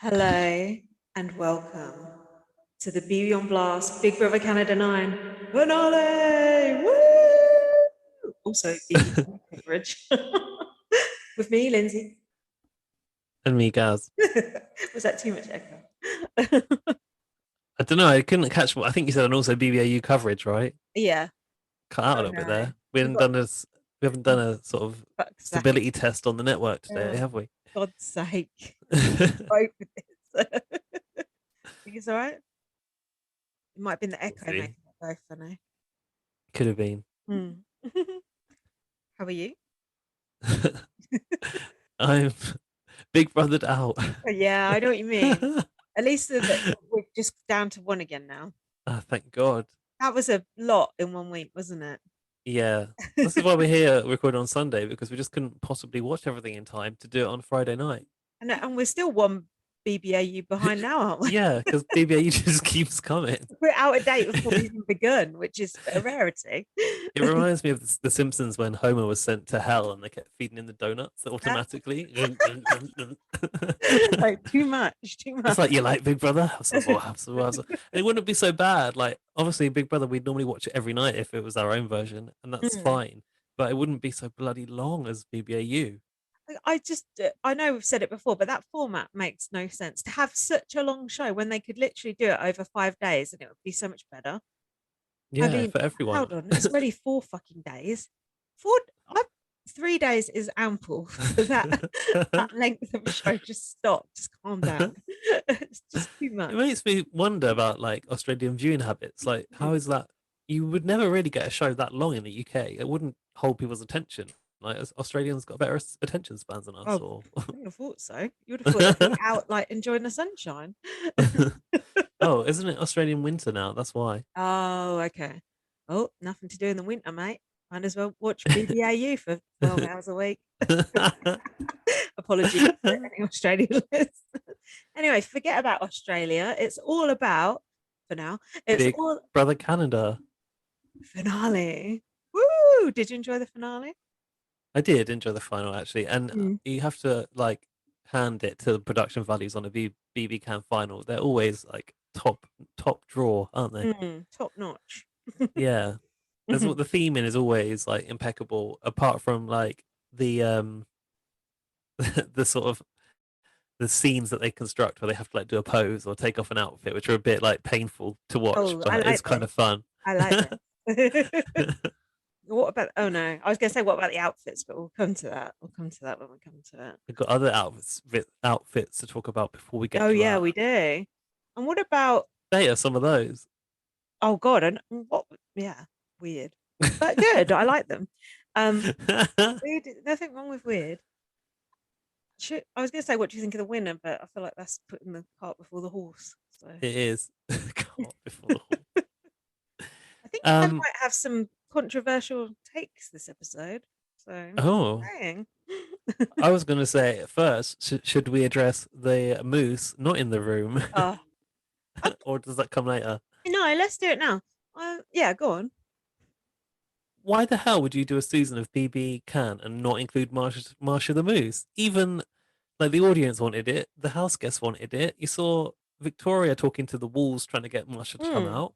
Hello and welcome to the BB on Blast Big Brother Canada 9 Finale! Woo! Also, BB coverage. With me, Lindsay. And me, Gaz. Was that too much echo? I don't know. I couldn't catch what I think you said, and also BBAU coverage, right? Yeah. Cut out a Oh little bit no. there. We We've haven't got, done a we haven't done oh, a sort of fuck's sake. stability test on the network today, Oh, have we? God's sake. Cope with this. Think it's all right? It might have been the We'll echo see. making it very funny. Could have been. Hmm. How are you? I'm big brothered out. Yeah, I know what you mean. At least we're just down to one again now. Thank God. That was a lot in 1 week, wasn't it? Yeah. This is why we're here recording on Sunday, because we just couldn't possibly watch everything in time to do it on Friday night. And we're still one BBAU behind now, aren't we? Yeah, because BBAU just keeps coming. We're out of date before we even begun, which is a rarity. It reminds me of The Simpsons when Homer was sent to hell and they kept feeding him the donuts Ah, automatically. like too much, too It's much. like, you like Big Brother? Have some more, have some more. Have some. And it wouldn't be so bad. Like, obviously, Big Brother, we'd normally watch it every night if it was our own version, and that's Mm. fine. But it wouldn't be so bloody long as BBAU. I know we've said it before, but that format makes no sense to have such a long show when they could literally do it over 5 days and it would be so much better. I Yeah, mean, for everyone. hold on, it's already 4 fucking days. Four, I, 3 days is ample for that length of show. Just stop, just calm down. It's just too It much. makes me wonder about like Australian viewing habits. Like, how is that? You would never really get a show that long in the UK. It wouldn't hold people's attention. Like, Australians got better attention spans than us, Oh, or I wouldn't have thought so. You would have thought they'd be out like enjoying the sunshine. oh, isn't it Australian winter now? That's why. Oh, okay. Oh, nothing to do in the winter, mate. Might as well watch BBAU for 12 hours a week. Apologies to any Australian listeners. Anyway, forget about Australia. It's all about, for now, it's Big all Brother Canada. finale. Woo! Did you enjoy the finale? I did enjoy the final actually, and Mm. you have to like hand it to the production values on a BBCAN final. They're always like top draw, aren't they? Top notch. Yeah, as what the theming is always like impeccable. Apart from like the the sort of the scenes that they construct where they have to like do a pose or take off an outfit, which are a bit like painful to watch, Oh, I but it's like kind this. of fun. I like this. What about, oh no, I was going to say, what about the outfits, but we'll come to that. We'll come to that when we come to it. We've got other outfits to talk about before we get Oh, to yeah, that. we do. And what about, They are some of those. oh God, and what, yeah, weird, but good. I like them. Um, weird, nothing wrong with weird. I was going to say, what do you think of the winner? But I feel like that's putting the cart before the horse. So It is. God, before the whole. I think I Um. might have some controversial takes this episode. So I'm just Oh, saying. I was going to say first, should we address the moose not in the room, Oh, I, or does that come later? no, let's do it now. Yeah, go on. Why the hell would you do a season of BB Can and not include Marsha the Moose? Even like the audience wanted it, the house guests wanted it. You saw Victoria talking to the walls trying to get Marsha to come Hmm. out.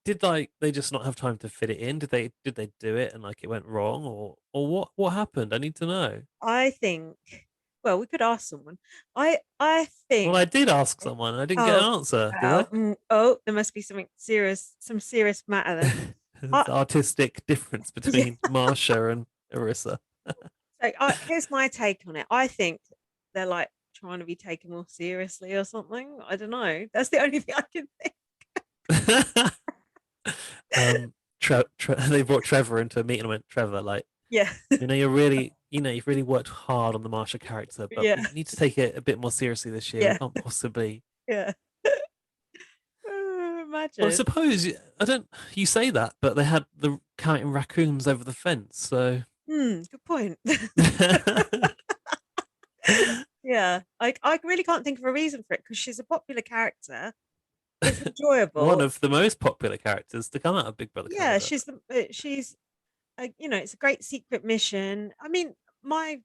Did like they just not have time to fit it in? Did they do it and like it went wrong, or what happened? I need to know. I think. Well, we could ask someone. I Well, think. I did ask someone and I didn't get Oh, an answer, did well. I? Oh, there must be something serious, some serious matter then. I, The artistic difference yeah. between Marsha and Arissa. So here's my take on it. I think they're like trying to be taken more seriously or something. I don't know. That's the only thing I can think. They brought Trevor into a meeting and went, Trevor, like, Yeah, you've really worked hard on the Marsha character, but yeah, we need to take it a bit more seriously this year. We yeah, can't possibly. yeah. Well, I Imagine. suppose I don't. You say that, but they had the counting raccoons over the fence, so. Good point. Yeah, I really can't think of a reason for it because she's a popular character. It's One enjoyable. of the most popular characters to come out of Big Brother Yeah, Canada. she's it's a great secret mission. I mean, my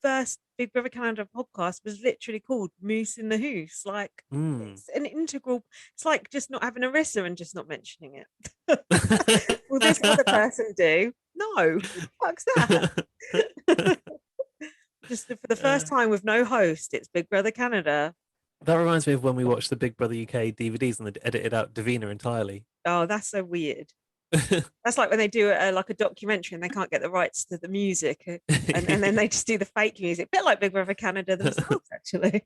first Big Brother Canada podcast was literally called Moose in the Hoose. Like, it's an integral. It's like just not having Arissa and just not mentioning it. Will this other person do? No, fuck's that. Just for the first time with no host, it's Big Brother Canada. That reminds me of when we watched the Big Brother UK DVDs and they edited out Davina entirely. Oh, that's so weird. That's like when they do like a documentary and they can't get the rights to the music, and then they just do the fake music. A bit like Big Brother Canada themselves, actually.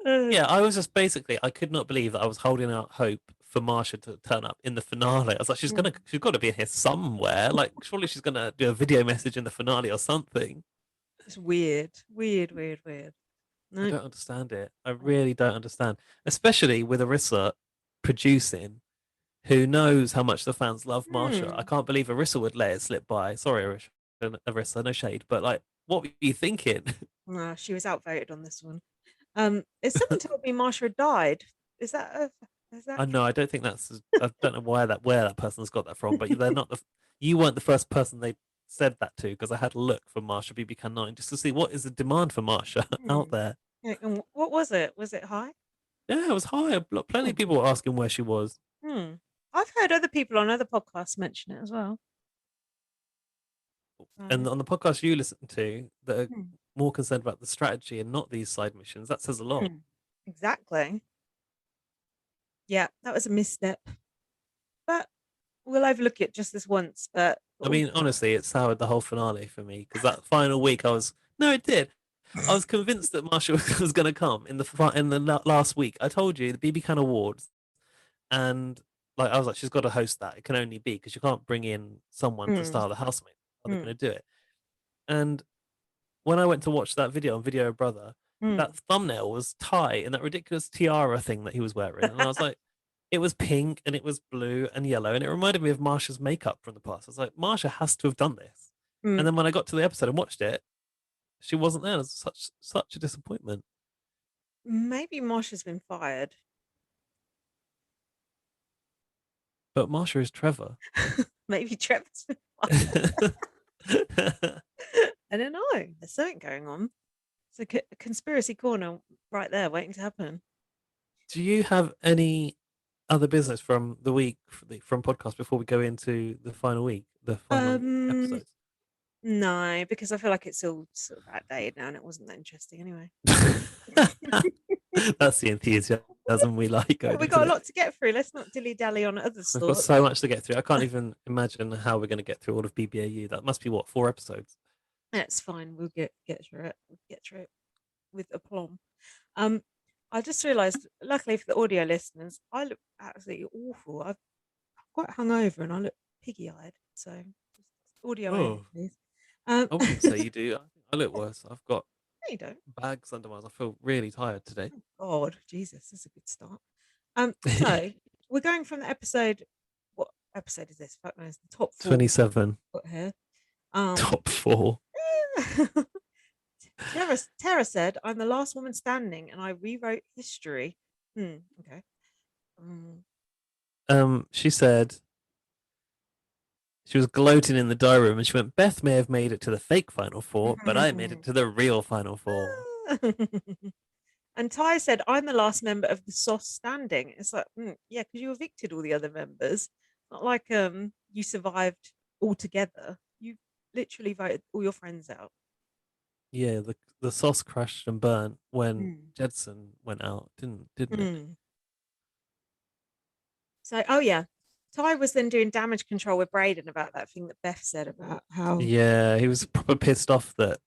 Yeah, I was just basically, I could not believe that I was holding out hope for Marsha to turn up in the finale. I was like, she's got to be in here somewhere. Like, surely she's gonna do a video message in the finale or something. It's weird. No. I don't understand it. I really don't understand, especially with Arissa producing. Who knows how much the fans love Marsha? I can't believe Arissa would let it slip by. Sorry, Arissa, no shade, but like, what were you thinking? No, she was outvoted on this one. Someone told me Marsha had died. Is that I know. I don't think that's. I don't know where that person's got that from, but they're not you weren't the first person they said that to, because I had a look for Marsha BBCAN9 just to see what is the demand for Marsha out there. Yeah, and what was it? Was it high? Yeah, it was high. Plenty of people were asking where she was. I've heard other people on other podcasts mention it as well. And on the podcast you listen to, that are more concerned about the strategy and not these side missions, that says a lot. Exactly. Yeah, that was a misstep. But we'll overlook it just this once. But I mean, honestly, it soured the whole finale for me, because that final week it did. I was convinced that Marsha was going to come in the last week. I told you, the BBCAN Awards, and like I was like, she's got to host that. It can only be, because you can't bring in someone to star the housemate. Are they going to do it? And when I went to watch that video on Video Brother, that thumbnail was Ty in that ridiculous tiara thing that he was wearing, and I was like, it was pink and it was blue and yellow, and it reminded me of Marsha's makeup from the past. I was like, Marsha has to have done this. And then when I got to the episode and watched it, she wasn't there. It was such a disappointment. Maybe Marsha's been fired. But Marsha is Trevor. Maybe Trevor's been fired. I don't know. There's something going on. It's a conspiracy corner right there waiting to happen. Do you have any other business from the week, from podcast, before we go into the final week, the final episodes? No, because I feel like it's all sort of outdated now and it wasn't that interesting anyway. That's the enthusiasm we like. Well, we got a lot to get through. Let's not dilly-dally on other stuff. We've got so much to get through. I can't even imagine how we're going to get through all of BBAU. That must be, what, 4 episodes? That's fine. We'll get through it. We'll get through it with aplomb. I just realised, luckily for the audio listeners, I look absolutely awful. I'm quite hungover and I look piggy-eyed. So, audio only, please. I wouldn't say you do. I think I look worse. I've got you don't. bags under my eyes. I feel really tired today. Oh, God, Jesus, that's a good start. So we're going from the episode. What episode is this? Fuck knows. The top 4. 27. Got here. Top 4. Tara said, "I'm the last woman standing, and I rewrote history." Okay. She said she was gloating in the diary room, and she went, "Beth may have made it to the fake final 4, but I made it to the real final 4." And Ty said, "I'm the last member of the sauce standing." It's like, yeah, because you evicted all the other members. Not like you survived altogether. You literally voted all your friends out. Yeah, the sauce crashed and burnt when Jedson went out, didn't it? So, oh yeah, Ty was then doing damage control with Brayden about that thing that Beth said about how. Yeah, he was proper pissed off that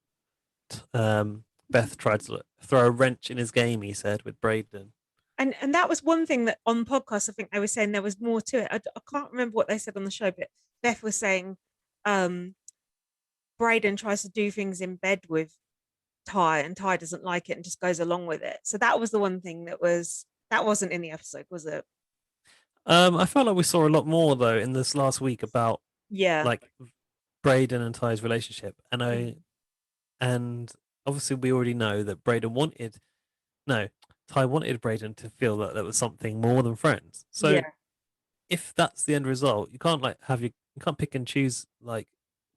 Beth tried to throw a wrench in his game, he said, with Brayden. And that was one thing that on the podcast, I think they were saying there was more to it. I can't remember what they said on the show, but Beth was saying Brayden tries to do things in bed with Ty and Ty doesn't like it and just goes along with it. So that was the one thing that wasn't in the episode, was it? I felt like we saw a lot more though in this last week about like Brayden and Ty's relationship, and obviously we already know that Ty wanted Brayden to feel that there was something more than friends. So if that's the end result, you can't you can't pick and choose like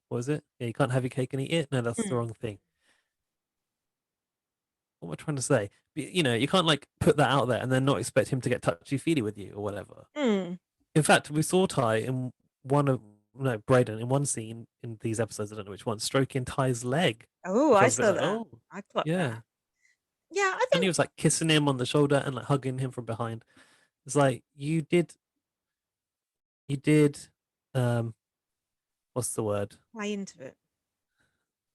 What was it? Yeah, you can't have your cake and eat it. No, that's the Mm. wrong thing. What am I trying to say? You know, you can't like put that out there and then not expect him to get touchy feely with you or whatever. Mm. In fact, we saw Ty in one of no Brayden in one scene in these episodes. I don't know which one, stroking Ty's leg, Oh, which I I was a bit saw like, that. oh I clocked yeah. that. Yeah, I And he think was like kissing him on the shoulder and like hugging him from behind. It's like you did, um, what's the word? play into it.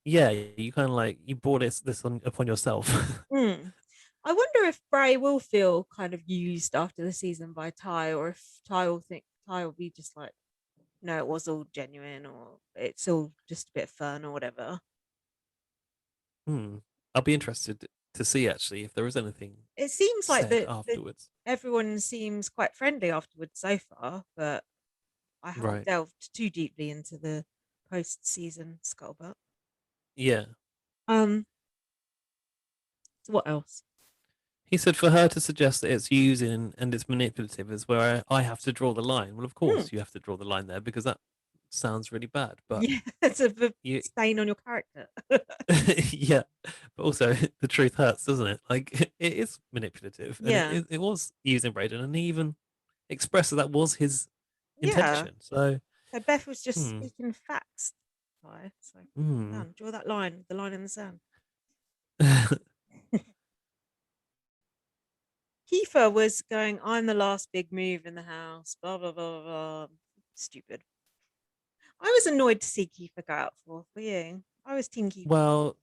Yeah, you kind of like you brought this on upon yourself. Mm. I wonder if Bray will feel kind of used after the season by Ty, or if Ty will be just like, no, it was all genuine, or it's all just a bit of fun, or whatever. Hmm. I'll be interested to see actually if there is anything It seems like said that afterwards. everyone seems quite friendly afterwards so far, but I haven't Right. delved too deeply into the post-season scuttlebutt. Yeah. Um, so what else? He said for her to suggest that it's using and it's manipulative is where I have to draw the line. Well, of Hmm. course you have to draw the line there because that sounds really bad. But Yeah, it's a you, stain on your character. yeah. But also the truth hurts, doesn't it? Like it is manipulative, and Yeah, it was using Braden, and he even expressed that was his yeah. intention. So, So Beth was just hmm, speaking facts. Right? So hmm. done. Draw that line, the line in the sand. Kiefer was going, I'm the last big move in the house, blah, blah, blah, blah, blah. Stupid. I was annoyed to see Kiefer go out for you. I was Team Kiefer. Well,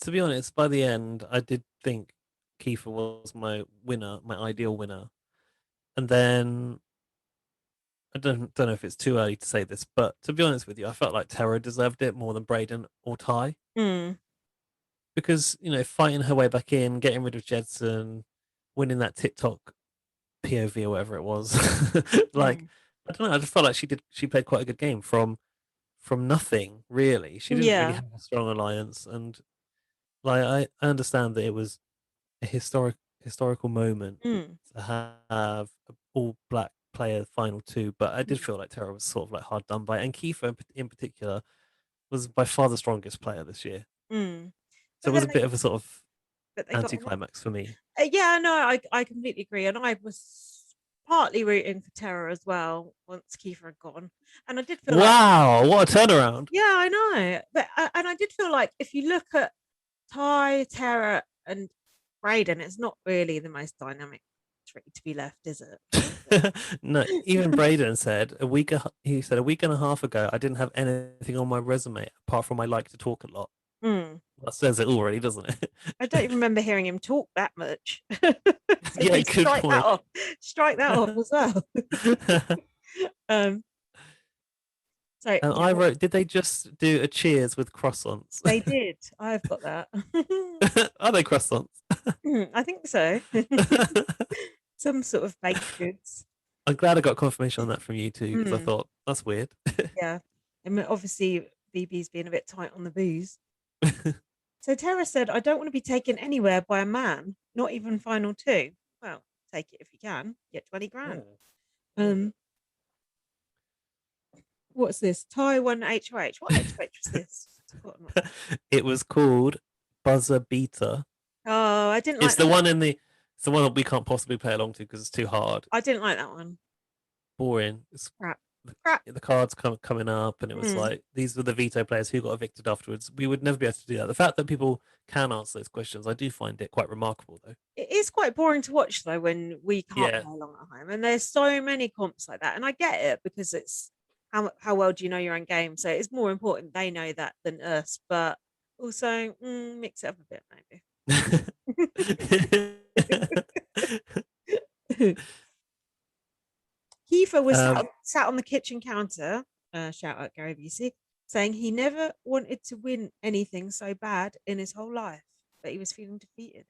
to be honest, by the end, I did think Kiefer was my winner, my ideal winner. And then I don't know if it's too early to say this, but to be honest with you, I felt like Tara deserved it more than Braden or Ty Mm, because you know fighting her way back in, getting rid of Jedson, winning that TikTok POV or whatever it was, like mm. I don't know, I just felt like she played quite a good game from nothing really. She didn't really Yeah. have a strong alliance, and like I understand that it was a historical moment Mm, to have an all black player final two, but I did mm, feel like Tara was sort of like hard done by, and Kiefer in particular was by far the strongest player this year. mm. So But it was then a bit of a sort of they got on. anticlimax for me. Yeah, no, I completely agree. And I was partly rooting for Terror as well once Kiefer had gone. And I did feel like, Wow, what a turnaround! yeah, I know. But and I did feel like if you look at Ty, Terror, and Brayden, it's not really the most dynamic tree to be left, is it? No, even Braden said he said a week and a half ago I didn't have anything on my resume apart from I like to talk a lot. Mm. That says it already, doesn't it? I don't even remember hearing him talk that much. So Yeah, you good strike that point. off. Strike that off as well. um, so And yeah, I wrote, did they just do a cheers with croissants? they did. I've got that. Are they croissants? I think so. Some sort of baked goods. I'm glad I got confirmation on that from you too, because I Mm, thought that's weird. yeah. And obviously, BB's being a bit tight on the booze. So Tara said, I don't want to be taken anywhere by a man, not even final two. Well, take it if you can. Get 20 grand. Um, what's this? Taiwan HOH. What HOH was this? It was called Buzzer Beater. Oh, I didn't like It's the that. one it's the one that we can't possibly play along to because it's too hard. I didn't like that one. Boring. It's Crap. Crap. the cards coming up, and it was Mm. like these were the veto players who got evicted afterwards. We would never be able to do that. The fact that people can answer those questions, I do find it quite remarkable, though. It is quite boring to watch though when we can't Yeah. play along at home, and there's so many comps like that. And I get it because it's how well do you know your own game, so it's more important they know that than us. But also mix it up a bit maybe. Kiefer was um, sat on the kitchen counter. Shout out Gary VC, saying he never wanted to win anything so bad in his whole life, but he was feeling defeated.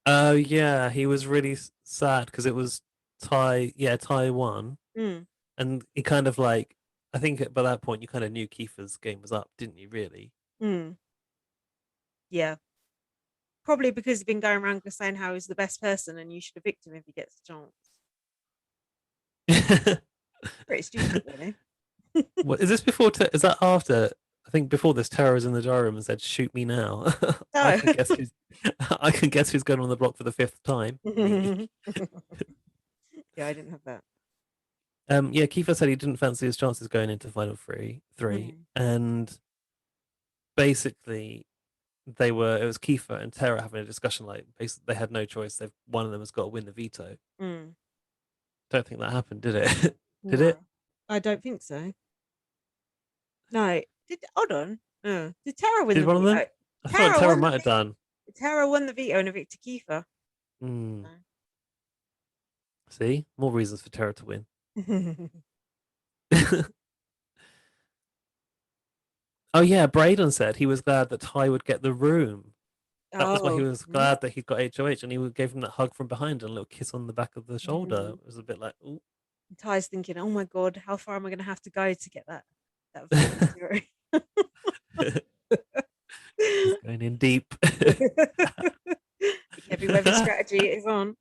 oh yeah, he was really sad because it was Taiwan, Mm, and he kind of like I think by that point you kind of knew Kiefer's game was up, didn't you? Really? mm, yeah. Probably because he's been going around saying how he's the best person and you should evict him if he gets a chance. Pretty stupid, really. What is this before? Is that after? I think before this, Tara was in the diary room and said, "Shoot me now." I No. can guess who's. I can guess who's going on the block for the fifth time. Me. Yeah, I didn't have that. Yeah, Kiefer said he didn't fancy his chances going into final three, Mm. and basically it was Kiefer and Tara having a discussion. Like, basically, they had no choice. One of them has got to win the veto. Mm. Don't think that happened, did it? Did No, it? I don't think so. No, hold on. Did Tara win Did the one of them? veto? I feel like Tara Tara won might have done. Tara won the veto and evicted Kiefer. Mm, see, more reasons for Tara to win. No. Oh yeah, Braden said he was glad that Ty would get the room. That was why he Oh, was glad that he got HOH, and he gave him that hug from behind and a little kiss on the back of the shoulder. mm. It was a bit like, ooh. Ty's thinking, "Oh my god, how far am I going to have to go to get that victory?" He's going in deep. The Kevy Wevy strategy is on.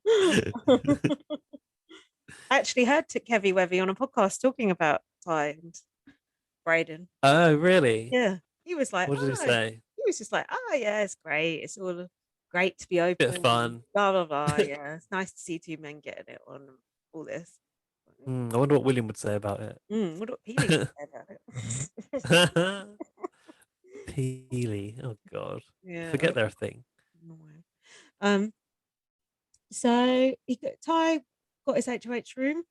I actually heard Kevy Wevy on a podcast talking about Ty and Braden. Oh, really? Yeah, he was like, What did he "Oh," say? he was just like, "Oh yeah, it's great. It's all great to be Bit of open and fun. blah blah blah. Yeah, it's nice to see two men getting it on and all this." I wonder what William would say about it. What Peely would say about it. Peely. Oh God. Yeah. Forget their thing. Annoying. Um. So Ty got his HOH room.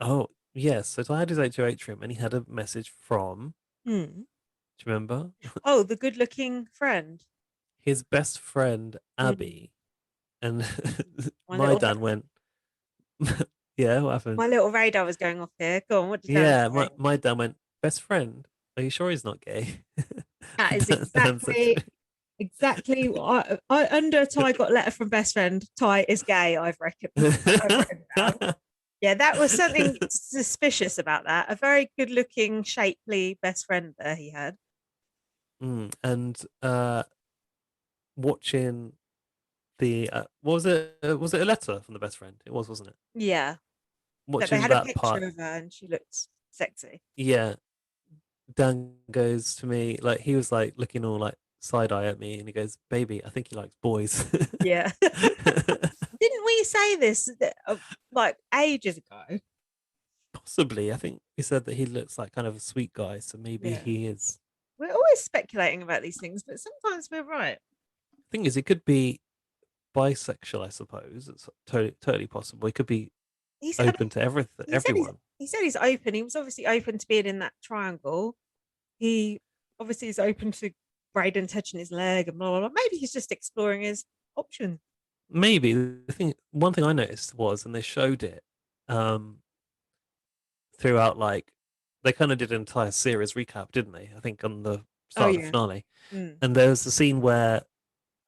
Oh, yes. So I had his HOH room and he had a message from, Hmm. do you remember? Oh, the good-looking friend. His best friend, Mm. Abby. And My my little dad went, yeah, what happened? my little radar was going off here. Go on, what did Dan Yeah, say? my dad went, best friend? Are you sure he's not gay? That is Dan said to me. exactly what I under Ty got a letter from best friend. Ty is gay. I've reckoned. I've written down. Yeah, that was something suspicious about that. A very good-looking, shapely best friend there he had. And watching the what was it? Was it a letter from the best friend? It was, wasn't it? Yeah, that they Watching had a that picture part, of her and she looked sexy. yeah. Dan goes to me like he was like looking all like side eye at me, and he goes, "Baby, I think he likes boys." Yeah. Didn't we say this like ages ago? Possibly, I think he said that he looks like kind of a sweet guy, so maybe Yeah. he is. We're always speculating about these things, but sometimes we're right. Thing is, he could be bisexual, I suppose. It's totally possible. He could be He's, I open mean, to everything, he said he's everyone. he said he's open. He was obviously open to being in that triangle. He obviously is open to Braden touching his leg and blah blah blah. Maybe he's just exploring his options. Maybe one thing I noticed was, and they showed it um, throughout, like they kind of did an entire series recap, didn't they? I think on the Oh start of the yeah. finale, Mm. and there was a scene where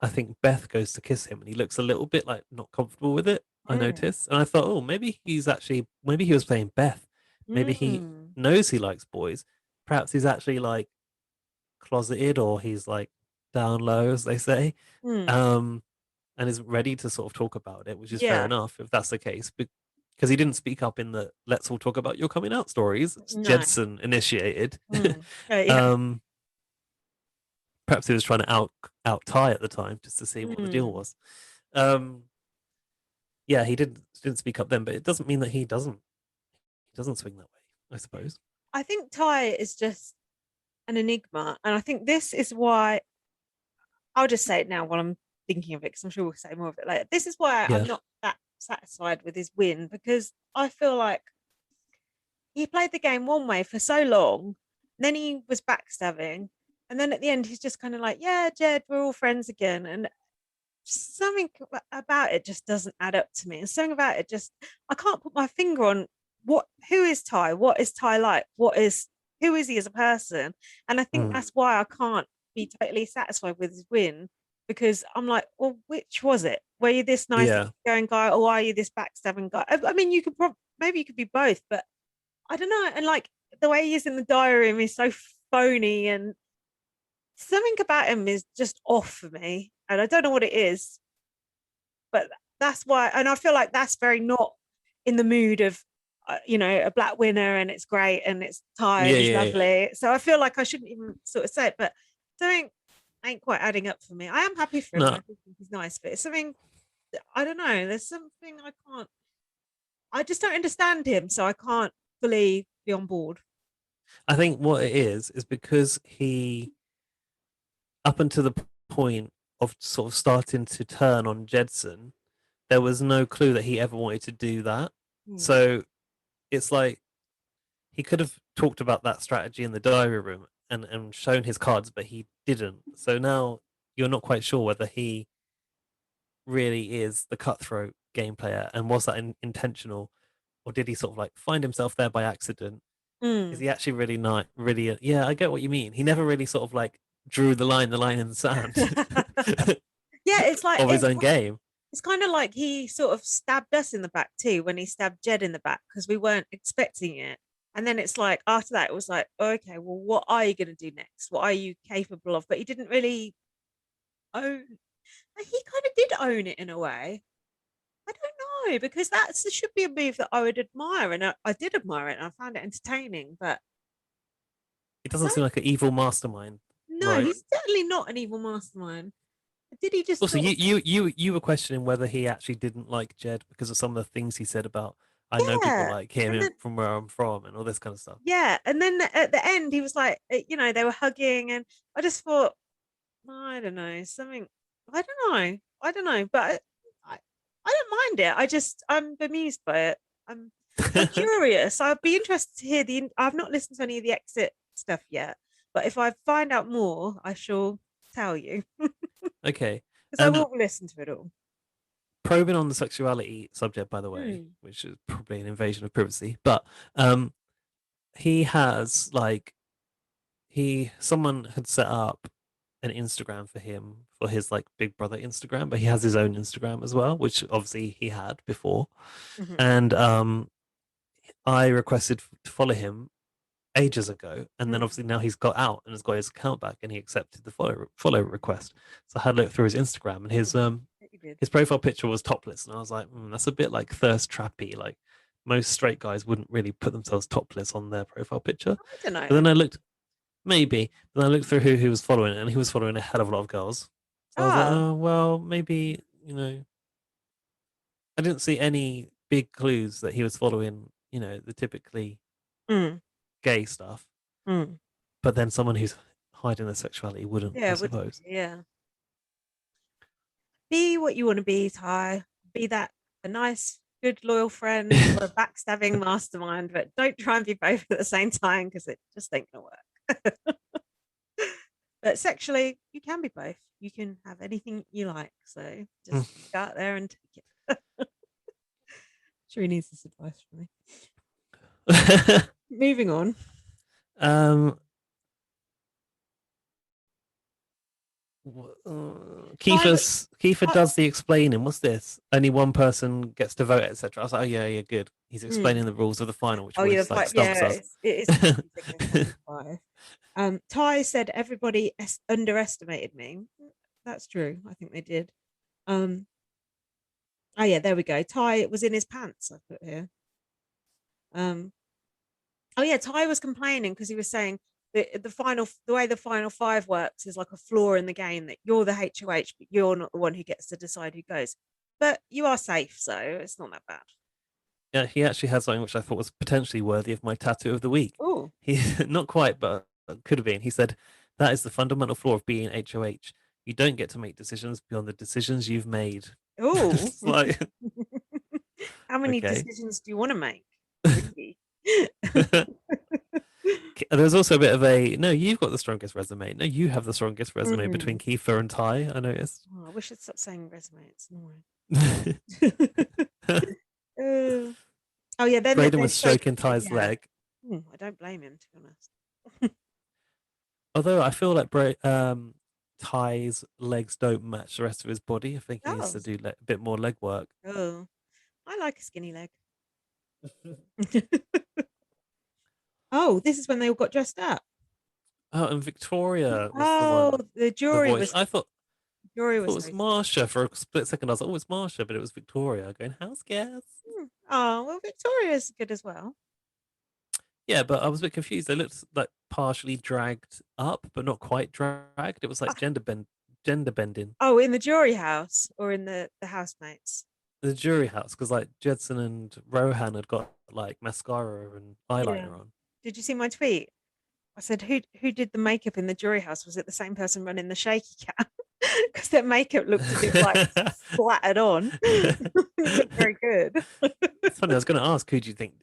I think Beth goes to kiss him, and he looks a little bit like not comfortable with it. I Mm. noticed, and I thought, oh, maybe he was playing Beth. Maybe he Mm. knows he likes boys. Perhaps he's actually like closeted, or he's like down low, as they say. Mm. Um, and is ready to sort of talk about it, which is fair Yeah. enough if that's the case. Because he didn't speak up in the "Let's all talk about your coming out" stories. It's No. Jedson initiated. Yeah. um, perhaps he was trying to out Ty at the time just to see what the deal Mm. was. Um, yeah, he didn't speak up then, but it doesn't mean that he doesn't swing that way. I suppose. I think Ty is just an enigma, and I think this is why I'll just say it now while I'm thinking of it because I'm sure we'll say more of it later. This is why I'm Yeah. not that satisfied with his win because I feel like he played the game one way for so long, then he was backstabbing, and then at the end he's just kind of like, "Yeah, Jed, we're all friends again," and something about it just doesn't add up to me. And something about it just I can't put my finger on who is Ty, what is Ty like, who is he as a person, and I think Mm. that's why I can't be totally satisfied with his win because I'm like, well, which was it? Were you this nice Yeah. going guy, or are you this backstabbing guy? I mean, you could maybe you could be both, but I don't know. And like the way he is in the diary room is so phony, and something about him is just off for me, and I don't know what it is, but that's why. And I feel like that's very not in the mood of. a black winner and it's great and it's Thai and it's lovely. So I feel like I shouldn't even sort of say it, but something ain't quite adding up for me. I am happy for him. No. I think he's nice, but it's something, I don't know. There's something I just don't understand him, so I can't fully be on board. I think what it is because he, up until the point of sort of starting to turn on Jedson, there was no clue that he ever wanted to do that. So it's like he could have talked about that strategy in the diary room and shown his cards, but he didn't. So now you're not quite sure whether he really is the cutthroat game player, and was that intentional, or did he sort of like find himself there by accident? Is he actually really not really? Yeah, I get what you mean. He never really sort of like drew the line in the sand. Yeah, it's like of his own game. It's kind of like he sort of stabbed us in the back too when he stabbed Jed in the back because we weren't expecting it. And then it's like after that, it was like, okay, well, what are you going to do next? What are you capable of? But he didn't really own. He kind of did own it in a way. I don't know, because should be a move that I would admire, and I did admire it, and I found it entertaining. But he doesn't seem like an evil mastermind. No, right? He's certainly not an evil mastermind. Did he just? Also, you were questioning whether he actually didn't like Jed because of some of the things he said about I know people like him from where I'm from and all this kind of stuff. Yeah, and then at the end he was like, they were hugging, and I just thought, I don't know, something. I don't know, but I don't mind it. I'm bemused by it. I'm curious. I'd be interested to hear I've not listened to any of the exit stuff yet, but if I find out more, I shall tell you. Okay. Because I will listen to it all. Probing on the sexuality subject, by the way, which is probably an invasion of privacy, but he has someone had set up an Instagram for him for his like Big Brother Instagram, but he has his own Instagram as well, which obviously he had before. And I requested to follow him ages ago, and then obviously now he's got out and has got his account back, and he accepted the follow request. So I had a look through his Instagram, and his profile picture was topless, and I was like, that's a bit like thirst trappy. Like most straight guys wouldn't really put themselves topless on their profile picture. I don't know. But then I looked through who he was following, and he was following a hell of a lot of girls. So I was like, oh well, maybe I didn't see any big clues that he was following, the typically gay stuff. But then someone who's hiding their sexuality wouldn't, I suppose. Yeah. Be what you want to be, Ty. Be a nice, good, loyal friend or a backstabbing mastermind, but don't try and be both at the same time because it just ain't gonna work. But sexually, you can be both. You can have anything you like. So just go out there and take it. Sure, he needs this advice from me. Moving on. Kiefer does the explaining. What's this? Only one person gets to vote, etc. I was like, oh yeah, good. He's explaining the rules of the final, which always like stumps us. It is. Ty said everybody underestimated me. That's true. I think they did. Oh yeah, there we go. Ty was in his pants. I put here. Oh yeah, Ty was complaining because he was saying the way the final five works is like a flaw in the game, that you're the HOH, but you're not the one who gets to decide who goes. But you are safe, so it's not that bad. Yeah, he actually had something which I thought was potentially worthy of my tattoo of the week. Oh, he not quite, but could have been. He said that is the fundamental flaw of being HOH. You don't get to make decisions beyond the decisions you've made. Oh, like, how many decisions do you want to make? There's also a bit of no, you've got the strongest resume. No, you have the strongest resume between Kiefer and Ty, I noticed. Oh, I wish I'd stop saying resume. It's annoying. Oh yeah, then Braden was stroking Ty's leg. I don't blame him, to be honest. Although I feel like Ty's legs don't match the rest of his body. I think he needs to do a bit more leg work. Oh, I like a skinny leg. Oh, this is when they all got dressed up. Oh, and Victoria was the jury was. I thought jury it was Marsha for a split second. I was like, oh, it's Marsha, but it was Victoria going, house guests. Oh, well, Victoria's good as well. Yeah, but I was a bit confused. They looked like partially dragged up, but not quite dragged. It was like Uh, gender bending. Oh, in the jury house or in the housemates? The jury house, because like Jedson and Rohan had got like mascara and Yeah. eyeliner on. Did you see my tweet? I said, who did the makeup in the jury house? Was it the same person running the shaky cam? Because their makeup looked a bit like splattered on. It looked very good. It's funny. I was going to ask who do you think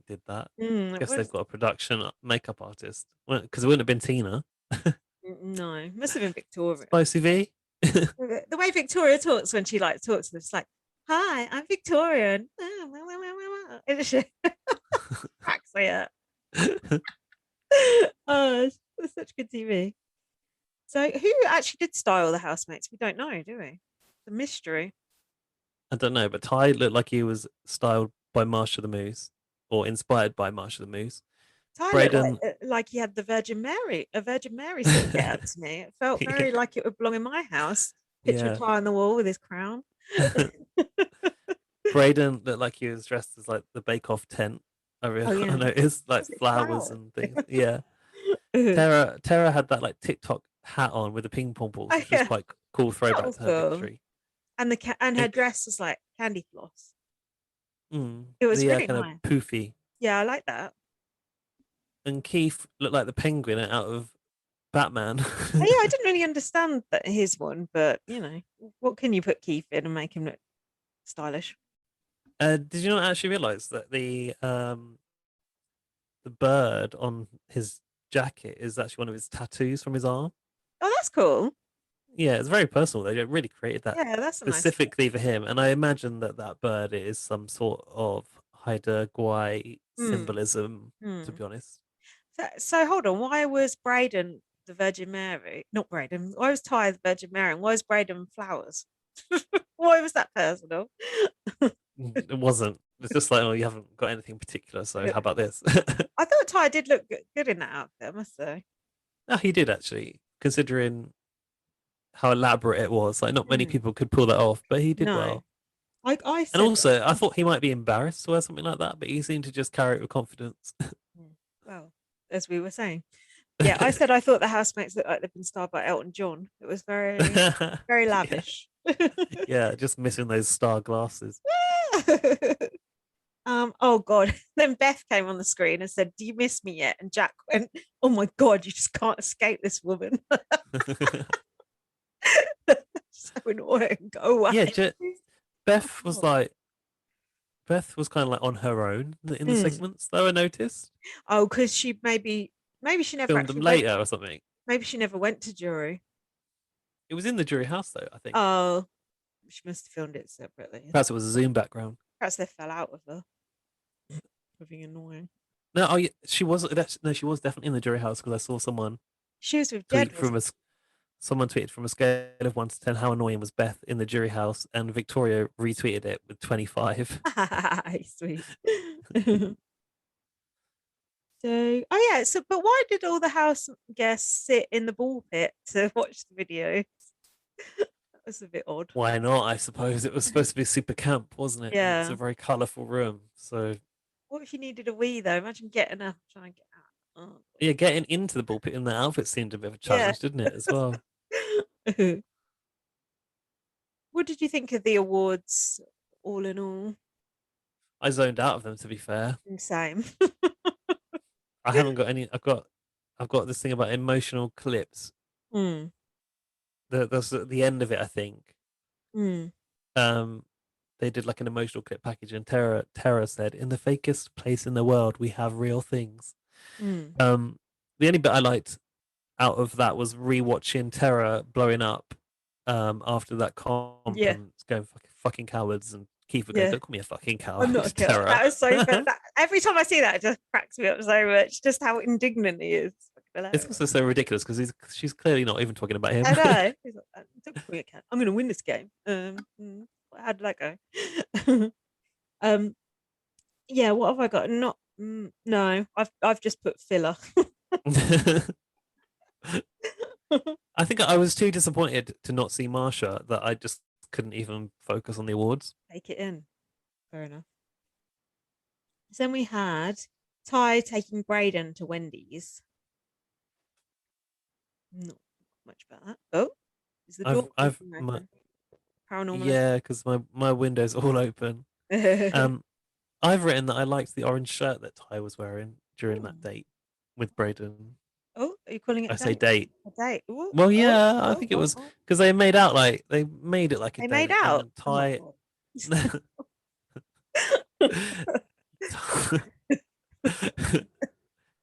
did that? It Guess they've was got a production makeup artist. Because it wouldn't have been Tina. no, must have been Victoria. Spicy V. The way Victoria talks when she like talks to them, it's like, "Hi, I'm Victoria." It just cracks me up. Oh, it's such good TV. So, who actually did style the housemates? We don't know, do we? The mystery. I don't know, but Ty looked like he was styled by Marsha the Moose or inspired by Marsha the Moose. Ty looked Braden, like he had the Virgin Mary sort of get up to me. It felt yeah, very like it would belong in my house. Picture of yeah. Ty on the wall with his crown. Braden looked like he was dressed as like the Bake Off tent. Oh I yeah, noticed like was it flowers flowers? and things. Yeah. Oh Tara had that like TikTok hat on with the ping pong balls, which was yeah, quite cool that throwback was to her cool. victory. And and her It, dress was like candy floss. mm, It was the really kind of nice. poofy. Yeah, I like that. And Keith looked like the penguin out of Batman. Oh, yeah, I didn't really understand that his one, but what can you put Keith in and make him look stylish? Did you not actually realize that the bird on his jacket is actually one of his tattoos from his arm? Oh, that's cool. Yeah, it's very personal. They really created that Yeah, that's a nice touch. specifically for him, and I imagine that that bird is some sort of Haida Gwaii Hmm. symbolism. To Hmm. be honest, So hold on. Why was Braden the Virgin Mary? Not Braden. Why was Ty the Virgin Mary? And why was Braden flowers? Why was that personal? it wasn't. It's just like, oh, you haven't got anything particular, so how about this? I thought Ty did look good in that outfit, I must say. No, he did actually, considering how elaborate it was. Like, not many Hmm. people could pull that off, but he did No, well. I And said, also, I thought he might be embarrassed to wear something like that, but he seemed to just carry it with confidence. hmm, well, as we were saying, yeah, I said I thought the housemates looked like they'd been starred by Elton John. It was very, very Yeah, lavish. yeah, just missing those star glasses. Oh God. Then Beth came on the screen and said, "Do you miss me yet?" And Jack went, "Oh my God, you just can't escape this woman." So annoying. Go away. Yeah, Oh, Beth was God. like Beth was kind of like on her own in the Mm. segments, though. I noticed Oh, because she maybe she never filmed them actually went. later or something. Maybe she never went to jury. It was in the jury house though. I think Oh, she must have filmed it separately. perhaps it was a Zoom background. Perhaps they fell out with her. For being annoying. No, oh, yeah, she was. No, she was definitely in the jury house because I saw She was with Jed, tweet wasn't from a someone tweeted from a scale of 1 to 10 how annoying was Beth in the jury house, and Victoria retweeted it with 25. she? Sweet. So, oh yeah. So, but why did all the house guests sit in the ball pit to watch the video? That was a bit odd. Why not? I suppose it was supposed to be super camp, wasn't it? And it's a Yeah. very colourful room. So What if you needed a wee though? Imagine getting up, trying to get out. Oh, yeah, getting into the pulpit in the outfit seemed a bit of a yeah. challenge, didn't it? As well. What did you think of the awards, all in all? I zoned out of them. To be fair, Same. I haven't got any. I've got this thing about emotional clips. Mm, That's at the end of it. I think mm, um, they did like an emotional clip package, and Tara said, "In the fakest place in the world, we have real things." mm. Um, the only bit I liked out of that was rewatching Terra blowing up after that comp Yeah, and going fucking cowards and Kiefer going, yeah. don't call me a fucking I'm coward, not a killer. Terra. That was so fun. Every time I see that, it just cracks me up so much. Just how indignant he is. It's fucking It's hilarious. also so ridiculous because she's clearly not even talking about him. I know. He's like, don't call me a cat. I'm going to win this game. How did that go? um, yeah. What have I got? Not. No, I've just put filler. I think I was too disappointed to not see Marsha that I just couldn't even focus on the awards. Take it in. Fair enough. So then we had Ty taking Brayden to Wendy's. Not much about that. Oh, is the door creaking open? Paranormal Yeah, because my window's all open. event. I've written that I liked the orange shirt that Ty was wearing during that Hmm. date with Braden. Oh, are you calling it I a say date? date. A date. Ooh, Well, oh, yeah, I oh, think it oh, was oh. because they made out like they made it like a They made date, and out. then Oh my Ty. god.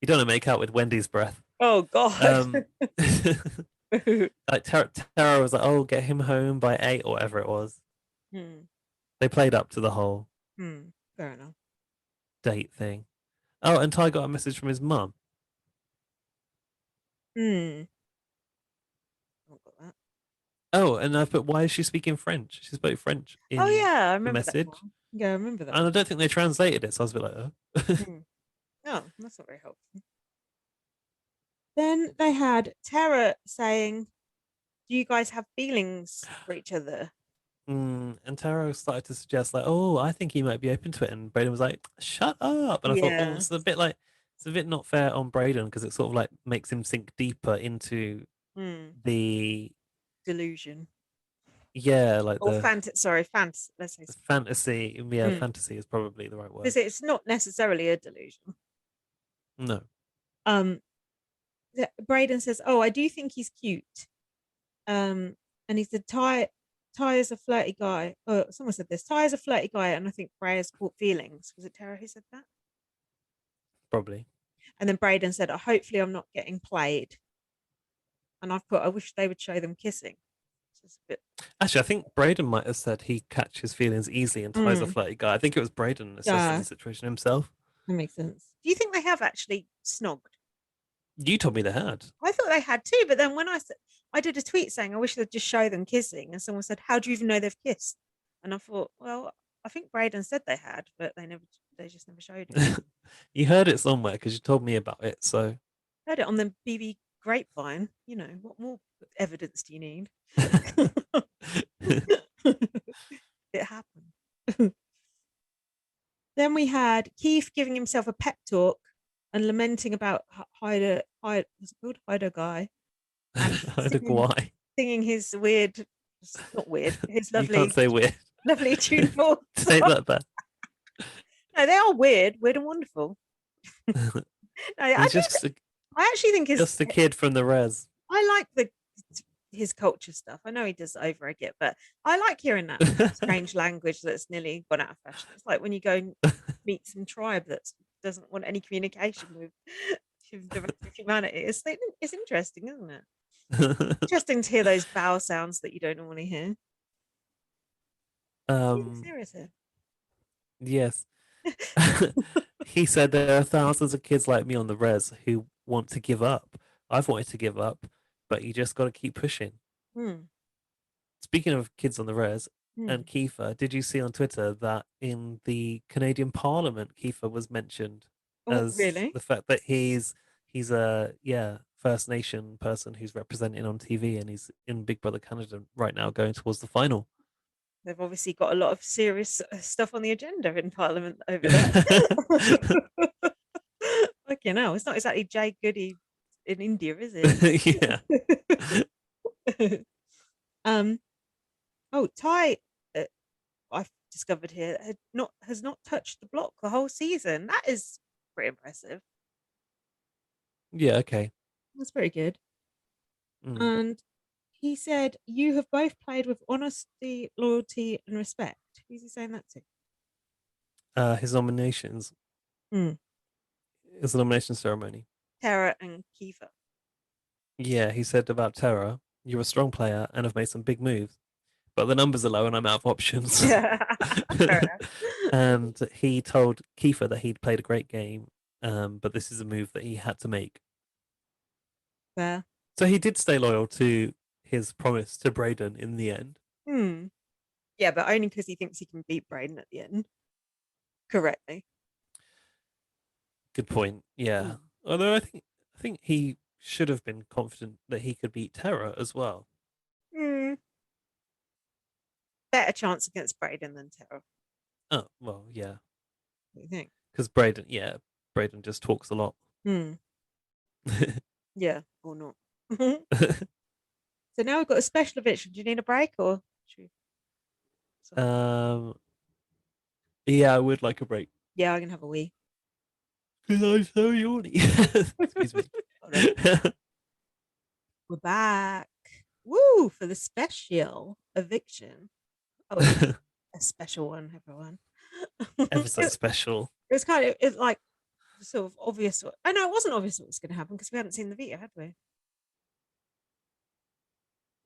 You don't want to make out with Wendy's breath. Oh god. Um, like Tara was like, "Oh, get him home by 8 or whatever it was." Hmm. They played up to the whole Hmm. Fair enough. date thing. Oh, and Ty got a message from his mum. Hmm. Not got that. Oh, and I put, why is she speaking French? She spoke French Oh in yeah, I the remember that message, now. Yeah, I remember that and I one. don't think they translated it. So I was a bit like, oh. Hmm. Oh, that's not very helpful. Then they had Tara saying, "Do you guys have feelings for each other?" And Taro started to suggest like, oh, I think he might be open to it, and Braden was like, shut up. And I thought, oh, Yeah. it's a bit not fair on Braden because it sort of like makes him sink deeper into Hmm. the Delusion. like Or the fantasy. Sorry, fantasy. Let's say fantasy. Yeah, because fantasy is probably the right word. it's not necessarily a delusion. No. Um, Braden says, "Oh, I do think he's cute." And he said, Ty is a flirty guy. Oh, someone said this. Ty is a flirty guy, and I think Bray has caught feelings. Was it Tara who said that? Probably. And then Braden said, "Hopefully, I'm not getting played." And I've put, "I wish they would show them kissing." It's a bit. Actually, I think Braden might have said he catches feelings easily and Ty's a Mm, flirty guy. I think it was Braden assessing yeah, the situation himself. that makes sense. Do you think they have actually snogged? You told me they had. I thought they had too, but then when I did a tweet saying I wish they'd just show them kissing, and someone said, "How do you even know they've kissed?" And I thought, well, I think Braden said they had, but they just never showed it. You heard it somewhere because you told me about it. So Heard it on the BB grapevine. You know, what more evidence do you need? It happened. Then we had Keith giving himself a pep talk and lamenting about what's it called? Hyder guy. And I don't know why. singing his weird, not weird, his You can't lovely, say weird. lovely tuneful Take song. that back. No, they are weird and wonderful. No, He's just I actually think just a kid from the res. I like his culture stuff. I know he does over it, but I like hearing that strange language that's nearly gone out of fashion. It's like when you go and meet some tribe that doesn't want any communication with the rest of humanity. It's interesting, isn't it? Interesting to hear those vowel sounds that you don't normally hear. Being um, serious here. yes. He said there are thousands of kids like me on the res who want to give up. I've wanted to give up, but you just got to keep pushing. Hmm. Speaking of kids on the res Hmm. and Kiefer, did you see on Twitter that in the Canadian Parliament, Kiefer was mentioned Oh, as really? the fact that he's a First Nation person who's representing on TV, and he's in Big Brother Canada right now, going towards the final. They've obviously got a lot of serious stuff on the agenda in Parliament over there. Okay, no, it's not exactly Jay Goody in India, is Yeah. it? um. Oh, Ty, uh, I've discovered here has not touched the block the whole season. That is pretty impressive. Yeah. Okay. That's very good. Mm. And he said, "You have both played with honesty, loyalty, and respect." Who's he saying that to? His nominations. Hmm. His nomination ceremony. Tara and Kiva. Yeah, he said about Terra, "You're a strong player and have made some big moves, but the numbers are low and I'm out of options." Yeah, fair enough. And he told Kiefer that he'd played a great game, but this is a move that he had to make. Fair. So he did stay loyal to his promise to Braden in the end. Hmm. Yeah, but only because he thinks he can beat Braden at the end correctly. Good point. Hmm. Yeah. Although I think he should have been confident that he could beat Terra as well. Hmm. Better chance against Braden than Tara. Oh well, yeah. What do you think? because Braden just talks a lot. Hmm. Yeah, or not. So now we've got a special eviction. Do you need a break or should we... Yeah, I would like a break. Yeah, I can have a wee. Because I'm so yawny. Excuse me. We're back. Woo! For the special eviction. Oh, it was a special one, everyone. Ever so It special. was kind of it's like sort of obvious. I know it wasn't obvious what was going to happen because we hadn't seen the video, had we?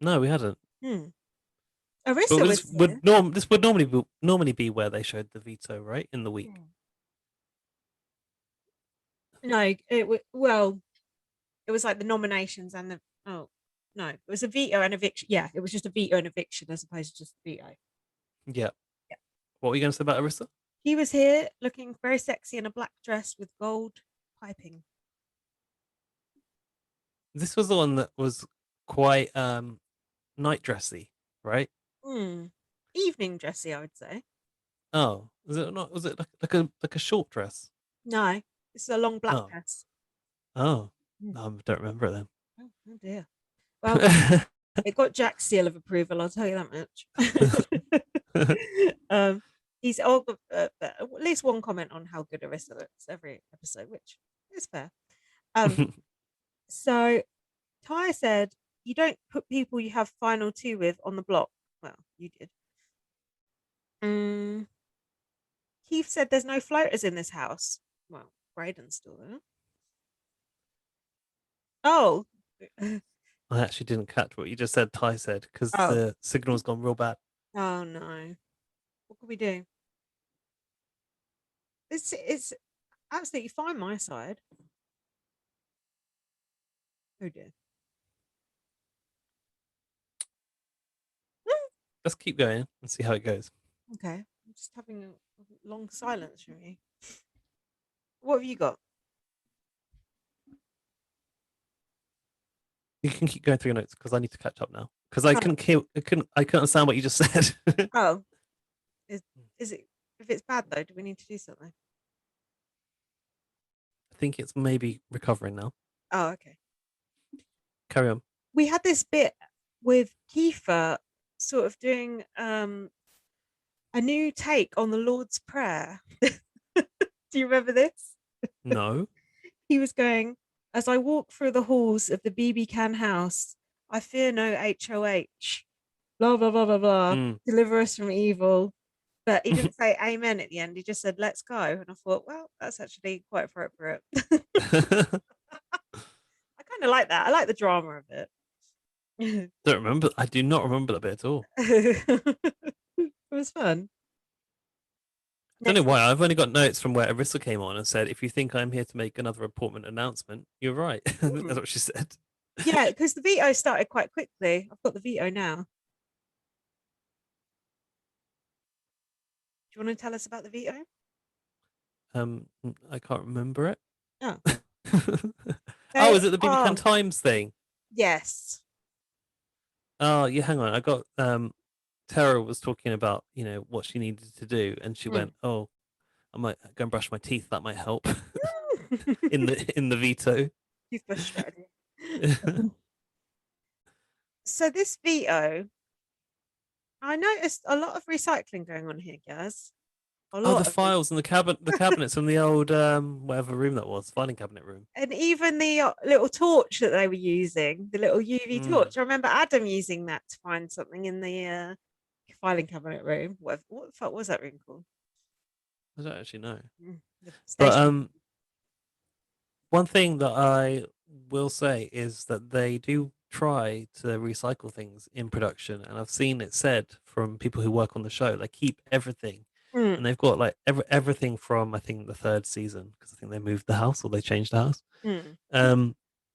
No, we hadn't. But Arissa was here. this would normally be where they showed the veto, right, in the week. No, well, it was like the nominations and the no, it was a veto and eviction. Yeah, it was just a veto and eviction as opposed to just veto. Yeah. Yeah. What were you going to say about Arissa? He was here looking very sexy in a black dress with gold piping. This was the one that was quite night dressy, right? Evening dressy, I would say. Oh, was it not? Was it like a short dress? No, this is a long black dress. Oh, no, I don't remember it then. Oh dear. Well, it got Jack's seal of approval. I'll tell you that much. He's all at least one comment on how good Arissa looks every episode, which is fair. So Ty said, "You don't put people you have final two with on the block." Well, you did. Keith said, "There's no floaters in this house." Well, Braden's still there. Oh. I actually didn't catch what you just said. Ty said because the signal's gone real bad. Oh no! What can we do? It's absolutely fine my side. Oh dear. Let's keep going and see how it goes. Okay, I'm just having a long silence from you. What have you got? You can keep going through your notes because I need to catch up now. Because I couldn't understand what you just said. Oh, is it? If it's bad though, do we need to do something? I think it's maybe recovering now. Oh, okay. Carry on. We had this bit with Kiefer sort of doing a new take on the Lord's Prayer. Do you remember this? No. He was going, "As I walk through the halls of the BBCAN house, I fear no HOH. Blah, blah, blah, blah, blah. Deliver us from evil." But he didn't say amen at the end. He just said, "Let's go." And I thought, well, that's actually quite appropriate. I kind of like that. I like the drama of it. I do not remember that bit at all. It was fun. I don't know why. I've only got notes from where Arissa came on and said, "If you think I'm here to make another appointment announcement, you're right." That's what she said. Yeah, because the veto started quite quickly. I've got the veto now. Do you want to tell us about the veto? I can't remember it. Oh. Oh, is it the BBCAN Times thing? Yes. Oh, yeah, hang on. I got Tara was talking about, what she needed to do, and she went, "Oh, I might go and brush my teeth. That might help." in the veto. Toothbrush strategy. So this veto, I noticed a lot of recycling going on here, Gaz. The files and the cabinets from the old whatever room that was, filing cabinet room. And even the little torch that they were using, the little UV torch. I remember Adam using that to find something in the filing cabinet room. What the fuck was that room called? I don't actually know. But one thing that I will say is that they do try to recycle things in production, and I've seen it said from people who work on the show, like keep everything. And they've got like everything from I think the third season, because I think they moved the house or they changed the house.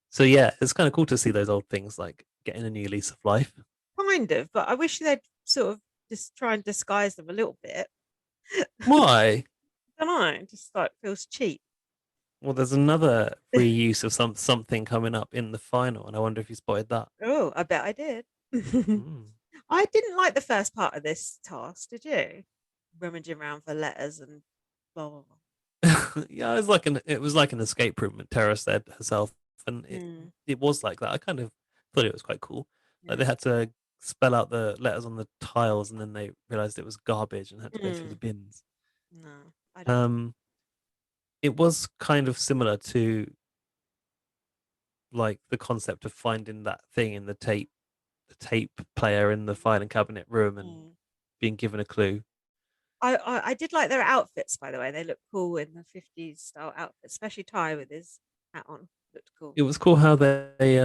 So yeah, it's kind of cool to see those old things like getting a new lease of life. Kind of, but I wish they'd sort of just try and disguise them a little bit. Why? I don't know. Just like feels cheap. Well, there's another reuse of something coming up in the final, and I wonder if you spotted that. Oh, I bet I did. I didn't like the first part of this task. Did you? Rummaging around for letters and blah blah blah. Yeah, it was like an escape room. Tara said herself, and Mm, it was like that. I kind of thought it was quite cool. Like they yeah. had to spell out the letters on the tiles, and then they realized it was garbage and had to go through the Mm, bins. no, I don't. Um, it was kind of similar to like the concept of finding that thing in the tape player in the filing cabinet room, and Mm. being given a clue. I did like their outfits, by the way. They look cool in the 50s style outfits, especially Ty with his hat on. Looked cool. It was cool how they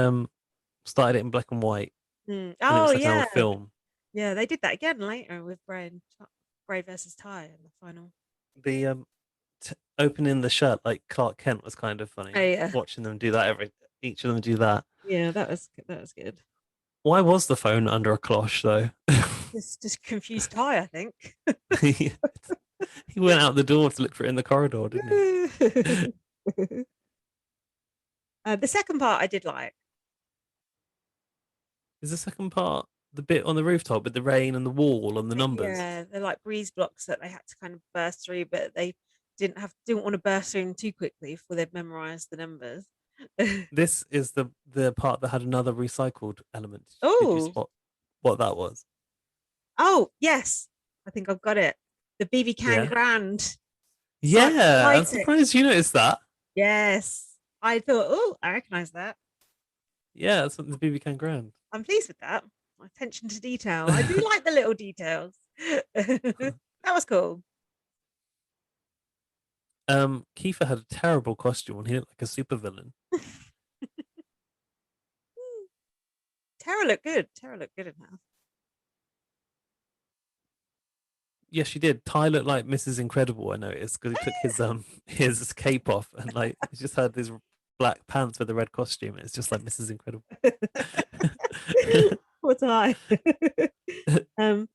started it in black and white, Mm. and it Oh was like an yeah, old film. yeah. They did that again later with Bray versus Ty in the final. The opening the shirt like Clark Kent was kind of Oh funny. yeah, Watching them do that each of them do that. yeah. That was good. Why was the phone under a cloche though? Just confused Ty, I think. he, he went out the door to look for it in the corridor, didn't he? The second part I did like. Is the second part the bit on the rooftop with the rain and the wall and the numbers? Yeah, they're like breeze blocks that they had to kind of burst through, but they didn't want to burst through them too quickly before they'd memorized the numbers. This is the part that had another recycled element. Did you Oh, spot what that was? oh yes, I think I've got it. The BB Yeah. Grand Yeah, I'm lighting. surprised you noticed that. Yes, I thought, oh, I recognize that. Yeah, that's what the BB Grand. I'm pleased with that. My attention to detail. I do like the little details. That was cool. Kiefer had a terrible costume. He looked like a supervillain. Tara looked good. Tara looked good in that. Yes, she did. Ty looked like Mrs. Incredible. I noticed because he took his his cape off, and like he just had these black pants with a red costume. It's just like Mrs. Incredible. What I? um,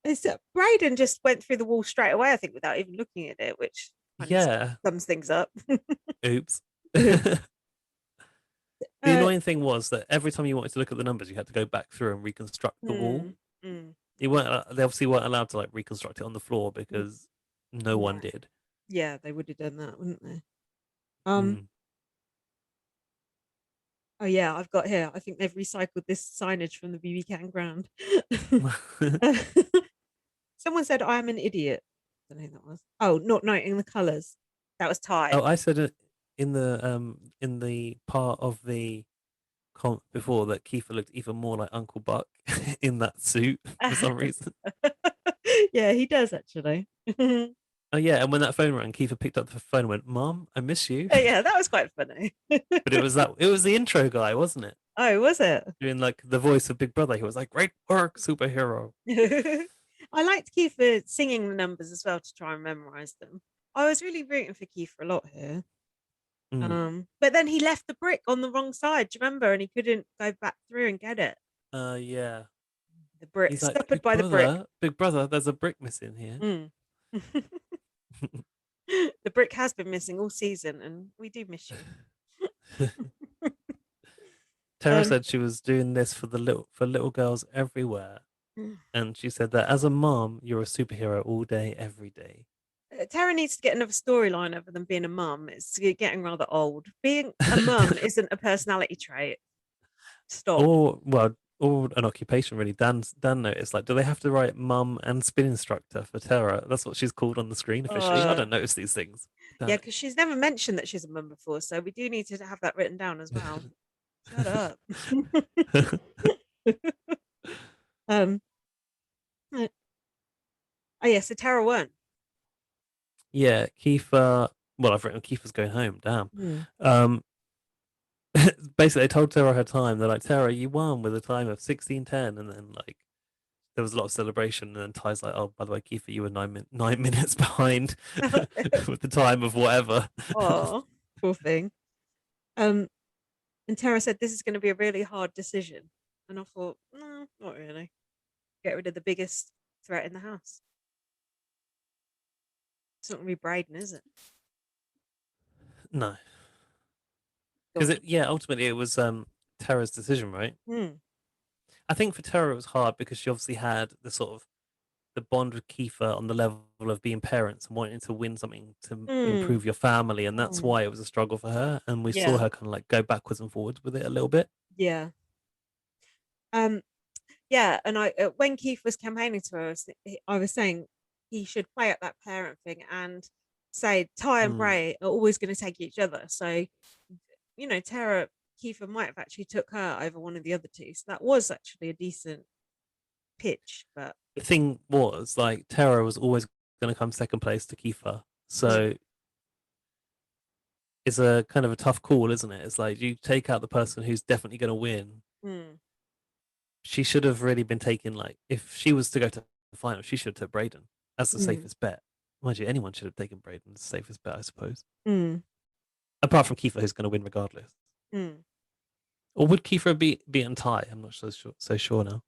Brayden just went through the wall straight away, I think, without even looking at it, which kind of Yeah. sums things up. Oops. uh, The annoying thing was that every time you wanted to look at the numbers, you had to go back through and reconstruct the wall. mm, mm, You weren't. They obviously weren't allowed to like reconstruct it on the floor mm, because no no. one did. Yeah, they would have done that, wouldn't they? Um, Mm. oh yeah, I've got here. I think they've recycled this signage from the BB Can ground. Someone said I'm an idiot. I don't know who that was. Oh, not noting the colours. That was Ty. Oh, I said it in the part of the comp before that Kiefer looked even more like Uncle Buck in that suit for some reason. Yeah, he does actually. Oh yeah, and when that phone rang, Kiefer picked up the phone and went, "Mom, I miss you." Yeah, that was quite funny. But it was the intro guy, wasn't it? Oh, was it? Doing like the voice of Big Brother. He was like, "Great work, superhero." I liked Kiefer singing the numbers as well to try and memorize them. I was really rooting for Kiefer a lot here. Mm. But then he left the brick on the wrong side, do you remember? And he couldn't go back through and get it. Yeah. The brick, He's like, scuppered by the brick. Big Brother, there's a brick missing here." Mm. The brick has been missing all season, and we do miss you. Tara Um, said she was doing this for little girls everywhere, and she said that as a mom, you're a superhero all day, every day. Tara needs to get another storyline other than being a mum. It's getting rather old. Being a mum isn't a personality trait. Stop. Or well, or an occupation really. Dan noticed like, do they have to write mum and spin instructor for Tara? That's what she's called on the screen officially. I Uh, don't notice these things. yeah, Damn because she's never mentioned that she's a mum before, so we do need to have that written down as well. Shut up. it. um. Oh yeah, so Tara won. Yeah, Kiefer. Well, I've written Kiefer's going home. Damn. Hmm. Um, basically, they told Tara her time. They're like, Tara, you won with a time of 16:10, and then like there was a lot of celebration. And then Ty's like, oh, by the way, Kiefer, you were 9 minutes behind with the time of whatever. Oh, poor thing. Um, and Tara said this is going to be a really hard decision, and I thought, no, not really. Get rid of the biggest threat in the house. It's not going to be Braden, is it? No, Go because on. yeah, ultimately it was Tara's decision, right? Hmm. I think for Tara it was hard because she obviously had the sort of the bond with Kiefer on the level of being parents and wanting to win something to Mm, improve your family, and that's mm, why it was a struggle for her. And we saw yeah, her kind of like go backwards and forwards with it a little bit. yeah. Um, yeah, and when Keith was campaigning to her, I was saying he should play up that parent thing and say Ty and Mm. Bray are always going to take each other. So, Tara Kiefer might have actually took her over one of the other two. So that was actually a decent pitch, but The thing was, like, Tara was always going to come second place to Kiefer, mm, so it's a kind of a tough call, isn't it? It's like you take out the person who's definitely going to win. mm, She should have really been taken. Like, if she was to go to the final, she should have took Braden as the mm, safest bet. Mind you, anyone should have taken Braden as the safest bet, I suppose. mm, Apart from Kiefer, who's going to win regardless. mm. Or would Kiefer be beaten Ty? I'm not so sure now.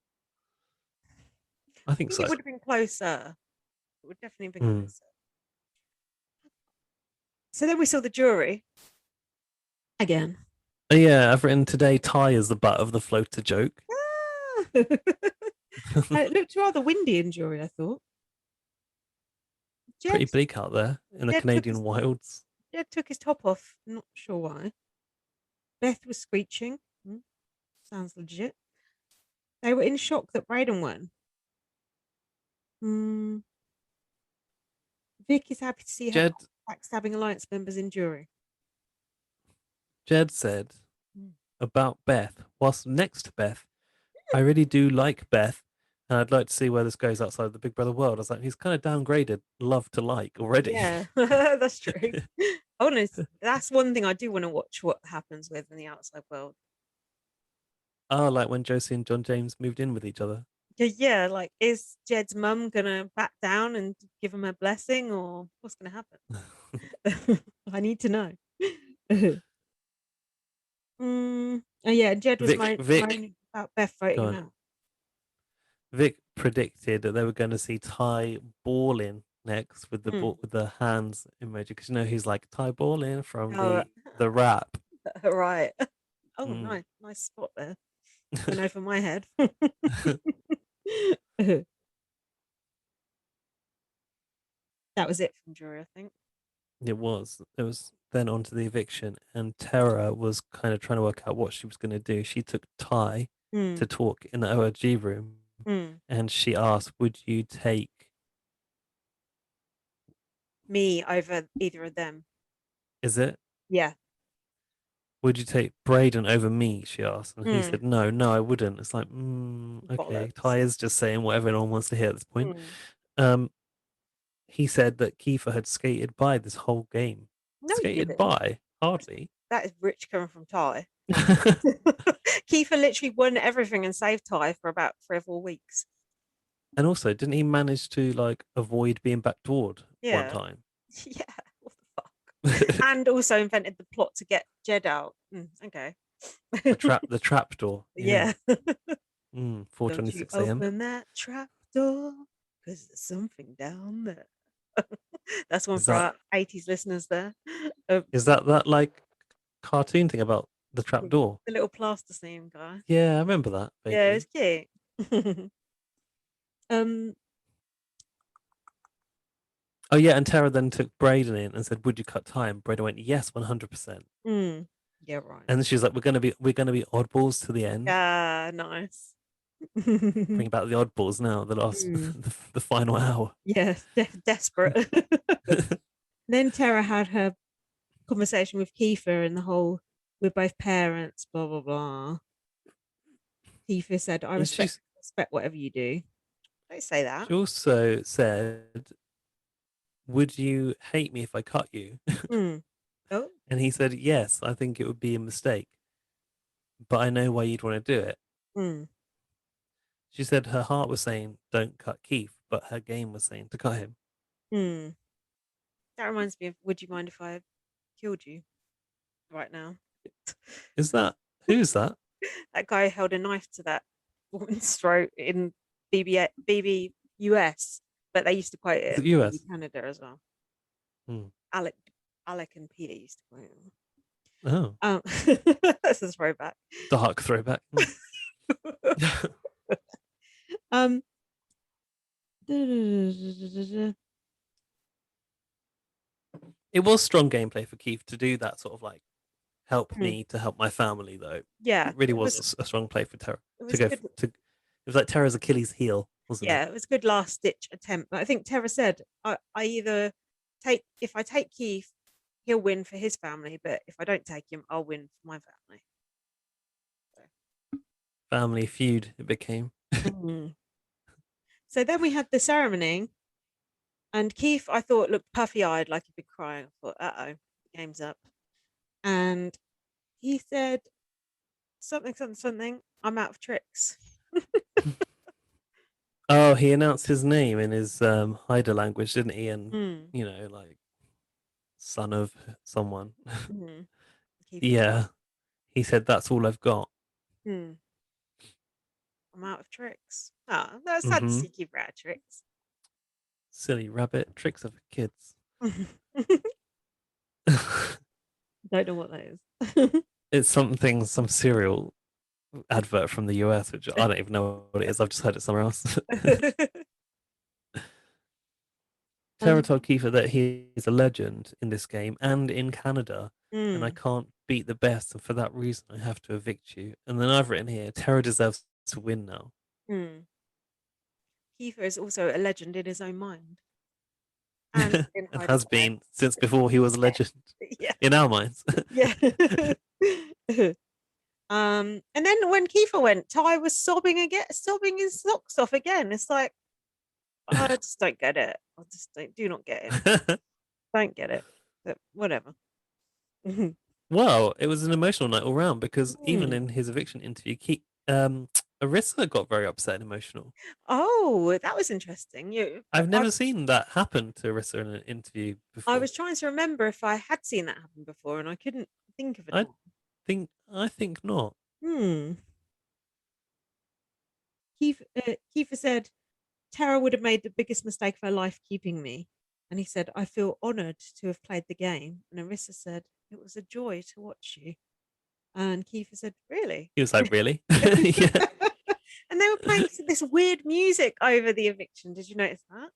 I I think think so. it would have been closer. It would definitely have been Mm. closer. So then we saw the jury again. Oh, yeah, I've written today Ty is the butt of the floater joke. Ah! It looked rather windy in jury, I thought. Pretty Jed, bleak out there in the Jed took Canadian his wilds. Jed took his top off. Not sure why. Beth was screeching. Sounds legit. They were in shock that Braden won. Vic is happy to see her Jed backstabbing Alliance members in jury. Jed said Mm. about Beth, whilst next to Beth, I really do like Beth, and I'd like to see where this goes outside the Big Brother world. I was like, he's kind of downgraded love to like already. Yeah, that's true. Honest, that's one thing I do want to watch what happens with in the outside world. Oh, like when Josie and John James moved in with each other. Yeah, like is Jed's mum gonna back down and give him a blessing, or what's gonna happen? I need to know. Oh yeah, Jed was Vic, moaning about Beth voting go him on. out. Vic predicted that they were going to see Ty balling next with the Mm. with the hands emoji, because he's like Ty balling from Oh, the rap. right. Oh, Mm. nice spot there. Went over my head. That was it from jury, I think. It was. It was then on to the eviction, and Tara was kind of trying to work out what she was going to do. She took Ty to Mm, talk in the ORG room, mm. and she asked, "Would you take?" Me over either of them. Is it? Yeah. Would you take Braden over me? She asked, and he Mm. said, "No, no, I wouldn't." It's like, okay. Bollocks. Ty is just saying whatever anyone wants to hear at this point. Mm. Um, he said that Kiefer had skated by this whole game. No, he Skated didn't. by? Hardly. That is rich coming from Ty. Kiefer literally won everything and saved Ty for about 3 or 4 weeks. And also, didn't he manage to like avoid being backdoored one Yeah. time? Yeah. What the fuck? And also invented the plot to get Jed out. Okay. The trap door. Yeah. Yeah. 4:26 Don't you a.m. open that trap door, because there's something down there. That's one Is for that our 80s listeners there. is that like cartoon thing about the trap door? The little plasticine guy. Yeah, I remember that Yeah, it was vaguely. cute. um, Oh yeah, and Tara then took Braden in and said, "Would you cut time?" Braden went, "Yes, 100%." yeah, right. And then she was like, "We're gonna be oddballs to the end. Yeah, nice. Bring back the oddballs now. The last, Mm. the final hour." Yeah, desperate. Then Tara had her conversation with Kiefer and the whole we're both parents, blah blah blah. Kiefer said, I And respect whatever you do. Don't say that. she also said, "Would you hate me if I cut you?" Mm. Oh. And he said, "Yes, I think it would be a mistake, but I know why you'd want to do it." Mm. She said her heart was saying, "Don't cut Keith," but her game was saying to cut him. Mm. That reminds me of would you mind if I killed you right now? Is that who's that? That guy held a knife to that woman's throat in BBUS, but they used to quote Is it it in BB US? Canada as well. Hmm. Alec and Peter used to quote it. Oh, That's a throwback. dark throwback. um, It was strong gameplay for Keith to do that sort of like help Mm. me to help my family, though. Yeah, It really was a strong play for Terra it to was go good. to. It was like Terra's Achilles heel, wasn't it? Yeah, it was a good last ditch attempt. I think Tara said, I either take if I take Keith, he'll win for his family, but if I don't take him, I'll win for my family. Family feud it became. Mhm. So then we had the ceremony, and Keith, I thought, looked puffy eyed, like he'd been crying. I thought, oh, the game's up. And he said something, something, something. I'm out of tricks. Oh, he announced his name in his Haida language, didn't he? And Mm, like son of someone. mm. Keith was like, Yeah, he said that's all I've got. hmm, I'm out of tricks. Oh, that's sad to Mm-hmm. see Keith out of tricks. Silly rabbit tricks of kids. Don't know what that is. It's something, some cereal advert from the US, which I don't even know what it is. I've just heard it somewhere else. Tara um, told Kiefer that he's a legend in this game and in Canada, and I mm, can't beat the best, and for that reason, I have to evict you. And then I've written here, Tara deserves to win now. mm. Kiefer is also a legend in his own mind and And in has Hyderabad. been since before he was a legend Yeah, in our minds. yeah. And then when Kiefer went, Ty was sobbing again, sobbing his socks off again. It's like, I just don't get it. I just do not get it. Don't get it. But whatever. Well, it was an emotional night all round because even Mm. in his eviction interview, Arissa got very upset and emotional. Oh, that was interesting. I've I, never seen that happen to Arissa in an interview I before. was trying to remember if I had seen that happen before, and I couldn't think of a I time. think not. Hmm. Kiefer said Tara would have made the biggest mistake of her life keeping me. And he said, I feel honoured to have played the game. And Arissa said, it was a joy to watch you. And Kiefer said, really? He was like, really? And Yeah. they were playing this weird music over the eviction. Did you notice that?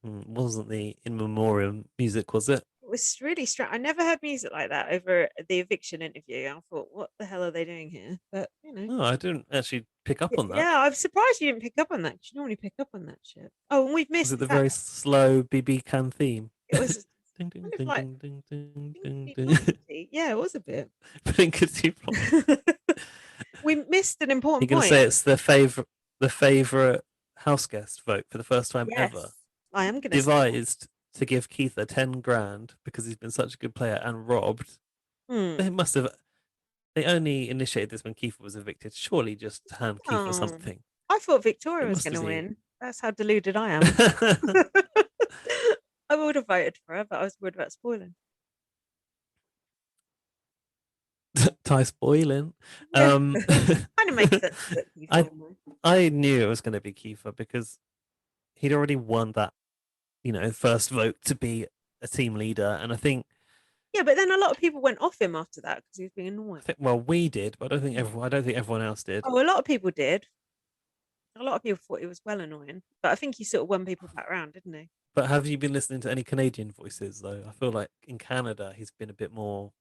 Wasn't the in memoriam music, was it? It was really strange. I never heard music like that over the eviction interview. I thought, what the hell are they doing here? But, Oh, I didn't actually pick up on that. yeah, I'm surprised you didn't pick up on that. 'Cause you normally pick up on that shit. Oh, and we've Was missed it the the fact very slow BB-CAN theme? it was Ding ding kind of ding like ding ding ding ding Pinky ding. Blanky. Yeah, it was a bit. Blinkety-block. We missed an You're important gonna point. say it's the favorite house guest vote for the first time ever. Yes, I am going to say that. Devised to give Keith a 10 grand because he's been such a good player and robbed. They Hmm. must have. They only initiated this when Keith was evicted. Surely just hand Keith Oh, something. I thought Victoria They was must going have to seen. win. That's how deluded I am. I would have voted for her, but I was worried about spoiling. Ty spoiling. Yeah, Um, kind of makes sense that I Kiefer won. I knew it was going to be Kiefer because he'd already won that, first vote to be a team leader, and I think Yeah, but then a lot of people went off him after that because he was being annoying. well we did, but I don't think everyone else did. Oh, a lot of people did. A lot of people thought he was well annoying, but I think he sort of won people back around, didn't he? But have you been listening to any Canadian voices though? I feel like in Canada he's been a bit more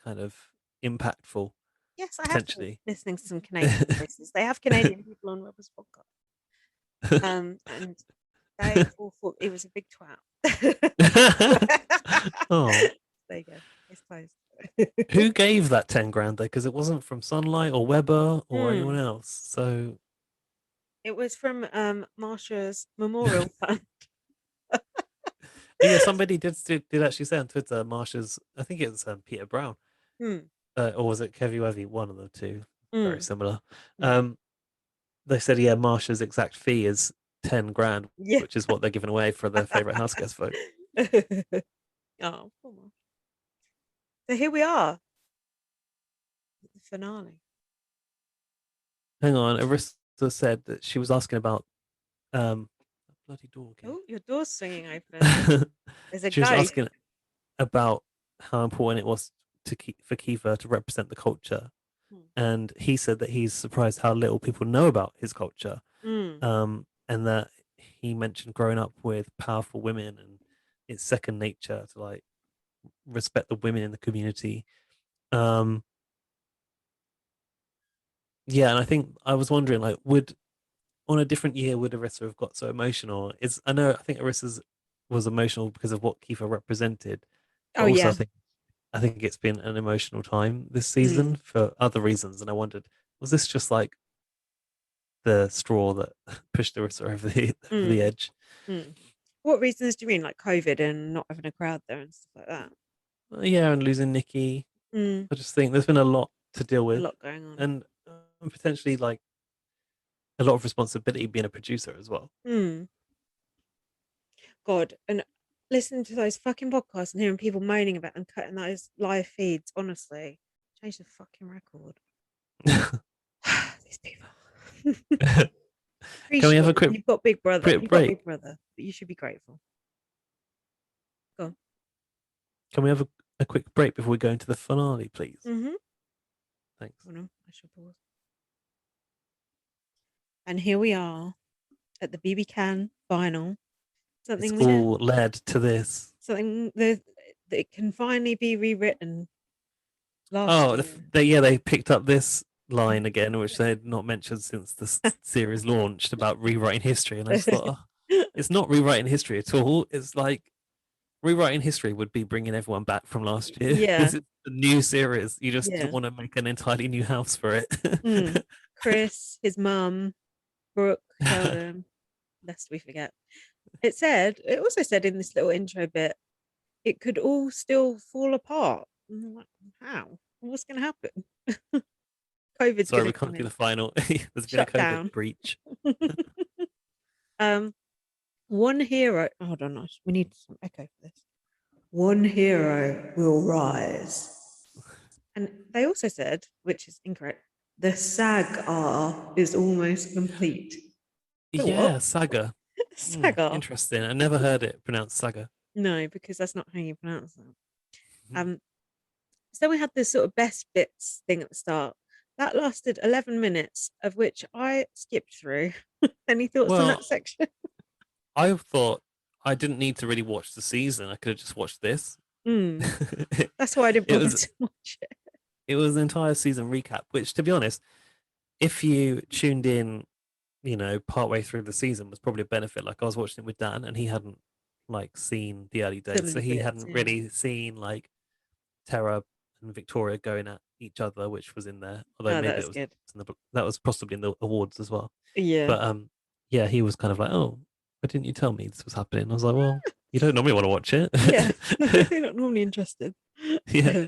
kind of impactful Yes, I have been potentially. listening to some Canadian voices. They have Canadian people on Robert's podcast. And they all thought he was a big twat. Oh, There you go. It's closed. who gave that 10 grand though? Because it wasn't from Sunlight or Weber or anyone Hmm. else. So It was from Marsha's memorial fund. yeah, somebody did actually say on Twitter, Marsha's. I think it was Peter Brown, Hmm. or was it Kevy Wevy? One of the two, very Hmm. similar. Hmm. They said, yeah, Marsha's exact fee is 10 grand, Yeah. which is what they're giving away for their favorite house guest vote. Oh, poor Marsha. So here we are, the finale. Hang on, Arista said that she was asking about bloody door again. Oh, your door's swinging open. There's a She was ghost. asking about how important it was for Kiefer to represent the culture, Hmm. and he said that he's surprised how little people know about his culture, Hmm. and that he mentioned growing up with powerful women, and it's second nature to like respect the women in the community. Um, yeah, and I think I was wondering, like, would on a different year would Arissa have got so emotional? I think Arissa's was emotional because of what Kiefer represented, but Oh also yeah. I think it's been an emotional time this Mm, season for other reasons, and I wondered, was this just like the straw that pushed Arissa over the mm, edge? mm. What reasons do you mean, like COVID and not having a crowd there and stuff like that? Yeah, and losing Nikki. Mm, I just think there's been a lot to deal a with, lot going on. and potentially like a lot of responsibility being a producer as well. Mm, God, and listening to those fucking podcasts and hearing people moaning about them cutting those live feeds, honestly, change the fucking record. These people. Can we have a Appreciate quick you've got Big Brother. You've got break? Big Brother, but you should be grateful. Go on. Can we have a quick break before we go into the finale, please? Mm-hmm. Thanks. Hold on, I shall pause. And here we are at the BBCAN final. It's Something we all led to this. something that can finally be rewritten last Oh, year. they picked up this line again, which they had not mentioned since the series launched about rewriting history, and I just thought, oh, it's not rewriting history at all. It's like rewriting history would be bringing everyone back from last year. Yeah, This is a new series. You just yeah. want to make an entirely new house for it. Mm. Chris, his mum, Brooke, Sheldon, lest we forget. It also said in this little intro bit, it could all still fall apart. And I'm like, how? What's going to happen? COVID's Sorry, going to we come can't do in, the final. There's been a shut COVID down. breach. um, one hero. Hold on, we need some echo for this. One hero will rise. And they also said, which is incorrect, the saga is almost complete. The Yeah, what? saga. Saga? Interesting. I never heard it pronounced saga. No, because that's not how you pronounce that. Um, so we had this sort of best bits thing at the start. That lasted 11 minutes, of which I skipped through. Any thoughts on that Well, section? I thought I didn't need to really watch the season. I could have just watched this. Mm, that's why I didn't it bother was to watch it. it was an entire season recap, which to be honest, if you tuned in, partway through the season was probably a benefit. Like I was watching it with Dan and he hadn't like seen the early Some days. of So the he bits, hadn't yeah. really seen like Tara and Victoria going at each other, which was in there. Although Oh, that maybe was good. that was possibly in the awards as well. Yeah. But yeah, he was kind of like, oh, why didn't you tell me this was happening? I was like, well, you don't normally want to watch it. Yeah. You're not normally interested. Yeah.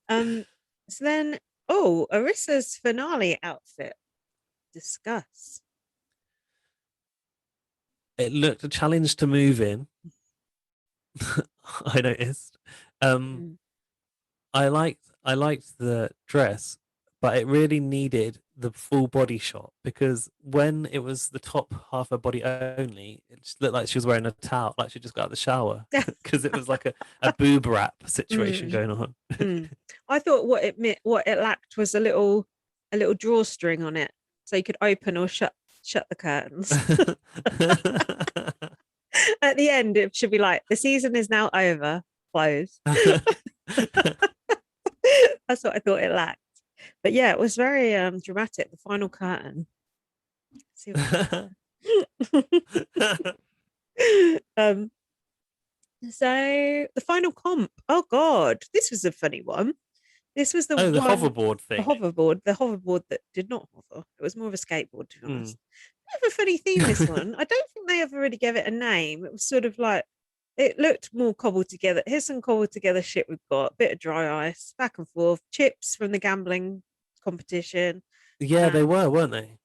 um, so then, oh, Arissa's finale outfit. Discuss. It looked a challenge to move in. I noticed. Um, Mm. I liked the dress, but it really needed the full body shot because when it was the top half of her body only, it just looked like she was wearing a towel, like she just got out of the shower because it was like a boob wrap situation Mm, going on. mm. I thought what it lacked was a little drawstring on it, so you could open or shut the curtains. At the end, it should be like the season is now over, close. That's what I thought it lacked. But yeah, it was very dramatic. The final curtain. Let's see what um. So the final comp. Oh God, this was a funny one. This was the Oh, the one, hoverboard the thing. hoverboard that did not hover. It was more of a skateboard, to be Mm. honest. Bit of a funny theme, this one. I don't think they ever really gave it a name. It was sort of like it looked more cobbled together. Here's some cobbled together shit we've got. A bit of dry ice, back and forth, chips from the gambling competition. Yeah, they Um, weren't they?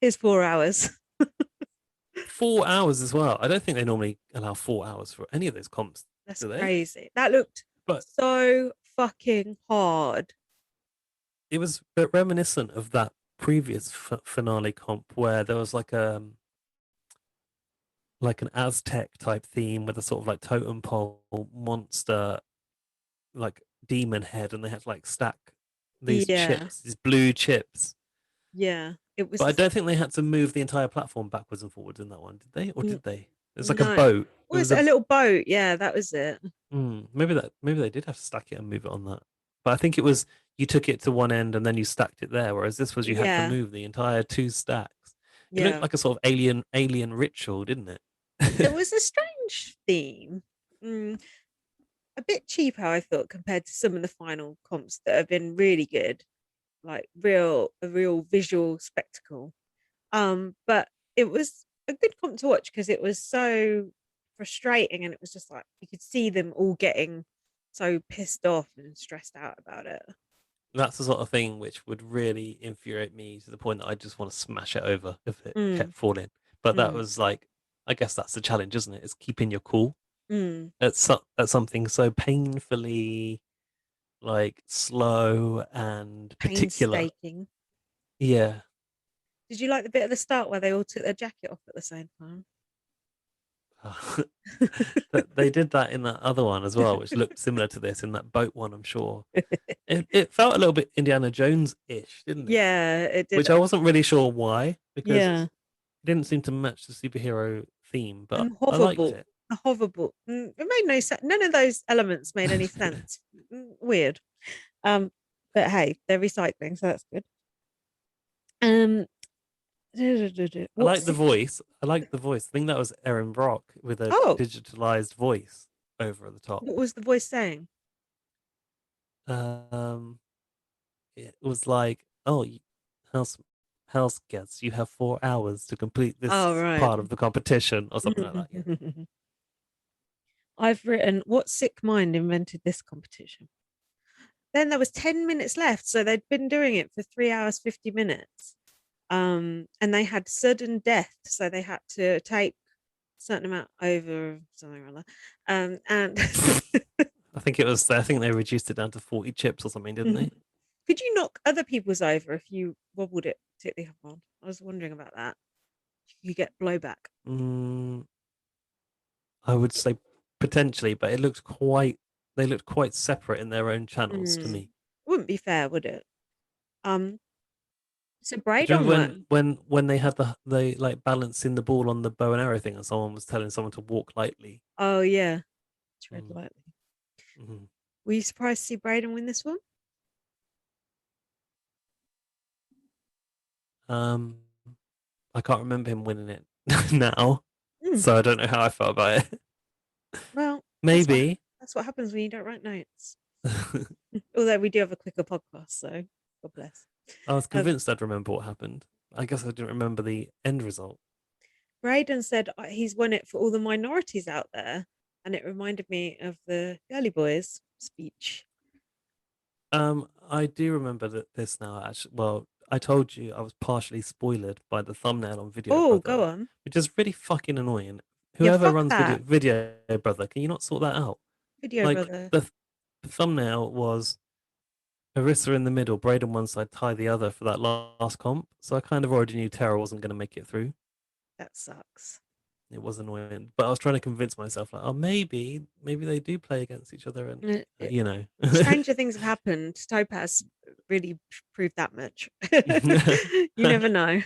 here's 4 hours. 4 hours as well. I don't think they normally allow 4 hours for any of those comps, That's do they? crazy. That looked But so fucking hard. it was a bit reminiscent of that previous finale comp where there was like an Aztec type theme with a sort of like totem pole monster, like demon head, and they had to like stack these Yeah, chips, these blue chips. yeah. It was But I this, don't think they had to move the entire platform backwards and forwards in that one, did they? Or did they? It's like a no, boat. It was was it a a little boat? Yeah, that was it. maybe they did have to stack it and move it on that. But I think it was you took it to one end and then you stacked it there, whereas this was you had to Yeah, move the entire two stacks. It looked yeah. like a sort of alien ritual, didn't It it? was a strange theme. Mm, a bit cheaper, I thought, compared to some of the final comps that have been really good, like a real visual spectacle. But it was a good comp to watch because it was so frustrating, and it was just like you could see them all getting so pissed off and stressed out about it. That's the sort of thing which would really infuriate me to the point that I just want to smash it over if it Mm, kept falling. But that mm, was like, I guess that's the challenge, isn't it? It's keeping your cool mm. at something so painfully like slow and particular. Painstaking. Yeah. Did you like the bit at the start where they all took their jacket off at the same time? They did that in that other one as well, which looked similar to this in that boat one, I'm sure. It felt a little bit Indiana Jones-ish, didn't it? Yeah, it did. Which I wasn't really sure why, because Yeah, it didn't seem to match the superhero theme, but and I liked hoverboard. it. A hoverboard. It made no sense. None of those elements made any sense. Weird. Um, but hey, they're recycling, so that's good. Um, I like what's the it? voice. I like the voice. I think that was Erin Brock with a Oh, digitalized voice over the top. what was the voice saying? Um, it was like, "Oh, house house guests, you have 4 hours to complete Oh, this right. part of the competition," or something like that. Yeah, I've written, what sick mind invented this competition? Then there was 10 minutes left, so they'd been doing it for 3 hours, 50 minutes. And they had sudden death, so they had to take a certain amount over something or other. And I think it was. I think they reduced it down to 40 chips or something, didn't they? could you knock other people's over if you wobbled it particularly hard? I was wondering about that. You get blowback. Mm, I would say potentially, but it looked quite. They looked quite separate in their own channels to me. Wouldn't be fair, would it? Um, so Do you Braydon remember won. when they had the like balancing the ball on the bow and arrow thing, and someone was telling someone to walk lightly? Oh yeah, tread Mm, lightly. mhm. Were you surprised to see Braydon win this one? Um, I can't remember him winning it now, Mm, so I don't know how I felt about it. well, Maybe. that's what happens when you don't write notes. Although we do have a quicker podcast, so God bless. I was Um, convinced I'd remember what happened. I guess I didn't remember the end result. Braden said he's won it for all the minorities out there, and it reminded me of the Girly Boys speech. I do remember that this now. Actually, well, I told you I was partially spoiled by the thumbnail on Video Oh, go Brother, on. which is really fucking annoying. Yeah, Whoever fuck runs that. Video Brother, can you not sort that out? Video Like brother. the thumbnail was Arissa in the middle, Braden one side, Ty the other for that last comp. So I kind of already knew Tara wasn't going to make it through. That sucks. It was annoying, but I was trying to convince myself, like, oh, maybe they do play against each other, and Uh, it- you know. Stranger things have happened. Topaz really proved that much. You never know.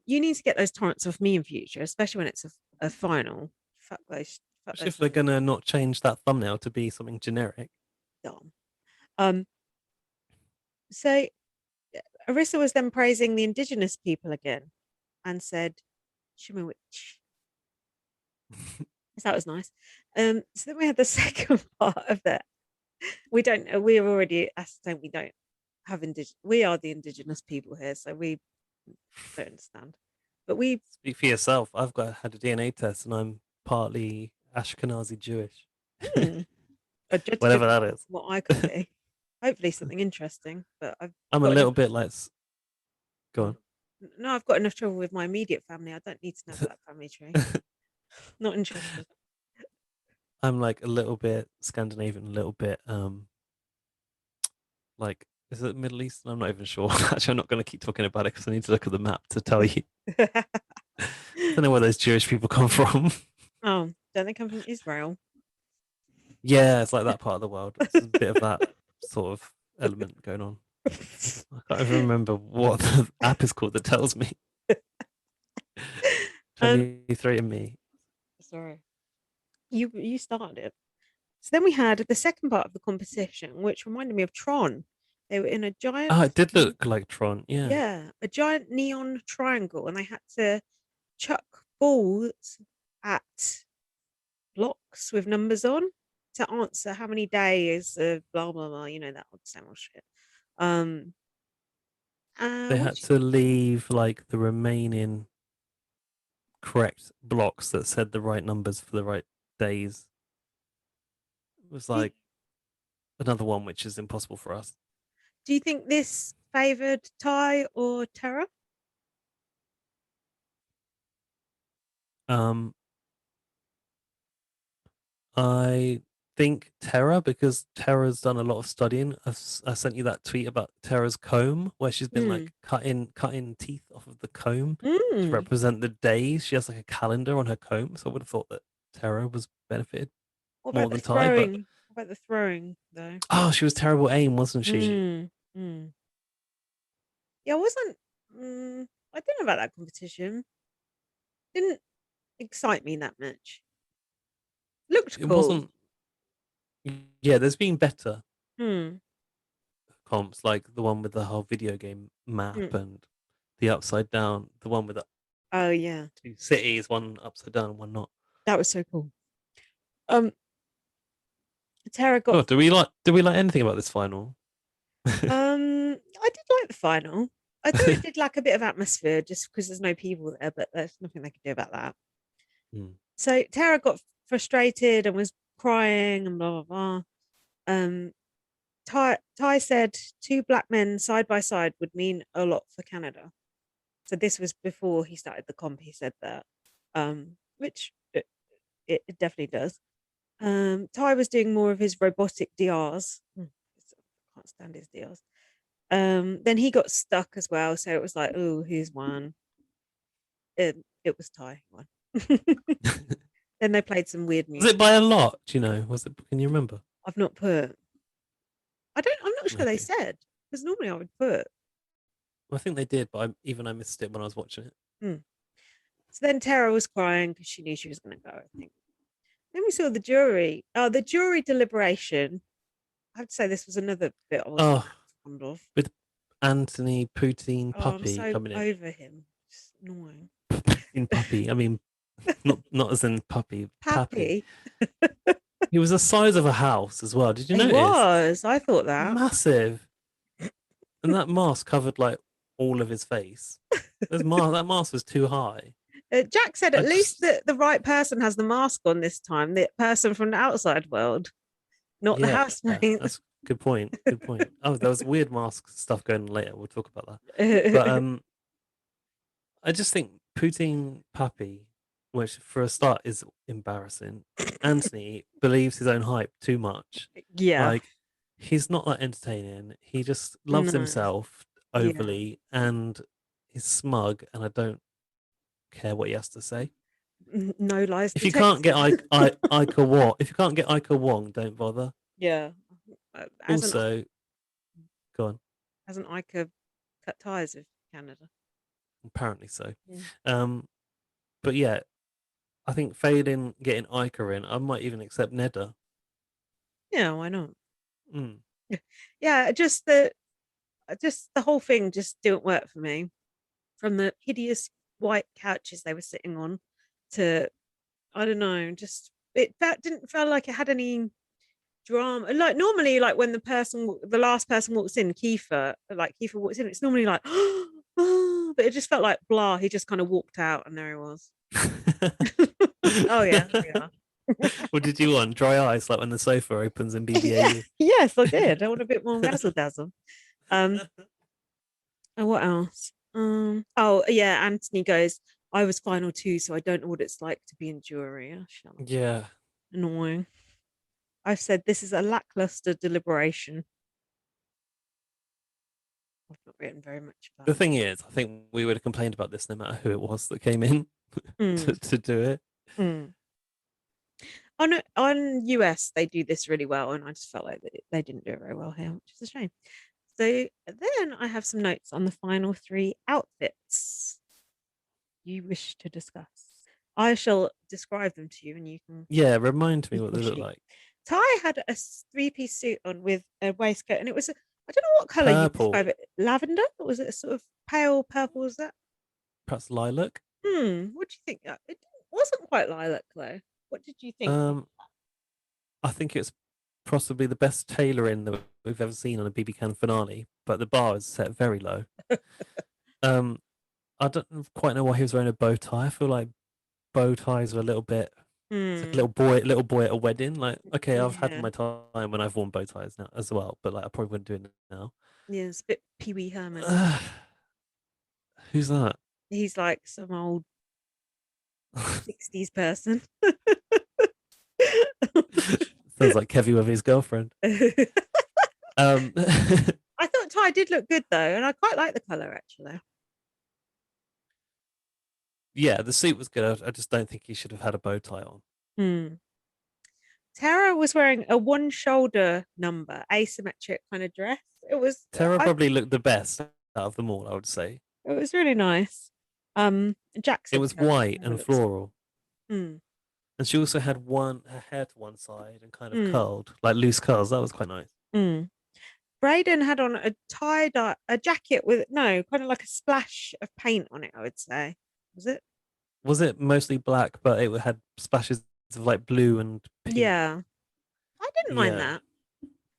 You need to get those torrents off me in future, especially when it's a final. Fuck those. Fuck Especially those if they're torrents. gonna not change that thumbnail to be something generic. Dumb. Um, so Arissa was then praising the indigenous people again and said, Shimowich. So that was nice. So then we had the second part of that. We've already ascertained we don't have we are the indigenous people here, so we don't understand. But we, Speak for yourself. Had a DNA test, and I'm partly Ashkenazi Jewish. hmm, are Whatever judging that is. what I could be. Hopefully something interesting, but I've I'm a got little enough. bit like. Go No, I've got enough trouble with my immediate family. I don't need to know on. about that family tree. Not interested. I'm like a little bit Scandinavian, a little bit like is it Middle Eastern? I'm not even sure. Actually, I'm not going to keep talking about it because I need to look at the map to tell you. I don't know where those Jewish people come from. Oh, don't they come from Israel? Yeah, it's like that part of the world. It's a bit of that sort of element going on. I can't even remember what the app is called that tells me. Um, 23 and me. sorry, you started it. So then we had the second part of the competition, which reminded me of Tron. They were in a giant, Oh, it did look like Tron. Yeah. yeah, a giant neon triangle, and they had to chuck balls at blocks with numbers on to answer how many days of blah blah blah. You know that old same old shit. Um, They what had do to leave like the remaining correct blocks that said the right numbers for the right days. It was you, like another one which is impossible for us. do you think this favored Ty or Tara? Um, I think Tara, because Tara's done a lot of studying. I sent you that tweet about Tara's comb, where she's been Mm. like cutting teeth off of the comb to Mm. represent the days. She has like a calendar on her comb, so I would have thought that Tara was benefited What more about the than Ty. But throwing? What about the throwing though? oh, she was terrible aim, wasn't she? Mm. Mm. Yeah, I wasn't. I don't know about that competition. Didn't excite me that much. Looked It cool. wasn't. Yeah, there's been better Hmm. comps, like the one with the whole video game map Hmm. and the upside down, the one with the Oh yeah, two cities, one upside down and one not. that was so cool. Um, Tara got. Oh, do we like anything about this final? I did like the final. I thought it did lack a bit of atmosphere just because there's no people there, but there's nothing they could do about that. Hmm. So Tara got frustrated and was crying and blah blah blah. Um, Ty said two black men side by side would mean a lot for Canada. So this was before he started the comp. He said that, which it definitely does. Ty was doing more of his robotic DRs. Can't stand his DRs. Then he got stuck as well. So it was like, oh, who's won? It was Ty who won. Then they played some weird Was it music. by a lot? Do you know? Was it? Can you remember? I've not put. I don't. I'm not sure they Maybe. said because normally I would put. Well, I think they did, but I missed it when I was watching it. Hmm. So then Tara was crying because she knew she was going to go. I think. Then we saw the jury. Oh, the jury deliberation. I have to say this was another bit I wasn't Oh, that fond of. with Anthony Poutine Oh, I'm Puppy so coming in. over him. It's annoying. In Puppy, I mean, not as in puppy, Pappy. Pappy. He was the size of a house as well. Did you He notice? was. I thought that. Massive. And that mask covered like all of his face. That mask was too high. Jack said I at least just the right person has the mask on this time, the person from the outside world, not the Yeah, housemate. that's good point. Good point. Oh, there was weird mask stuff going on later. We'll talk about that. But I just think Poutine Pappy, which for a start is embarrassing. Anthony believes his own hype too much. Yeah. Like he's not that entertaining. He just loves No. himself Yeah. overly and he's smug and I don't care what he has to say. No lies If you can't get detected. Ika Wong, if you can't get Ika Wong, don't bother. Yeah. Hasn't Also, go on. hasn't Ica cut ties with Canada? Apparently so. Yeah. Um, but yeah, I think failing getting Ica in, I might even accept Neda. Yeah, why not? Mm. Yeah, just the whole thing just didn't work for me. From the hideous white couches they were sitting on to I don't know, just that didn't feel like it had any drama. Like normally, like when the last person walks in, Kiefer walks in, it's normally like, oh, but it just felt like blah. He just kind of walked out, and there he was. Oh yeah, yeah, What did you want? Dry ice, like when the sofa opens in yeah. BBAU. Yes, I did. I want a bit more razzle dazzle. Um, and what else? Oh yeah. Anthony goes. I was final two, so I don't know what it's like to be in jury. Oh, shut up. Yeah. Annoying. I've said this is a lackluster deliberation. I've not written very much about The thing is, I think we would have complained about this no matter who it was that came in it. to do it. Mm. On US, they do this really well, and I just felt like they didn't do it very well here, which is a shame. So then I have some notes on the final 3 outfits you wish to discuss. I shall describe them to you, and you can Yeah, remind me pick what or they look choose. like. Ty had a 3-piece suit on with a waistcoat, and it was I don't know what color you Purple, describe it. Lavender? Or was it a sort of pale purple? Was that? perhaps lilac. What do you think? It wasn't quite lilac though. What did you think? Um, I think it's possibly the best tailoring that we've ever seen on a BB Can finale, but the bar is set very low. Um, I don't quite know why he was wearing a bow tie. I feel like bow ties are a little bit. It's like a Hmm. little boy at a wedding. Like, okay, I've had Yeah. my time when I've worn bow ties now as well, but like I probably wouldn't do it now. Yeah, it's a bit Pee Wee Herman. Who's that? He's like some old 60s person. Sounds like Kevy with his girlfriend. I Um, thought Ty did look good though, and I quite like the color actually. yeah, the suit was good. I just don't think he should have had a bow tie on. Hmm. Tara was wearing a one shoulder number, asymmetric kind of dress. It was Tara I probably looked the best out of them all, I would say. it was really nice. It Jackson was white never and looks. floral. Hmm. And she also had her hair to one side and kind of Hmm. curled, like loose curls. That was quite nice. Hmm. Braden had on a tie-dye a jacket with no kind of like a splash of paint on it, I would say. Was it? Was it mostly black, but it had splashes of like blue and pink? Yeah. I didn't mind Yeah. that.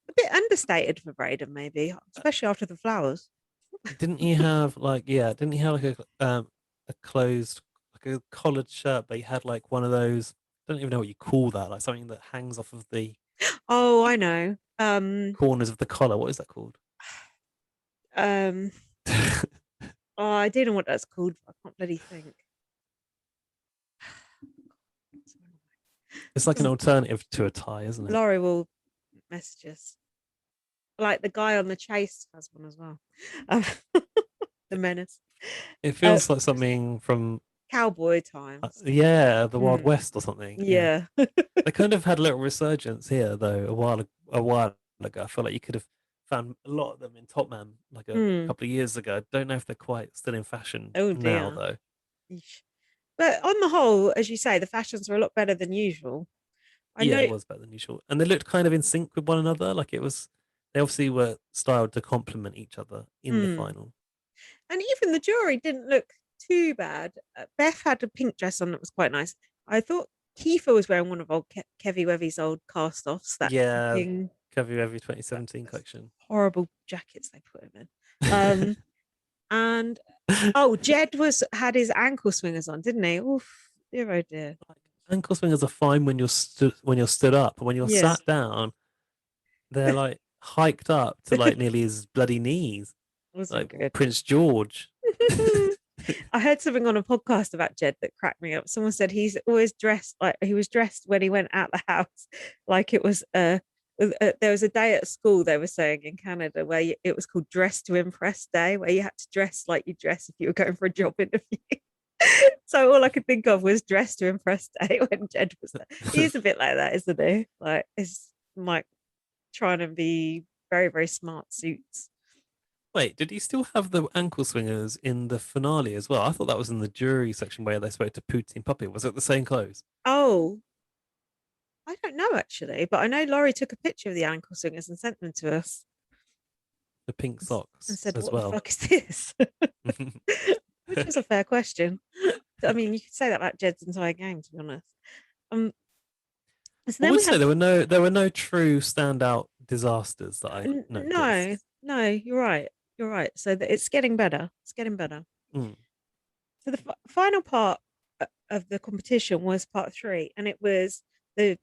A bit understated for Braden, maybe, especially after the flowers. Didn't he have like yeah? Didn't he have like a closed like a collared shirt, but he had like one of those. I don't even know what you call that. Like something that hangs off of the Oh, I know. corners of the collar. What is that called? Um, oh, I don't know what that's called. I can't bloody think. It's like an alternative to a tie, isn't it? Laurie will message us. Like the guy on the chase has one as well. Um, the menace. It Uh, feels like something from Cowboy times. yeah, the Wild Mm, West or something. Yeah, yeah. they kind of had a little resurgence here though a while ago. I feel like you could have found a lot of them in Top Man like a Mm. couple of years ago. I don't know if they're quite still in fashion Oh now dear. though. Eesh. But on the whole, as you say, the fashions were a lot better than usual. I Yeah, know. it was better than usual, and they looked kind of in sync with one another. Like it was, they obviously were styled to complement each other in the Mm. final. And even the jewelry didn't look too bad. Beth had a pink dress on that was quite nice. I thought Kiefer was wearing one of old Kevy Wevy's old cast offs, that Yeah, fucking Every 2017 collection. horrible jackets they put him in. And oh, Jed was had his ankle swingers on, didn't he? Oof, dear oh dear. Like, ankle swingers are fine when you're stood up, but when you're Yeah, sat down, they're like hiked up to like nearly his bloody knees, wasn't like good. Prince George. I heard something on a podcast about Jed that cracked me up. Someone said he's always dressed like he was dressed when he went out the house, like it was there was a day at school they were saying in Canada where it was called Dress to Impress Day, where you had to dress like you dress if you were going for a job interview. So all I could think of was Dress to Impress Day when Jed was there. He's a bit like that, isn't he? Like it's like trying to be very, very smart suits. Wait, did he still have the ankle swingers in the finale as well? I thought that was in the jury section where they spoke to Poutine Puppy. Was it the same clothes? Oh, I don't know actually, but I know Laurie took a picture of the ankle swingers and sent them to us The pink and socks said, as "What the well. fuck is this?" Which was a fair question. I mean, you could say that about Jed's entire gang, to be honest. Um, so I then would we say had there were no true standout disasters that I no, noticed. no, you're right, you're right. So it's getting better. It's getting better. Mm. So the final part of the competition was part 3, and it was the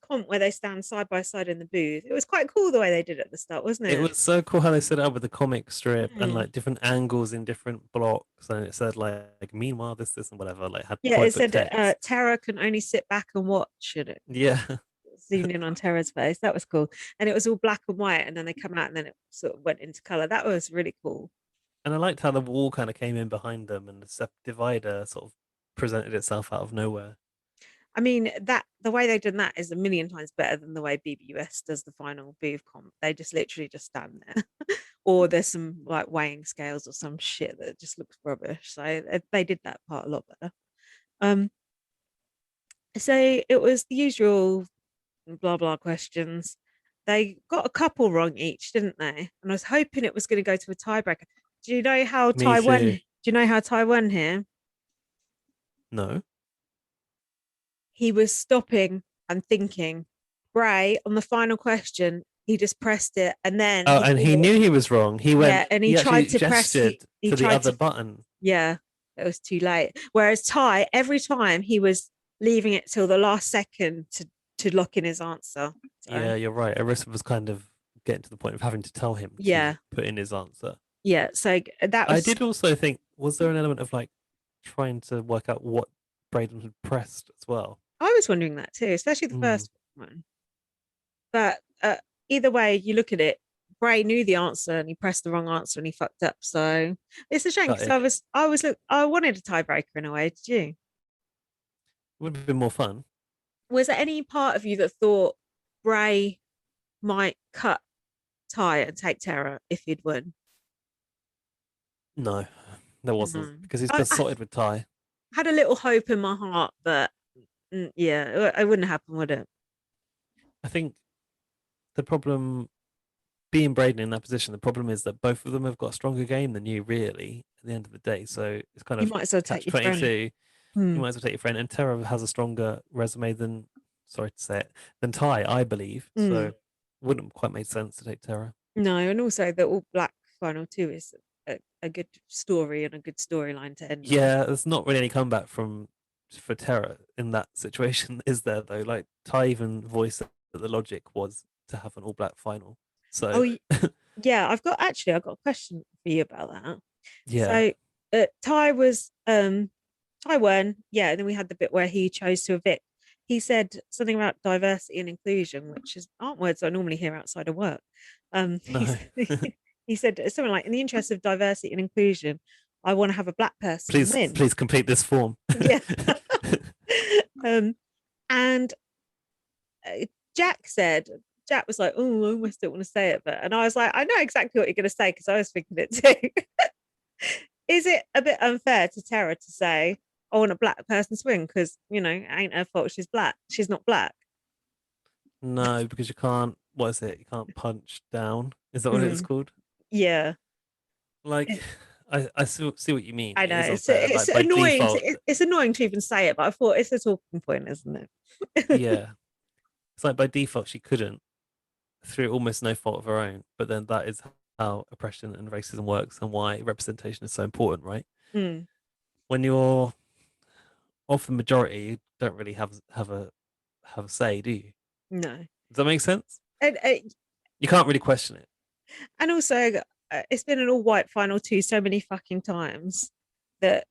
comp where they stand side by side in the booth. It was quite cool the way they did it at the start, wasn't It it? was so cool how they set it up with the comic strip and Mm. like different angles in different blocks, and it said like meanwhile this and whatever. Like had Yeah, it quite good said text. Tara can only sit back and watch, and it Yeah, zoomed in on Tara's face. That was cool. And it was all black and white, and then they come out and then it sort of went into color. That was really cool. and I liked how the wall kind of came in behind them and the divider sort of presented itself out of nowhere. I mean, that the way they've done that is a million times better than the way BBUS does the final booth comp. They just literally just stand there, or there's some like weighing scales or some shit that just looks rubbish. So they did that part a lot better. Um, so it was the usual blah blah questions. They got a couple wrong each, didn't they? And I was hoping it was going to go to a tiebreaker. Do you know how Me Taiwan? too. Do you know how Taiwan here? No. He was stopping and thinking. Bray on the final question, he just pressed it, and then Oh, he and he thought, knew he was wrong. He yeah, went. and he He tried actually to press. gestured He to the tried other to, button. yeah, it was too late. Whereas Ty, every time he was leaving it till the last second to lock in his answer. So Yeah, you're right. Arissa was kind of getting to the point of having to tell him to yeah, put in his answer. yeah. So that I was. did also think, was there an element of like trying to work out what Braden had pressed as well? I was wondering that too, especially the Mm, first one. But either way, you look at it. Bray knew the answer and he pressed the wrong answer and he fucked up. So it's a shame because gutted. I wanted a tiebreaker in a way. Did you? Would have been more fun. Was there any part of you that thought Bray might cut Ty and take Terra if he'd won? No, there wasn't No. because he's I besotted with Ty. had a little hope in my heart, but yeah, it wouldn't happen, would it? I think the problem being Braden in that position, the problem is that both of them have got a stronger game than you, really, at the end of the day. So it's kind You of might as well take catch your friend. 22. You Hmm. might as well take your friend. And Tara has a stronger resume than, sorry to say it, than Ty, I believe. Hmm. So wouldn't quite make sense to take Tara. No, and also the All Black final two is a good story and a good storyline to end on. Yeah, there's not really any comeback for Tara in that situation, is there, though? Like, Ty even voiced that the logic was to have an all black final. So, Oh, yeah, I've got a question for you about that. yeah, So Ty was Ty won, yeah, and then we had the bit where he chose to evict. He said something about diversity and inclusion, which is aren't words I normally hear outside of work. no. He said something like, in the interest of diversity and inclusion, I want to have a black person please, win. please complete this form. Yeah. um, and Jack said, Jack was like, oh, I almost don't want to say it, but and I was like, I know exactly what you're going to say because I was thinking it too. Is it a bit unfair to Tara to say, I want a black person to win because, ain't her fault she's black. She's not black. No, because you can't. What is it? You can't punch down. Is that what it's Mm, called? yeah, Like, I see what you mean. I It know. is It's unfair. it's Like by annoying. default, It's annoying to even say it, but I thought it's a talking point, isn't it? yeah, it's like by default she couldn't through almost no fault of her own. But then that is how oppression and racism works and why representation is so important, right? Mm, When you're of the majority, you don't really have a say, do you? no, Does that make sense? and You can't really question it. and also it's been an all-white final two so many fucking times that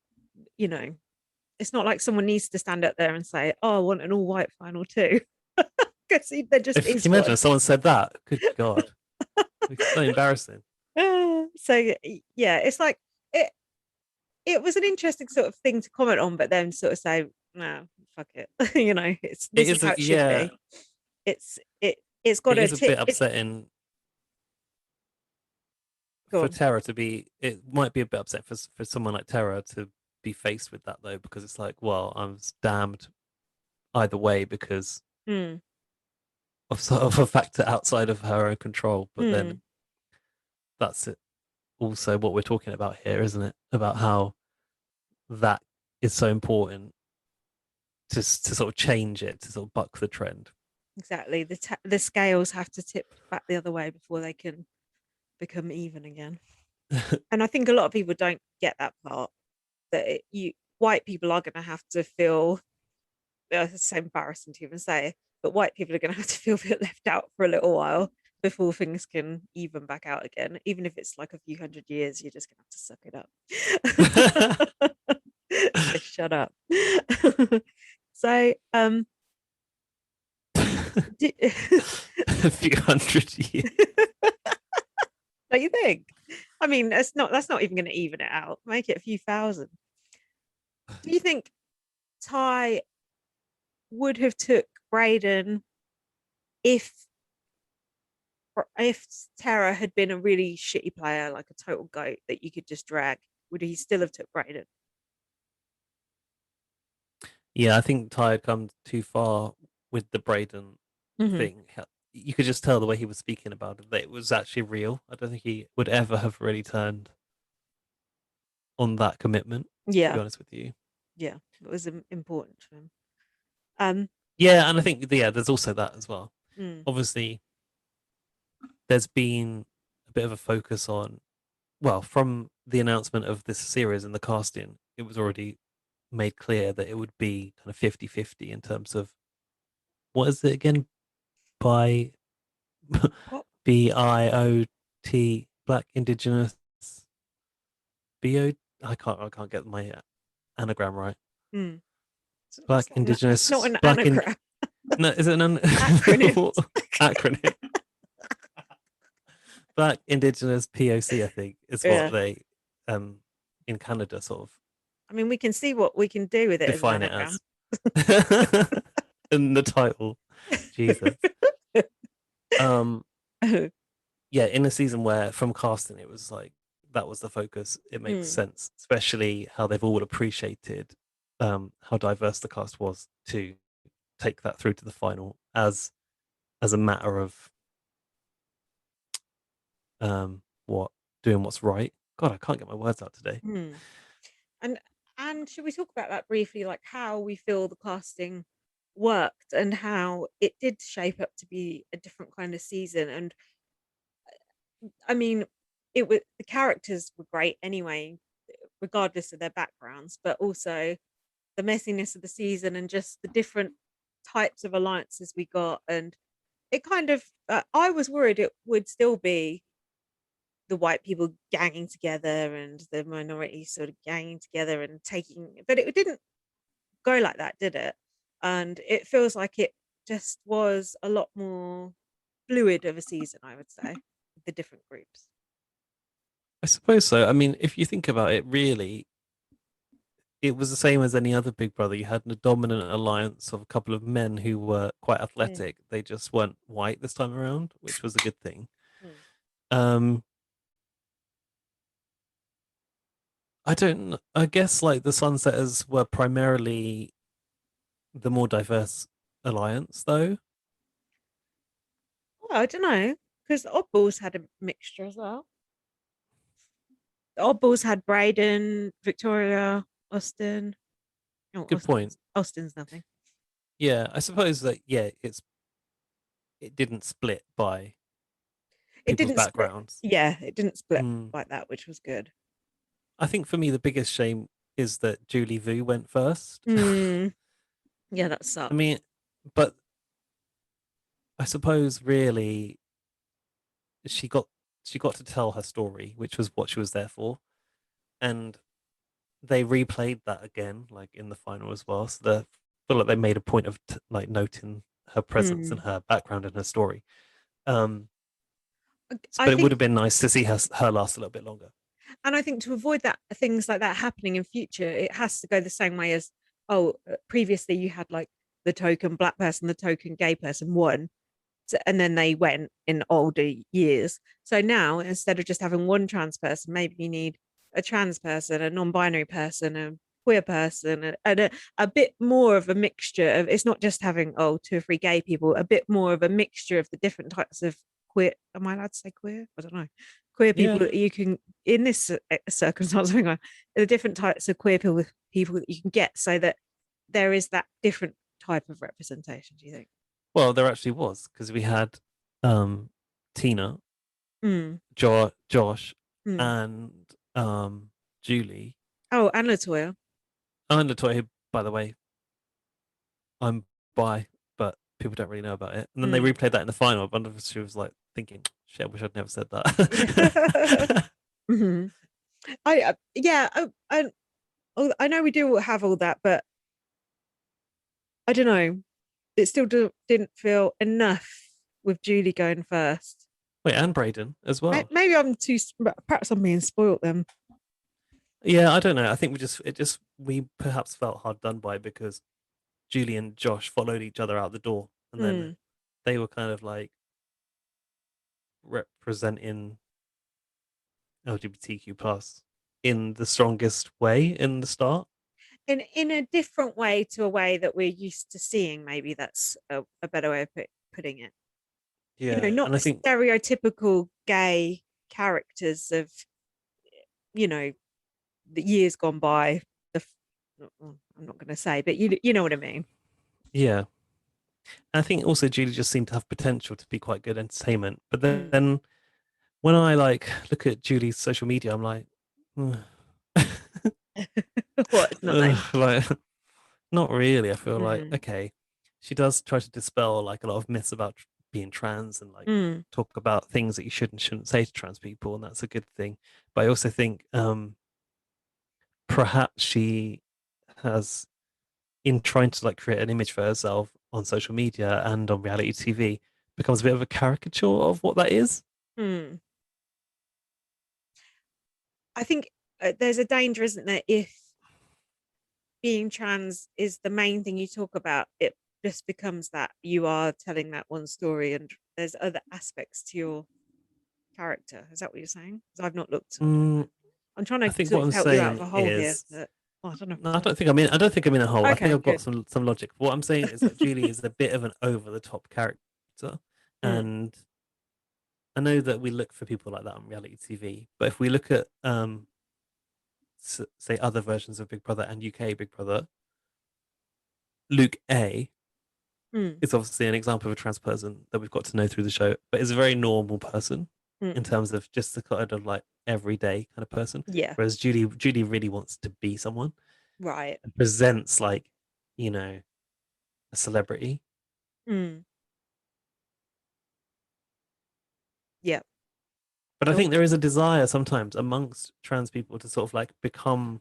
you know it's not like someone needs to stand up there and say, "Oh, I want an all-white final two," because there just If is you imagine one. if someone said that, good God, it's so embarrassing. So yeah, it's like it. It was an interesting sort of thing to comment on, but then sort of say, "No, fuck it." It This is is, how it should yeah, be. It's got it a is a tip. bit upsetting Go for on. Terra to be. It might be a bit upset for someone like Terra to be faced with that though, because it's like, well, I'm damned either way because Mm, of sort of a factor outside of her own control. But mm, then that's it. Also, what we're talking about here, isn't it? About how that is so important to sort of change it, to sort of buck the trend. exactly. The scales have to tip back the other way before they can become even again. And I think a lot of people don't get that part. That you white people are going to have to feel. It's so embarrassing to even say, but white people are going to have to feel a bit left out for a little while before things can even back out again. Even if it's like a few hundred years, you're just going to have to suck it up. So shut up. So do, A few hundred years. don't you think? I mean, that's not even going to even it out. Make it a few thousand. Do you think Ty would have took Brayden if Tara had been a really shitty player, like a total goat that you could just drag? Would he still have took Brayden? Yeah, I think Ty had come too far with the Braden Mm-hmm. thing. You could just tell the way he was speaking about it that it was actually real. I don't think he would ever have really turned on that commitment, to be Yeah, honest with you. yeah, it was important to him. Um, Yeah, and I think there's also that as well. mm, Obviously, there's been a bit of a focus on, well, from the announcement of this series and the casting, it was already made clear that it would be kind of 50-50 in terms of what is it again? By what? BIOT, Black Indigenous BO. I can't get my anagram right. Mm. Black It's not Indigenous an Black in anagram. no, is it an Acronym. acronym? Black Indigenous POC, I think, is what Yeah. they in Canada sort of I mean, we can see what we can do with it as an define it anagram. as. In the title, Jesus. Um, yeah, in a season where from casting it was like that was the focus, it makes Mm, sense, especially how they've all appreciated how diverse the cast was to take that through to the final as a matter of what doing what's right. God, I can't get my words out today. mm. And should we talk about that briefly, like how we feel the casting worked and how it did shape up to be a different kind of season? And I mean, it was the characters were great anyway, regardless of their backgrounds, but also the messiness of the season and just the different types of alliances we got. And it kind of, I was worried it would still be the white people ganging together and the minorities sort of ganging together and taking, but it didn't go like that, did it? And it feels like it just was a lot more fluid of a season, I would say, with the different groups. I suppose so. I mean, if you think about it, really, it was the same as any other Big Brother. You had a dominant alliance of a couple of men who were quite Mm, athletic. They just weren't white this time around, which was a good thing. mm. Um, I don't. I guess like the Sunsetters were primarily the more diverse alliance, though. Well, I don't know, because the Oddballs had a mixture as well. The Oddballs had Braden, Victoria, Austin. Oh, Good point. Austin's nothing. Yeah, I suppose that it didn't split by It people's didn't split. backgrounds. Yeah, it didn't split Mm. like that, which was good. I think for me the biggest shame is that Julie Vu went first. Mm, yeah, that I sucked. mean, but I suppose really she got she got to tell her story, which was what she was there for, and they replayed that again, like in the final as well. So I feel like they made a point of like noting her presence and Mm. her background and her story. Um, I but it would think, have been nice to see her last a little bit longer. and I think to avoid that things like that happening in future, it has to go the same way as previously you had like the token black person, the token gay person won, and then they went in older years. So now instead of just having one trans person, maybe you need a trans person, a non-binary person, a queer person, and a bit more of a mixture of, it's not just having two or three gay people, a bit more of a mixture of the different types of queer. Am I allowed to say queer? I don't know. Queer people Yeah. that you can, in this circumstance, the different types of queer people that you can get, so that there is that different type of representation. Do you think? Well, there actually was because we had um, Tina, Mm, Josh, mm. and Julie. Oh, and Latoya. And Latoya, who, by the way, I'm bi, but people don't really know about it. And then they Mm. replayed that in the final. I wonder if she was like thinking, "Shit, I wish I'd never said Yeah. that." Mhm. Yeah, I know we do have all that, but I don't know. It still didn't feel enough with Julie going first. Wait, and Braden as well. Maybe I'm too. Perhaps I'm being spoiled then. Yeah, I don't know. I think we perhaps felt hard done by because Julie and Josh followed each other out the door, and then Mm. they were kind of like representing LGBTQ plus in the strongest way in the start. In a different way to a way that we're used to seeing, maybe that's a better way of putting it. Yeah, Not and I the think stereotypical gay characters of, you know, the years gone by. I'm not going to say, but you know what I mean. yeah, I think also Julie just seemed to have potential to be quite good entertainment. But Mm. then when I like look at Julie's social media, I'm like, "Ugh." What? It's not nice. Like not really. I feel like Mm. okay, she does try to dispel like a lot of myths about being trans and like Mm. talk about things that you shouldn't say to trans people, and that's a good thing. But I also think perhaps she has in trying to like create an image for herself on social media and on reality TV becomes a bit of a caricature of what that is. Mm. I think there's a danger, isn't there, if being trans is the main thing you talk about, it just becomes that you are telling that one story and there's other aspects to your character. Is that what you're saying? Because I've not looked. I don't know. Mm, I'm trying I to think sort what of I'm help you out of saying a hole here, is but I don't know no, if I I'm. don't think I don't think I'm in a hole. I think Okay, I've got good. some logic. What I'm saying is that Julie is a bit of an over the top character, Mm. and I know that we look for people like that on reality TV. But if we look at say other versions of Big Brother and UK Big Brother, Luke A Mm. is obviously an example of a trans person that we've got to know through the show, but is a very normal person in Mm. terms of just the kind of like everyday kind of person. Yeah. Whereas Julie really wants to be someone Right. and presents like, you know, a celebrity. Mm. Yeah. But I Oh, think there is a desire sometimes amongst trans people to sort of like become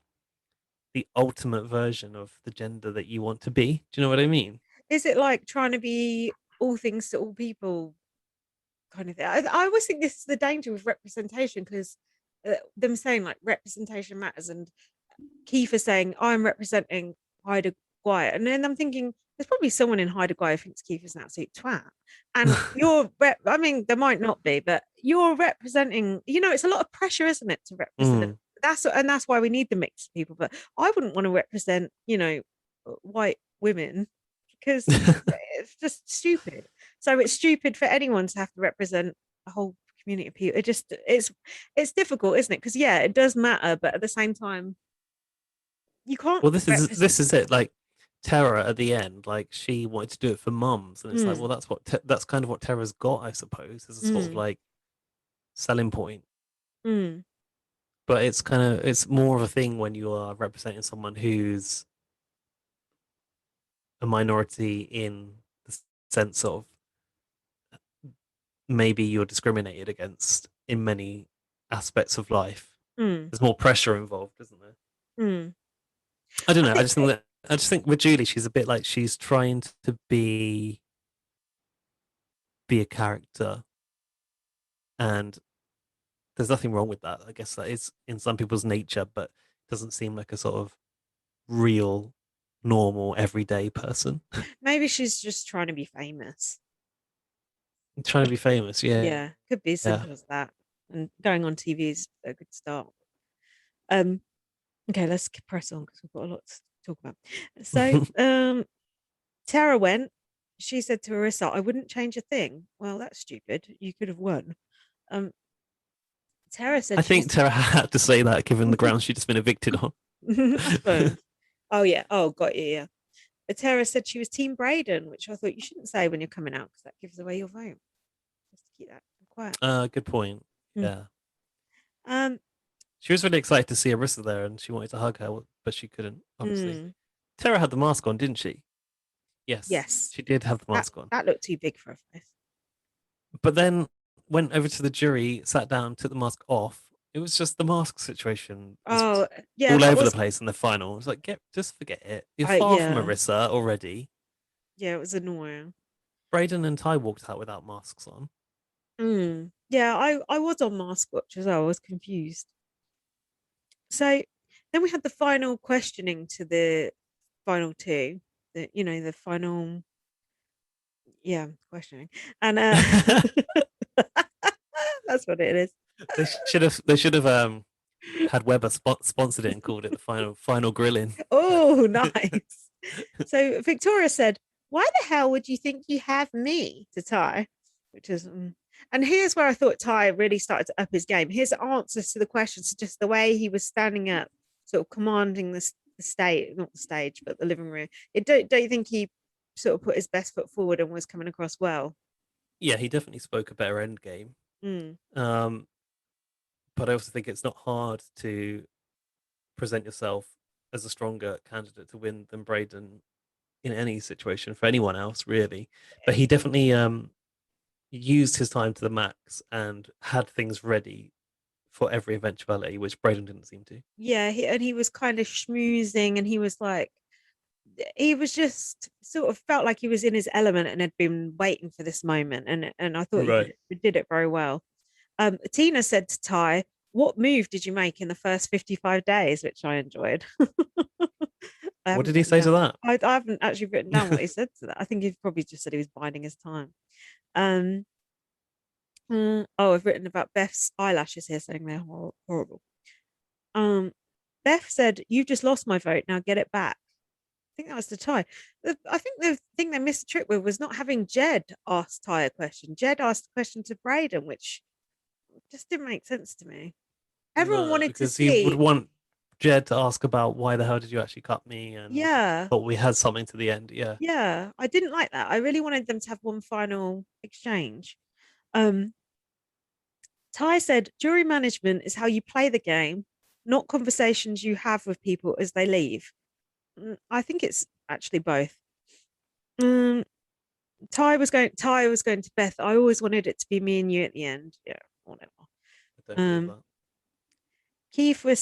the ultimate version of the gender that you want to be. Do you know what I mean? is it like trying to be all things to all people kind of thing? I always think this is the danger with representation because them saying like representation matters and Kiefer saying, I'm representing Hyder Gwyer. And then I'm thinking, there's probably someone in Hyder Gwyer who thinks Kiefer's an absolute twat. And I mean, there might not be, but you're representing, it's a lot of pressure, isn't it, to represent? Mm. That's why we need the mixed people. But I wouldn't want to represent, white women because it's just stupid. So it's stupid for anyone to have to represent a whole community of people. It's difficult, isn't it? Because yeah, it does matter, but at the same time, you can't Well, represent. this is it. Like Tara at the end, like she wanted to do it for mums, and it's like, Mm. well, that's kind of what Tara's got, I suppose, as a sort of Mm. like selling point. Mm. But it's more of a thing when you are representing someone who's a minority in the sense of maybe you're discriminated against in many aspects of life. Mm. There's more pressure involved, isn't there? Mm. I don't I know. think I just think with Julie, she's a bit like she's trying to be a character, and there's nothing wrong with that. I guess that is in some people's nature, but it doesn't seem like a sort of real, normal, everyday person maybe she's just trying to be famous. trying to be famous. Yeah, Yeah, could be as yeah. simple as that. And going on TV is a good start. Um, okay, let's press on because we've got a lot to talk about. So, Tara went. She said to Marissa, "I wouldn't change a thing." Well, that's stupid. You could have won. Um, Tara I said she was. think Tara had to say that given the grounds she'd just been evicted on. I suppose. Oh yeah. Oh, got you. Yeah. Tara said she was Team Braden, which I thought you shouldn't say when you're coming out because that gives away your vote. Just to keep that quiet. Good point. Mm. Yeah. Um. She was really excited to see Arissa there and she wanted to hug her, but she couldn't, obviously. Mm. Tara had the mask on, didn't she? Yes, Yes. she did have the That mask on. that looked too big for her face. But then went over to the jury, sat down, took the mask off. It was just the mask situation was Oh yeah, all that over the was. place in the final. It was like, just forget it. You're I far from yeah Arissa already. yeah, it was annoying. Braden and Ty walked out without masks on. Mm. Yeah, I was on mask watch as well. I was confused. So then we had the final questioning to the final two. the final, yeah, questioning, and that's what it is. They should have had Weber sponsored it and called it the final grilling. Oh, nice. So Victoria said, "Why the hell would you think you have me?" to Ty, which is, and here's where I thought Ty really started to up his game. His answers to the questions, just the way he was standing up, sort of commanding the stage, not the stage, but the living room. Don't you think he sort of put his best foot forward and was coming across well? Yeah, he definitely spoke a better end game. Mm. But I also think it's not hard to present yourself as a stronger candidate to win than Braden in any situation for anyone else, really. But he definitely used his time to the max and had things ready for every eventuality, which Braden didn't seem to. Yeah, he was kind of schmoozing, and he was like, he was just sort of felt like he was in his element and had been waiting for this moment, and I thought Right. he did it very well. Tina said to Ty, "What move did you make in the first 55 days?" Which I enjoyed. I What haven't did he written say to down. that? I haven't actually written down what he said to that. I think he probably just said he was biding his time. Um, oh, I've written about Beth's eyelashes here, saying they're horrible. Beth said, "You've just lost my vote. Now get it back." I think that was the Ty. I think the thing they missed the trick with was not having Jed ask Ty a question. Jed asked a question to Braden, which just didn't make sense to me. Everyone No, wanted to because he would see, want Jed to ask about why the hell did you actually cut me, and yeah, thought we had something to the end. Yeah. yeah. I didn't like that. I really wanted them to have one final exchange. Um, Ty said, "Jury management is how you play the game, not conversations you have with people as they leave." I think it's actually both. Um, Ty was going to Beth. I always wanted it to be me and you at the end. Yeah, whatever. I don't believe Um, that. Kiefer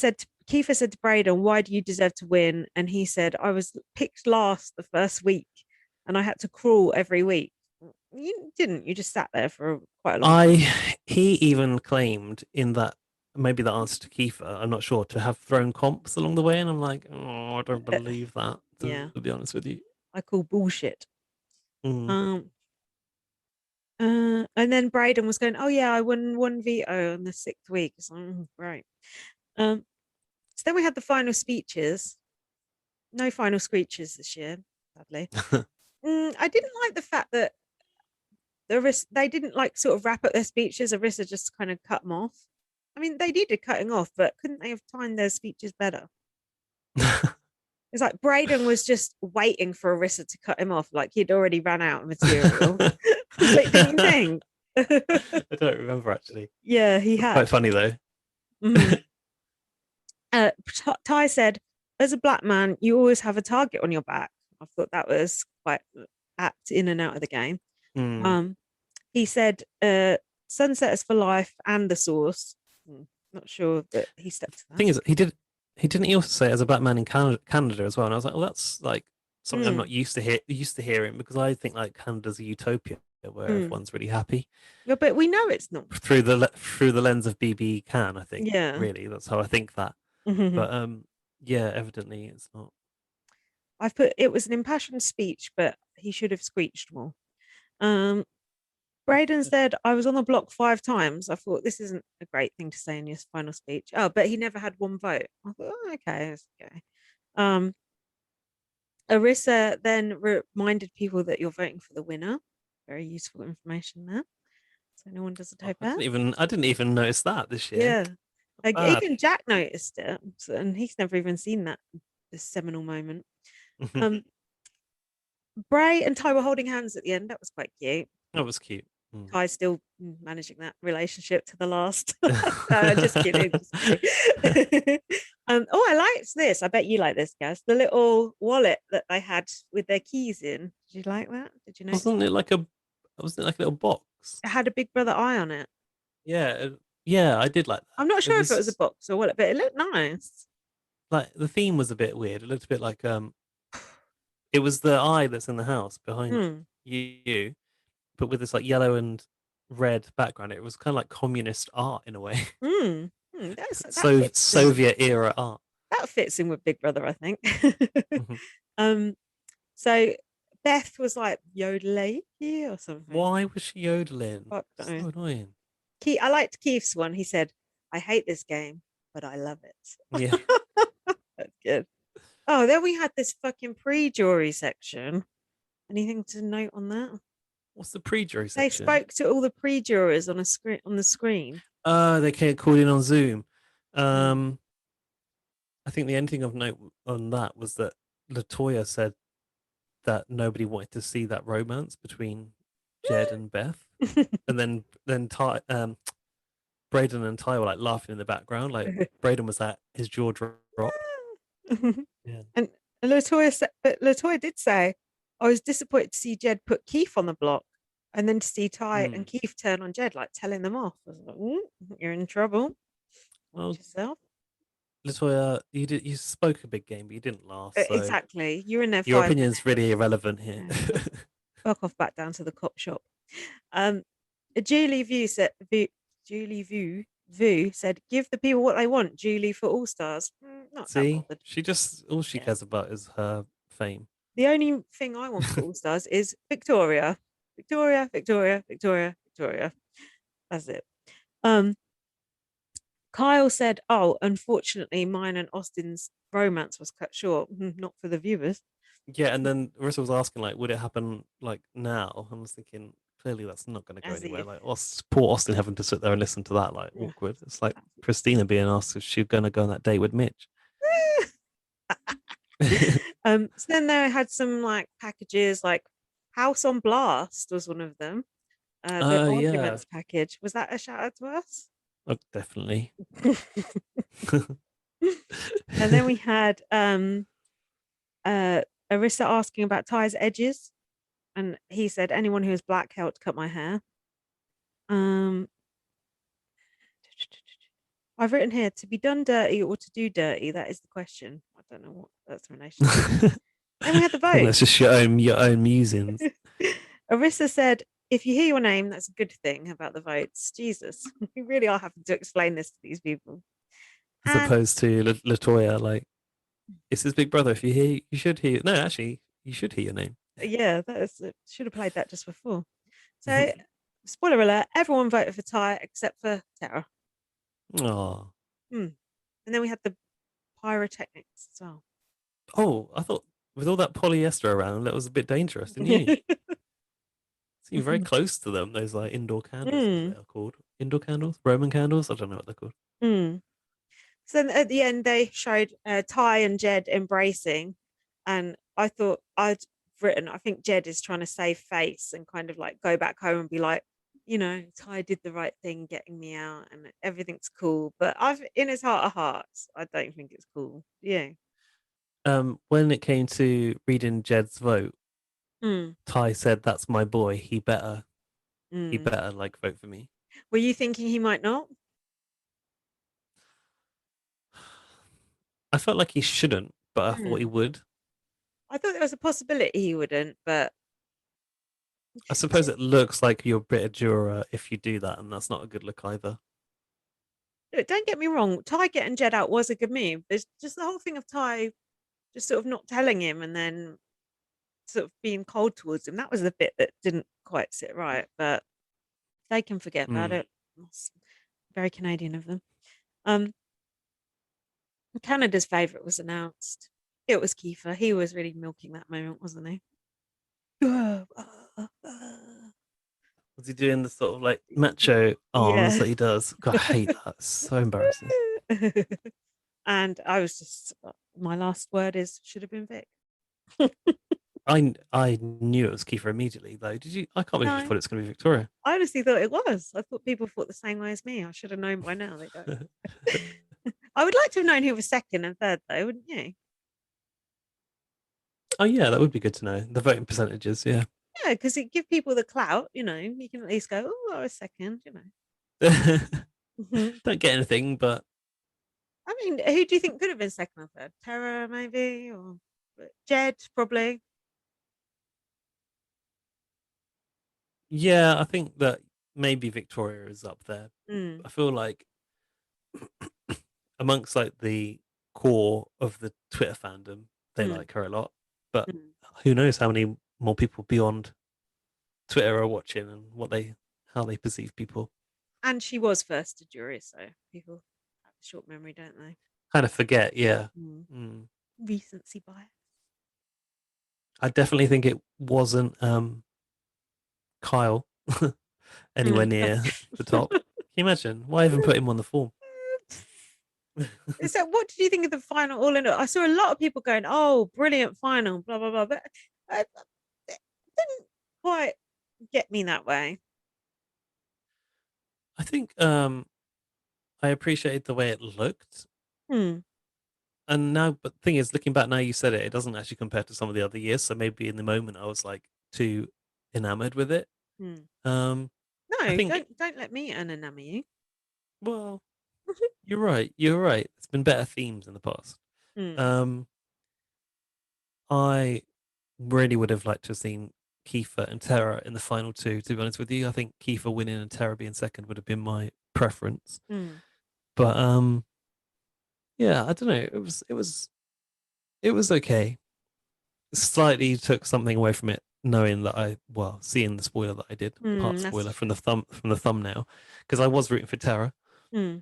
said to Braden, "Why do you deserve to win?" And he said, "I was picked last the first week, and I had to crawl every week." You didn't. You just sat there for quite a long time. He even claimed in that, maybe the answer to Kiefer, I'm not sure, to have thrown comps along the way, and I'm like, oh, I don't believe that, Yeah, to be honest with you. I call bullshit. Mm. Um, and then Braden was going, "Oh yeah, I won one veto on the sixth week." So, right. Um, so then we had the final speeches. No final screeches this year, sadly. I didn't like the fact that they didn't like sort of wrap up their speeches. Arissa just kind of cut them off. I mean, they needed cutting off, but couldn't they have timed their speeches better? It's like Braden was just waiting for Arissa to cut him off, like he'd already ran out of material. Like, didn't you think? I don't remember actually. Yeah, he It's had. quite funny though. Mhm. Ty said, "As a black man, you always have a target on your back." I thought that was quite apt in and out of the game. Mm. Um, he said, "Sunset is for life and the source." Not sure that he stepped to that. Thing is, he didn't he also say as a black man in Canada as well, and I was like, well, that's like something I'm not used to hearing, because I think like Canada's a utopia where everyone's really happy. Yeah, but we know it's not. Through the lens of BBCAN, I think, Yeah. really that's how I think that. But yeah, evidently it's not. I've put it was an impassioned speech, but he should have screeched more. Um, Braden said, "I was on the block 5 times." I thought this isn't a great thing to say in your final speech. Oh, but he never had one vote. I thought, oh, okay, that's okay. Arissa then reminded people that you're voting for the winner. Very useful information there. So no one does a Oh, toe pat. I didn't even notice that this year. Yeah. Like, Bad. even Jack noticed it, and he's never even seen this seminal moment. Bray and Ty were holding hands at the end. That was quite cute. That was cute. Ty's still managing that relationship to the last. No, just kidding. Just kidding. Oh, I liked this. I bet you like this, guys. The little wallet that they had with their keys in. Did you like that? Did you know? Wasn't it like a little box? It had a Big Brother eye on it. Yeah, yeah, I did like that. I'm not sure if it was a box or wallet, but it looked nice. Like the theme was a bit weird. It looked a bit like it was the eye that's in the house behind you, but with this like yellow and red background. It was kind of like communist art in a way. That fits Soviet era art. that fits in with Big Brother, I think. So Beth was like yodeling or something. Why was she yodeling? Fuck So no. annoying. I liked Keith's one. He said, "I hate this game, but I love it." Yeah. That's good. Oh, then we had this fucking pre-jury section. Anything to note on that? What's the pre-jury They section? spoke to all the pre-jurors on a screen on the screen. They came called in on Zoom. Mm. Um, I think the only thing of note on that was that Latoya said that nobody wanted to see that romance between Jed and Beth, and then Ty, Braden and Ty were like laughing in the background. Like Braden was at his jaw dropped. Yeah. And Latoya said, but Latoya did say, I was disappointed to see Jed put Keith on the block, and then to see Ty and Mm. Keith turn on Jed, like telling them off. I was like, you're in trouble. Watch Well, yourself. Latoya, you spoke a big game, but you didn't last. So Exactly. You're in there your 5 minutes. opinion's really irrelevant here. Yeah. Fuck off back down to the cop shop. Um, Julie View said, Vu said, give the people what they want. Julie for All Stars. Not that See, bothered. she just all she Yeah. cares about is her fame. The only thing I want for All Stars is Victoria. Victoria, Victoria, Victoria, Victoria. That's it. Kyle said, "Oh, unfortunately, mine and Austin's romance was cut short. Not for the viewers." Yeah, and then Marissa was asking like, would it happen like now? And I was thinking, clearly that's not going to go As anywhere. if, Like, poor Austin having to sit there and listen to that, like yeah. awkward. It's like Christina being asked if she's going to go on that date with Mitch. So then they had some like packages, like House on Blast was one of them. The Yeah, arguments package, was that a shout out to us? oh, definitely. And then we had uh Arissa asking about Ty's edges, and he said anyone who is black helped cut my hair. um I've written here to be done dirty or to do dirty. That is the question. I don't know what that's in relation to. Then we had the I think vote. that's just your own musings. Arissa said, if you hear your name, that's a good thing about the votes. Jesus, we really are having to explain this to these people. As And opposed to Latoya, like, it's his big brother. If you hear, you should hear. No, actually, you should hear your name. yeah, should have played that just before. So, spoiler alert, everyone voted for Ty except for Tara. Oh, And then we had the pyrotechnics as well. oh, I thought with all that polyester around, that was a bit dangerous, didn't you? Seem very close to them. Those like indoor candles, as they are called. Indoor candles, Roman candles. I don't know what they're called. So then at the end, they showed Ty and Jed embracing, and I thought I'd written, I think Jed is trying to save face and kind of like go back home and be like, Ty did the right thing getting me out and everything's cool. But I've in his heart of hearts, I don't think it's cool. Yeah. When it came to reading Jed's vote, Mm. Ty said, "That's my boy. He better Mm. like vote for me." Were you thinking he might not? I felt like he shouldn't, but I thought he Mm. would. I thought there was a possibility he wouldn't, but I suppose it looks like you're a bit of juror if you do that, and that's not a good look either. look, don't get me wrong, Ty getting Jed out was a good move. There's just the whole thing of Ty just sort of not telling him and then sort of being cold towards him. That was the bit that didn't quite sit right, but they can forget about Mm. it. That's very Canadian of them. Um, Canada's favourite was announced. It was Kiefer. He was really milking that moment, wasn't he? Was he doing the sort of like macho arms Yeah. that he does? God, I hate that. It's so embarrassing. And I was just, my last word is should have been Vic. I knew it was Kiefer immediately though. Did you? I can't believe you No, thought it's going to be Victoria. I honestly thought it was. I thought people thought the same way as me. I should have known by now. They don't. I would like to have known who was second and third, though, wouldn't you? Oh yeah, that would be good to know the voting percentages. Yeah. Yeah, because it give people the clout. You can at least go, "Oh, I was second," Don't get anything, but I mean, who do you think could have been second or third? Tara, maybe, or Jed, probably. yeah, I think that maybe Victoria is up there. Mm. I feel like amongst like the core of the Twitter fandom, they Mm. like her a lot. But Mm. who knows how many more people beyond Twitter are watching and how they perceive people. And she was first to jury, so people have a short memory, don't they? Kind of forget, yeah. Mm. Mm. Recency bias. I definitely think it wasn't Kyle anywhere Mm. near the top. Can you imagine? Why even put him on the form? So, what did you think of the final? All in all, I saw a lot of people going, "Oh, brilliant final!" Blah blah blah, but it didn't quite get me that way. I think I appreciated the way it looked. Hmm. And now, but the thing is, looking back now, you said it doesn't actually compare to some of the other years. So maybe in the moment, I was like too enamored with it. Hmm. Um, I No, think, don't let me enamor you. well, you're right. You're right. It's been better themes in the past. Hmm. Um, I really would have liked to have seen Kiefer and Tara in the final two. To be honest with you, I think Kiefer winning and Tara being second would have been my preference. Hmm. But yeah, I don't know. It was okay. Slightly took something away from it, knowing that seeing the spoiler that I did, part Hmm. spoiler That's from the thumbnail, because I was rooting for Tara. hmm.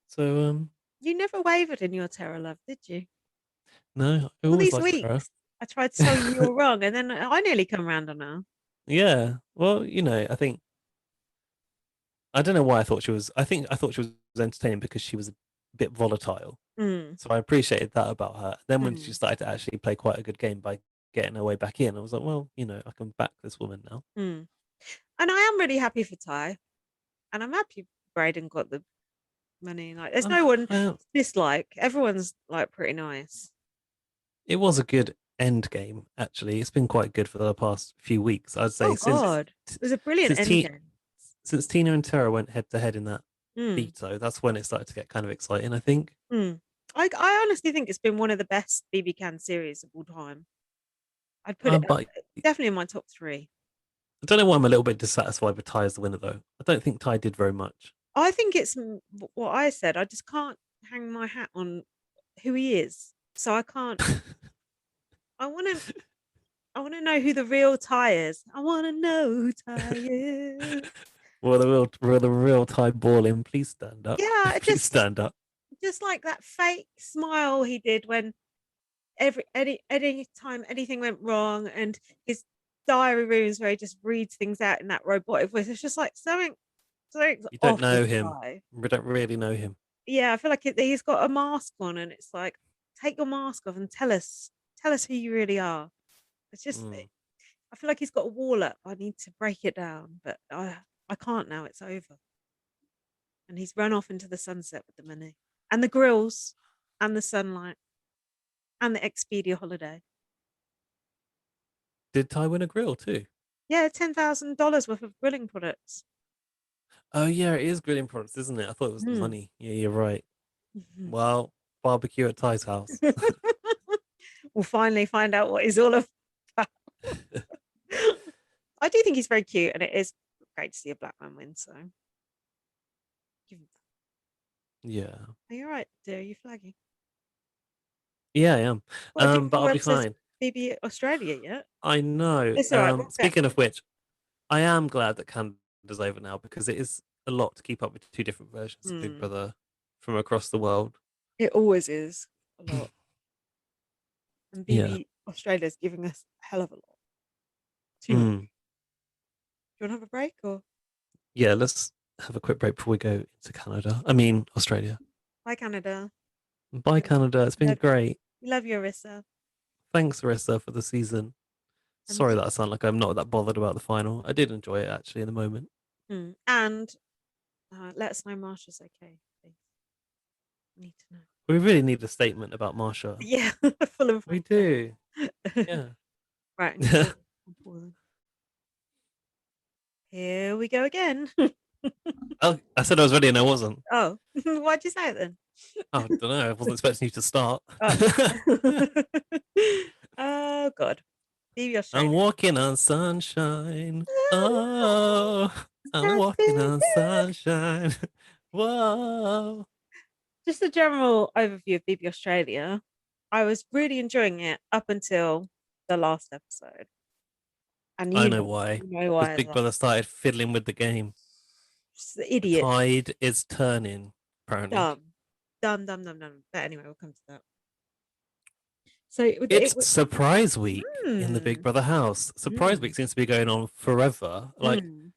So You never wavered in your terror love, did you? no, I All always these liked Tara. weeks, I tried to tell you you were wrong, and then I nearly come round on her. Yeah, well, I think I don't know why I thought she was. I think I thought she was entertaining because she was a bit volatile. Hmm. So I appreciated that about her. Then when she Hmm. started to actually play quite a good game by getting her way back in, I was like, well, I can back this woman now. Hmm. And I am really happy for Ty, and I'm happy Braden got the money. Like, there's no one I, to dislike. Everyone's like pretty nice. it was a good end game, actually. It's been quite good for the past few weeks. I'd Oh say God, it was a brilliant since end game. since Tina and Tara went head to head in that Mm, veto, that's when it started to get kind of exciting, I think. mm. I honestly think it's been one of the best BB Can series of all time. I'd put it But definitely in my top three. I don't know why I'm a little bit dissatisfied with Ty as the winner, though. I don't think Ty did very much. I think it's what I said. I just can't hang my hat on who he is, so I can't. I want to. I want to know who the real Ty is. I want to know who Ty is. Will the real Ty Balling please stand up? Yeah, it Please stand up. just like that fake smile he did when any time anything went wrong, and his diary rooms where he just reads things out in that robotic voice. It's just like something's You don't off with know him. Ty. We don't really know him. Yeah, I feel like he's got a mask on, and it's like, take your mask off and tell us who you really are. It's just, Mm. I feel like he's got a wall up. I need to break it down, but I can't now. It's over, and he's run off into the sunset with the money and the grills and the sunlight and the Expedia holiday. Did Ty win a grill too? Yeah, $10,000 worth of grilling products. Oh yeah, it is grilling products, isn't it? I thought it was the Mm. money. Yeah, you're right. Well, barbecue at Ty's house. We'll finally find out what he's all about. I do think he's very cute, and it is great to see a black man win. So, give him Yeah. Are you all right, dear? Are you flagging? Yeah, I am. What have you But I'll more be episodes of fine. BB Australia yet? I know. It's all right. We'll get Speaking of which, I am glad that Canada's over now because it is a lot to keep up with two different versions of Big Hmm. Brother from across the world. It always is a lot, and Yeah. BB Australia is giving us a hell of a lot. Too much. Mm. Do you want to have a break or Yeah, let's have a quick break before we go into Canada. I mean, Australia. bye, Canada? Bye, Canada. It's been Love, great. love you, Arissa. Thanks, Arissa, for the season. And Sorry that I sound like I'm not that bothered about the final. I did enjoy it actually in the moment. and let us know Marsha's okay, please. Need to know. We really need a statement about Marsha. Yeah, full and We frank do. statement. Yeah. Right, I'm gonna I'm pausing. Here we go again. Oh, I said I was ready and I wasn't. Oh, why'd you say it then? Oh, I don't know. I wasn't expecting you to start. Oh. Oh God. BB I'm Australia. walking on sunshine. Oh, I'm walking on sunshine. Whoa. Just a general overview of BB Australia. I was really enjoying it up until the last episode. And I you know know, why. you know Because why as Big well. Brother started fiddling with the game. Just the The idiot. tide is turning, apparently. Dumb. Dumb, dumb, dumb, dumb. But anyway, we'll come to that. So it It's was. surprise week in the Big Mm, Brother house. Surprise week mm, seems to be going on forever. Like, mm,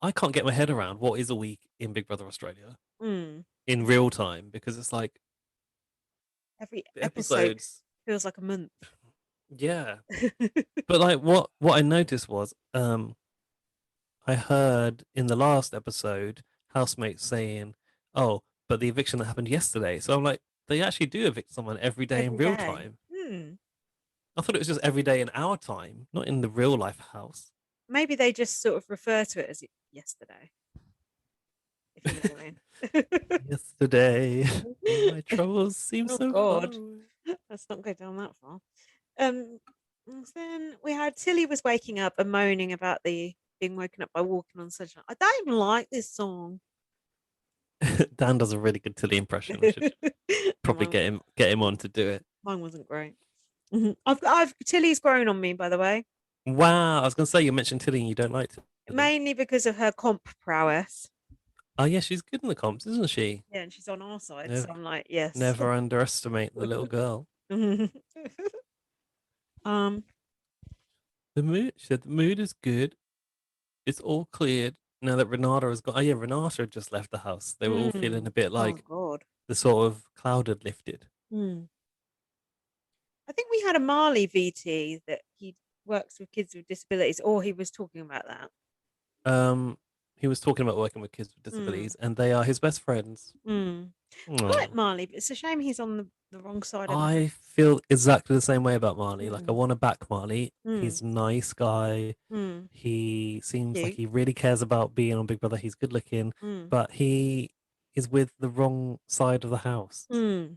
I can't get my head around what is a week in Big Brother Australia mm. in real time because it's like Every the episode episodes. feels like a month. Yeah. But like what I noticed was I heard in the last episode housemates saying, "Oh, but the eviction that happened yesterday." So I'm like, they actually do evict someone every day in Every real day. time. Hmm. I thought it was just every day in our time, not in the real life house. Maybe they just sort of refer to it as yesterday, if you know what I Yesterday, when mean. my troubles seem Oh so far God, away. let's not go down that far. Um, then we had Tilly was waking up and moaning about the being woken up by walking on sunshine. I don't even like this song. Dan does a really good Tilly impression. We should No, probably get him on to do it. mine wasn't great. I've Tilly's grown on me, by the way, Wow, I was gonna say you mentioned Tilly and you don't like Tilly. mainly because of her comp prowess. Oh yeah, she's good in the comps, isn't she? Yeah, and she's on our side, so Never, I'm like, yes. never underestimate the little girl. um, She said the mood is good. It's all cleared now that Renata has gone. Oh yeah, Renata had just left the house. They were all feeling a bit oh like God. the sort of cloud had lifted. Hmm. I think we had a Marley VT that he works with kids with disabilities, or he was talking about that. Um, he was talking about working with kids with Mm, disabilities, and they are his best friends. mm. I like Oh, Marley, but it's a shame he's on the wrong side of the. I feel exactly the same way about Marley. Like I Mm, want to back Marley. mm, He's a nice guy. mm. He seems like Cute. he really cares about being on Big Brother. He's good looking, Mm, but he is with the wrong side of the house. mm,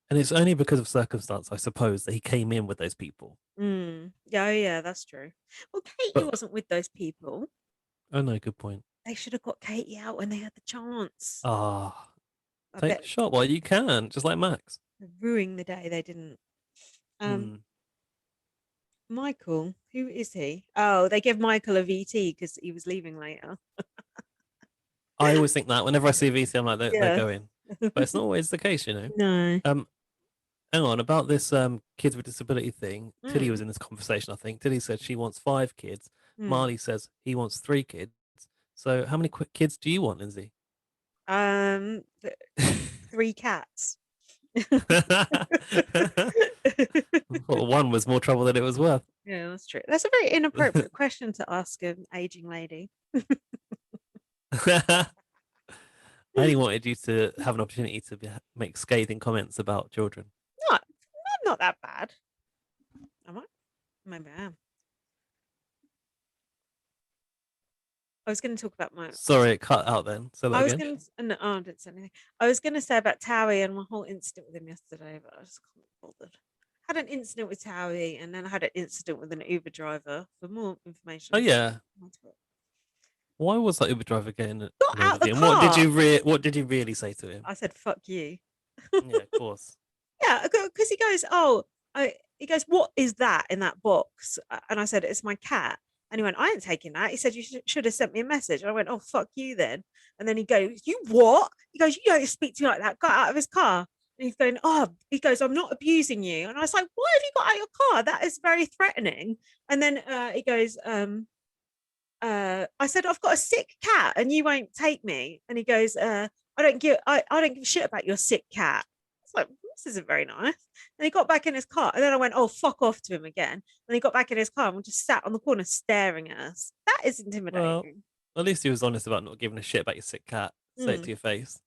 And it's only because of circumstance, I suppose, that he came in with those people. mm. Yeah, oh, yeah, that's true. Well, Katie But wasn't with those people. oh no, good point. They should have got Katie out when they had the chance. Ah, I take the bet shot while you can, just like Max. ruining the day they didn't. Um, Hmm. Michael, who is he? Oh, they give Michael a VT because he was leaving later. I always think that whenever I see VC, I'm like, they're Yeah. going. But it's not always the case, you know. No. Um, hang on about this kids with disability thing. Tilly was Mm, in this conversation, I think. Tilly said she wants 5 kids. mm. Marley says he wants 3 kids. So how many kids do you want, Lindsay? Th 3 cats. Well, one was more trouble than it was worth. Yeah, that's true. That's a very inappropriate question to ask an aging lady. I only wanted you to have an opportunity to make scathing comments about children. No, I'm not that bad. Am I? Maybe I am. I was going to talk about my. Sorry, it cut out then. Say that I was again. going to. No, I didn't say anything. I was going to say about Towie and my whole incident with him yesterday, but I just can't be bothered. Had an incident with Towie, and then I had an incident with an Uber driver. For more information, Oh yeah. on Twitter. Why was that Uber driver getting Got annoyed out with the you? And what did car. you really say to him? I said, "Fuck you." Yeah, of course. Yeah, because he goes, "Oh, he goes, what is that in that box?" And I said, "It's my cat." And he went, "I ain't taking that." He said, "You should have sent me a message." And I went, "Oh, fuck you then." And then he goes, "You what?" He goes, "You don't speak to me like that." Got out of his car. And he's going, "Oh," he goes, "I'm not abusing you." And I was like, "Why have you got out of your car? That is very threatening." And then he goes, I said, "I've got a sick cat and you won't take me." And he goes, I don't give a shit about your sick cat. It's like, this isn't very nice. And he got back in his car. And then I went, "Oh, fuck off," to him again. And he got back in his car and just sat on the corner staring at us. That is Well, intimidating. at least he was honest about not giving a shit about your sick cat. Say it Mm. to your face.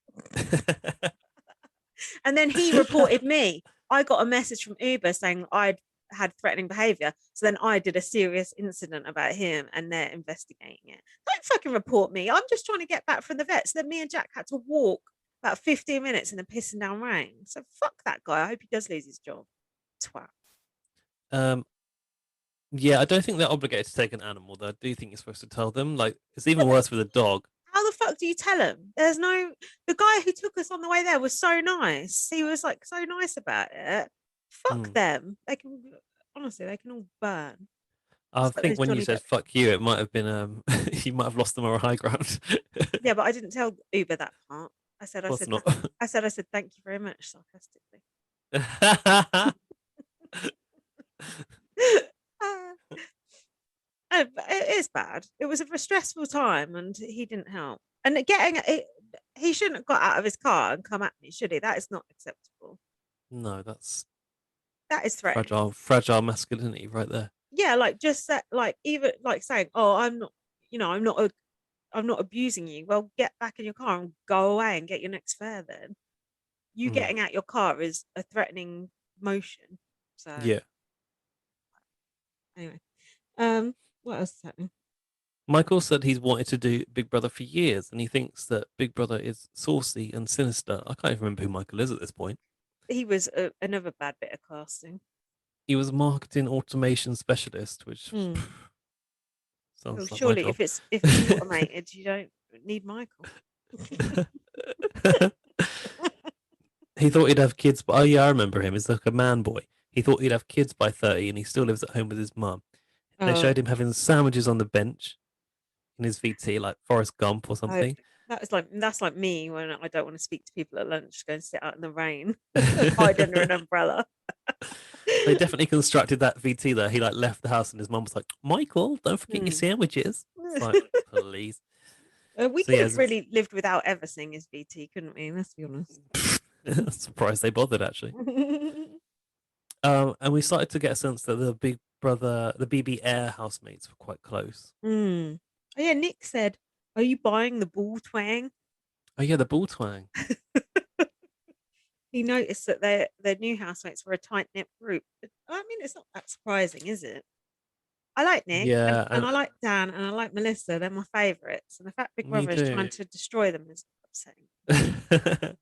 And then he reported me. I got a message from Uber saying I'd had threatening behavior. So then I did a serious incident about him and they're investigating it. Don't fucking report me. I'm just trying to get back from the vet. So then me and Jack had to walk about 15 minutes in the pissing down rain. So fuck that guy. I hope he does lose his job. Twat. um, yeah, I don't think they're obligated to take an animal, though. I do think you're supposed to tell them. Like, it's even worse with a dog. How the fuck do you tell him? There's no. The guy who took us on the way there was so nice. He was like so nice about it. Fuck them. They can honestly, they can all burn. I Just like think those when you Johnny said Depp. "fuck you," it might have been you might have lost the moral high ground. Yeah, but I didn't tell Uber that part. Of course not. I said, thank you very much, sarcastically. Ah, it is bad. It was a stressful time, and he didn't help. And getting it, he shouldn't have got out of his car and come at me, should he? That is not acceptable. No, that's That is threatening. fragile masculinity right there. Yeah, like just that, like even like saying, "Oh, I'm not, I'm not abusing you." Well, get back in your car and go away and get your next fare. Then you Mm. getting out your car is a threatening motion. So Yeah. anyway, what else is happening? Michael said he's wanted to do Big Brother for years, and he thinks that Big Brother is saucy and sinister. I can't even remember who Michael is at this point. He was another bad bit of casting. He was a marketing automation specialist, which Hmm. Well, sounds like my surely job. if it's automated, you don't need Michael. He thought he'd have kids, but oh yeah, I remember him. He's like a man boy. He thought he'd have kids by 30, and he still lives at home with his mum. They Oh, showed him having sandwiches on the bench in his VT, like Forrest Gump or I, something. that's like me when I don't want to speak to people at lunch, go and sit out in the rain, hide under an umbrella. They definitely constructed that VT there. He like left the house, and his mum was like, "Michael, don't forget your Hmm. sandwiches." It's like, please. We So could yeah, have really lived without ever seeing his VT, couldn't we? Let's be honest. surprised they bothered actually. And we started to get a sense that the Big Brother, the BB Air housemates were quite close. Oh yeah, Nick said, "Are you buying the ball twang?" Oh yeah, the ball twang. He noticed that their new housemates were a tight knit group. I mean, it's not that surprising, is it? I like Nick Yeah, and I and like Dan and I like Melissa. They're my favourites. And the fact Big me Brother is trying too. to destroy them is upsetting.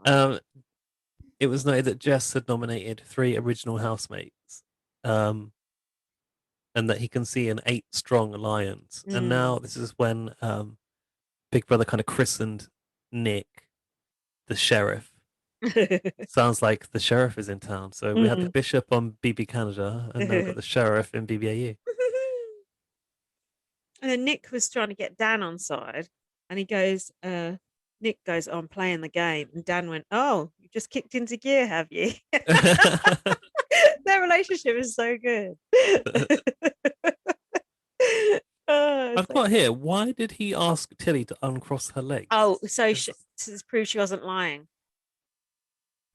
um, it was noted that Jess had nominated 3 original housemates, um, and that he can see an 8-strong alliance. And now this is when Big Brother kind of christened Nick the sheriff. Sounds like the sheriff is in town. So we had the bishop on BB Canada, and now we've got the sheriff in BBAU. And then Nick was trying to get Dan on side, and Nick goes, "Oh, I'm playing the game," and Dan went, "Oh, you just kicked into gear, have you?" Their relationship is so good. I can't hear. Why did he ask Tilly to uncross her legs? Oh, so to prove she wasn't lying.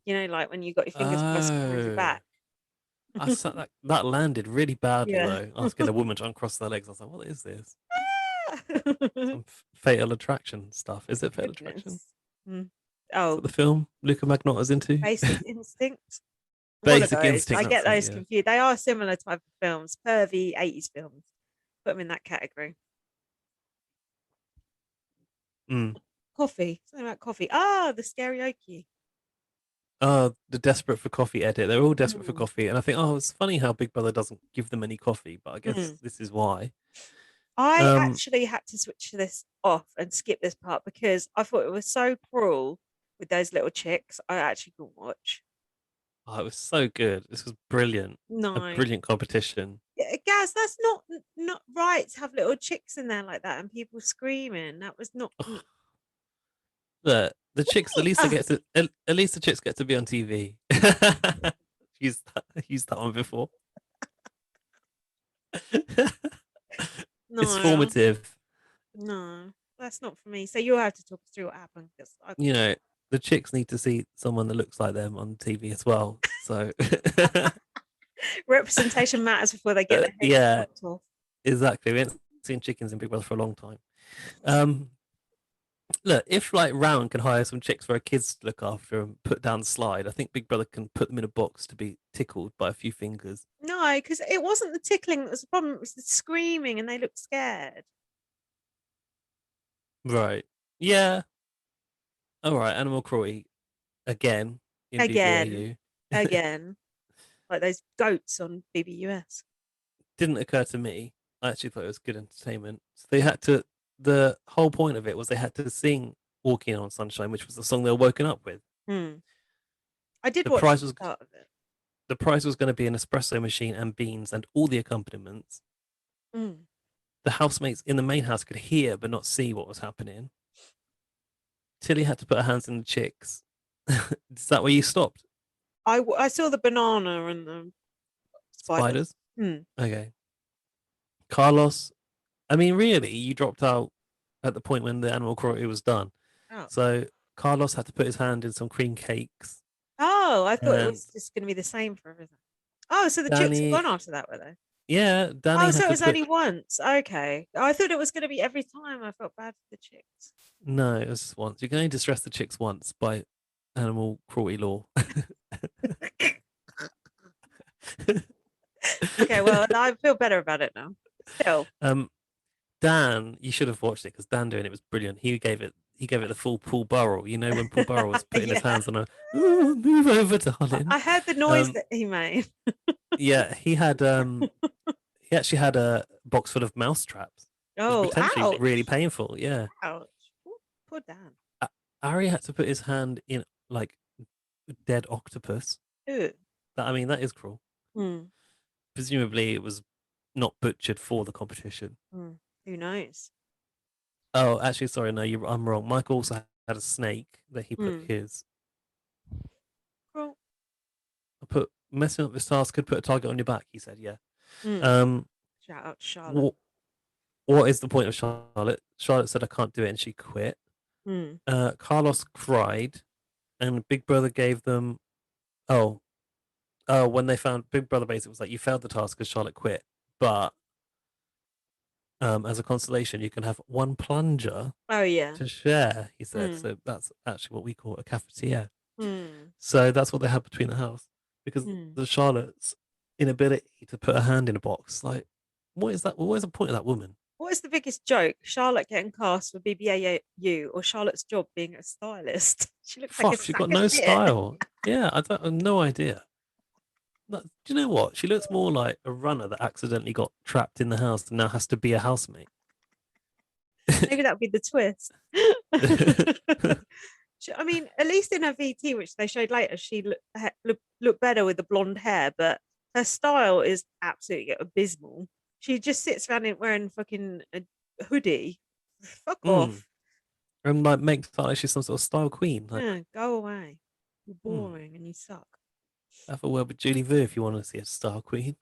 You know, like when you got your fingers crossed behind your back. That landed really badly Yeah. though. Asking a woman to uncross their legs, I was like, "What is this? Some fatal attraction stuff? Is it fatal attraction? Is Oh, that the film Luca Magnotta's into? Basic Instinct. One of Basic those. Instinct. I get That's those it, yeah. confused. They are similar type of films, pervy 80s films. Put them in that category. Coffee. Something about coffee. Ah, the karaoke. The desperate for coffee edit. They're all desperate for coffee, and I think, oh, it's funny how Big Brother doesn't give them any coffee, but I guess this is why. I actually had to switch this off and skip this part because I thought it was so cruel with those little chicks. I actually couldn't watch. Oh, it was so good. This was brilliant. No. A brilliant competition. Yeah, Gaz, that's not right to have little chicks in there like that and people screaming. That was not. The chicks at least at least the chicks get to be on TV. used that one before. No, it's formative. No, that's not for me. So you'll have to talk us through what happened because you know the chicks need to see someone that looks like them on TV as well. So representation matters before they get their heads chopped off. Exactly. We haven't seen chickens in Big Brother for a long time. Look, if like Round can hire some chicks for her kids to look after and put down the slide, I think Big Brother can put them in a box to be tickled by a few fingers. No, because it wasn't the tickling that was the problem. It was the screaming and they looked scared. Right. Yeah. All right. Animal cruelty again in BBAU. Again. Like those goats on BBUS. Didn't occur to me. I actually thought it was good entertainment. So they had to. The whole point of it was they had to sing "Walking on Sunshine," which was the song they were woken up with. I did watch the start of it. the prize was going to be an espresso machine and beans and all the accompaniments. Mm. The housemates in the main house could hear but not see what was happening. Tilly had to put her hands in the chicks. Is that where you stopped? I saw the banana and the spiders. Spiders? Okay. Carlos, I mean, really, you dropped out at the point when the animal cruelty was done. Oh. So Carlos had to put his hand in some cream cakes. Oh, I thought it And was just going to be the same for everything. Oh, so the chicks have Danny, gone after that, were they? yeah, Danny Oh, had so it to was put, only once. Okay. I thought it was going to be every time. I felt bad for the chicks. no, it was just once. You can only distress the chicks once by animal cruelty law. Okay, well, I feel better about it now. Still. Dan, you should have watched it because Dan doing it was brilliant. He gave it the full Paul Burrell. You know when Paul Burrell was putting his hands on a move over, darling. I heard the noise that he made. Yeah, he actually had a box full of mouse traps, which Oh, potentially ouch. really painful. Yeah. Ouch. Poor Dan. Ari had to put his hand in like dead octopus. Ew. That is cruel. Mm. Presumably it was not butchered for the competition. Who knows? Oh, actually, sorry, no, I'm wrong. Michael also had a snake that he put his. Cool. I put messing up this task could put a target on your back. He said, yeah. Shout out to Charlotte. What is the point of Charlotte? Charlotte said I can't do it, and she quit. Carlos cried, and Big Brother gave them. When they found Big Brother, basically was like, you failed the task because Charlotte quit, but as a consolation, you can have one plunger. Oh yeah. To share, he said. So that's actually what we call a cafetiere. So that's what they had between the house because the Charlotte's inability to put her hand in a box. Like, what is that? What is the point of that woman? What is the biggest joke? Charlotte getting cast for BBAU or Charlotte's job being a stylist? She looks like a She sack got of no shit. style. Yeah, I have no idea. Do you know what? She looks more like a runner that accidentally got trapped in the house and now has to be a housemate. Maybe that would be the twist. I mean, at least in her VT, which they showed later, she looked better with the blonde hair, but her style is absolutely abysmal. She just sits around wearing fucking a hoodie. Fuck off. And like makes it like she's some sort of style queen. Like, yeah, go away. You're boring and you suck. Have a word with Julie Vu if you want to see a style queen.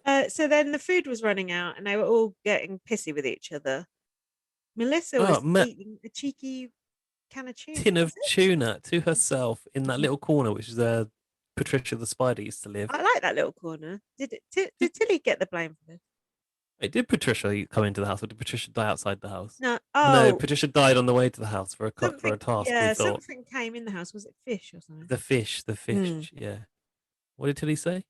So then the food was running out and they were all getting pissy with each other. Melissa was eating a cheeky can of tuna. Tin of tuna to herself in that little corner, which is where Patricia the spider used to live. I like that little corner. Did Tilly get the blame for this? Did Patricia come into the house, or did Patricia die outside the house? No. No, Patricia died on the way to the house for a task. Yeah, something came in the house. Was it fish or something? The fish. Yeah. What did Tilly say?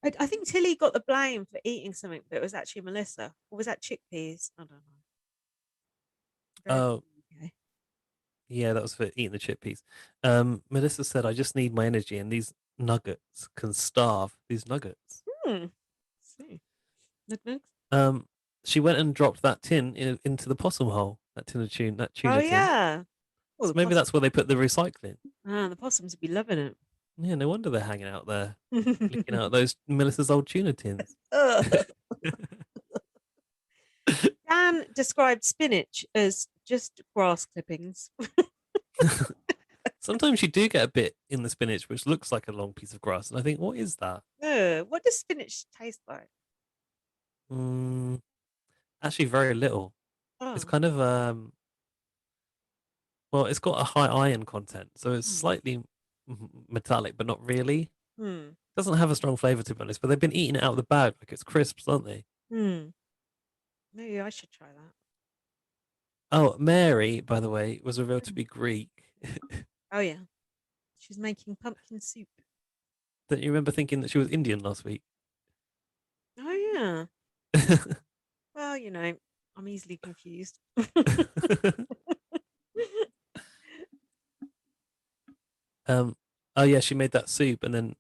I think Tilly got the blame for eating something, but it was actually Melissa. Or was that chickpeas? I don't know. Okay. Yeah, that was for eating the chickpeas. Melissa said, I just need my energy, and these nuggets can starve these nuggets. See. Nuggets? She went and dropped that tin into the possum hole, that tin of tuna, that tuna tin. Yeah. Well, so maybe that's where they put the recycling. The possums would be loving it. Yeah, no wonder they're hanging out there, looking out those Melissa's old tuna tins. Dan described spinach as just grass clippings. Sometimes you do get a bit in the spinach which looks like a long piece of grass, and I think, what is that? What does spinach taste like? Actually, very little. It's kind of well, it's got a high iron content, so it's slightly metallic, but not really. It doesn't have a strong flavor, to be honest. But they've been eating it out of the bag like it's crisps, aren't they? Maybe I should try that. Oh, Mary, by the way, was revealed to be Greek. Oh yeah, she's making pumpkin soup. Don't you remember thinking that she was Indian last week? Oh yeah. Well, you know, I'm easily confused. Oh yeah, she made that soup, and then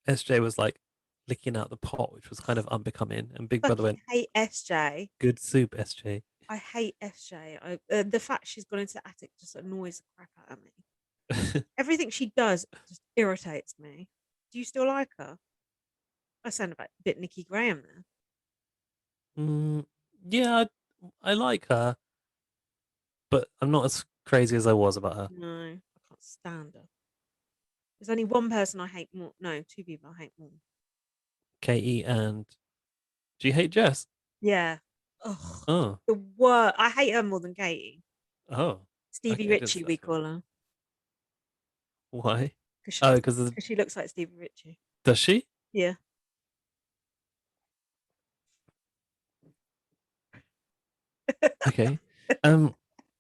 SJ was like licking out the pot, which was kind of unbecoming. And Big Brother went, I hate SJ. Good soup, SJ. I hate SJ. The fact she's gone into the attic just annoys the crap out of me. Everything she does just irritates me. Do you still like her? I sound a bit Nikki Graham there. Yeah, I like her, but I'm not as crazy as I was about her. No, I can't stand her. There's only one person I hate more. No, two people I hate more. Katie and do you hate Jess? Yeah. Oh, Oh, the worst. I hate her more than Katie. oh, Stevie okay, I didn't see Ritchie, that we coming. call her. Why? Cause Oh, because she looks like Stevie Ritchie. does she? Yeah. Okay.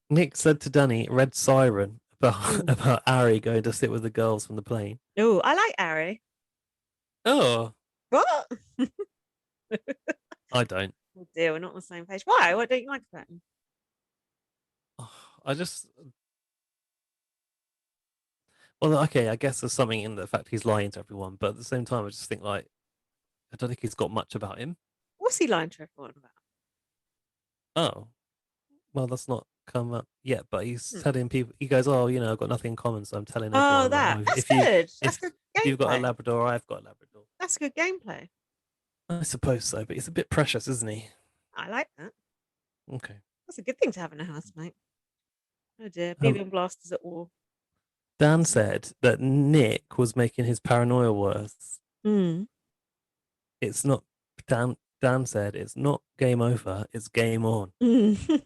Nick said to Danny, "Red siren" about Mm. about Ari going to sit with the girls from the plane. Oh, I like Ari. Oh, What? I don't. Oh dear, we're not on the same page. Why? What don't you like about him? I just well, okay. I guess there's something in the fact he's lying to everyone, but at the same time, I just think like I don't think he's got much about him. What's he lying to everyone about? Oh, well, that's not come up yet. But he's Hmm. telling people. He goes, "Oh, I've got nothing in common, so I'm telling Oh, everyone like, that. oh, That's if you good. That's if good if you've got a gameplay. Labrador, I've got a Labrador." That's good gameplay. I suppose so, but he's a bit precious, isn't he? I like that. Okay. That's a good thing to have in a housemate. Oh dear, Um, BB and blasters at war. Dan said that Nick was making his paranoia worse. Mm. It's not Dan said it's not game over, it's game on. Mm.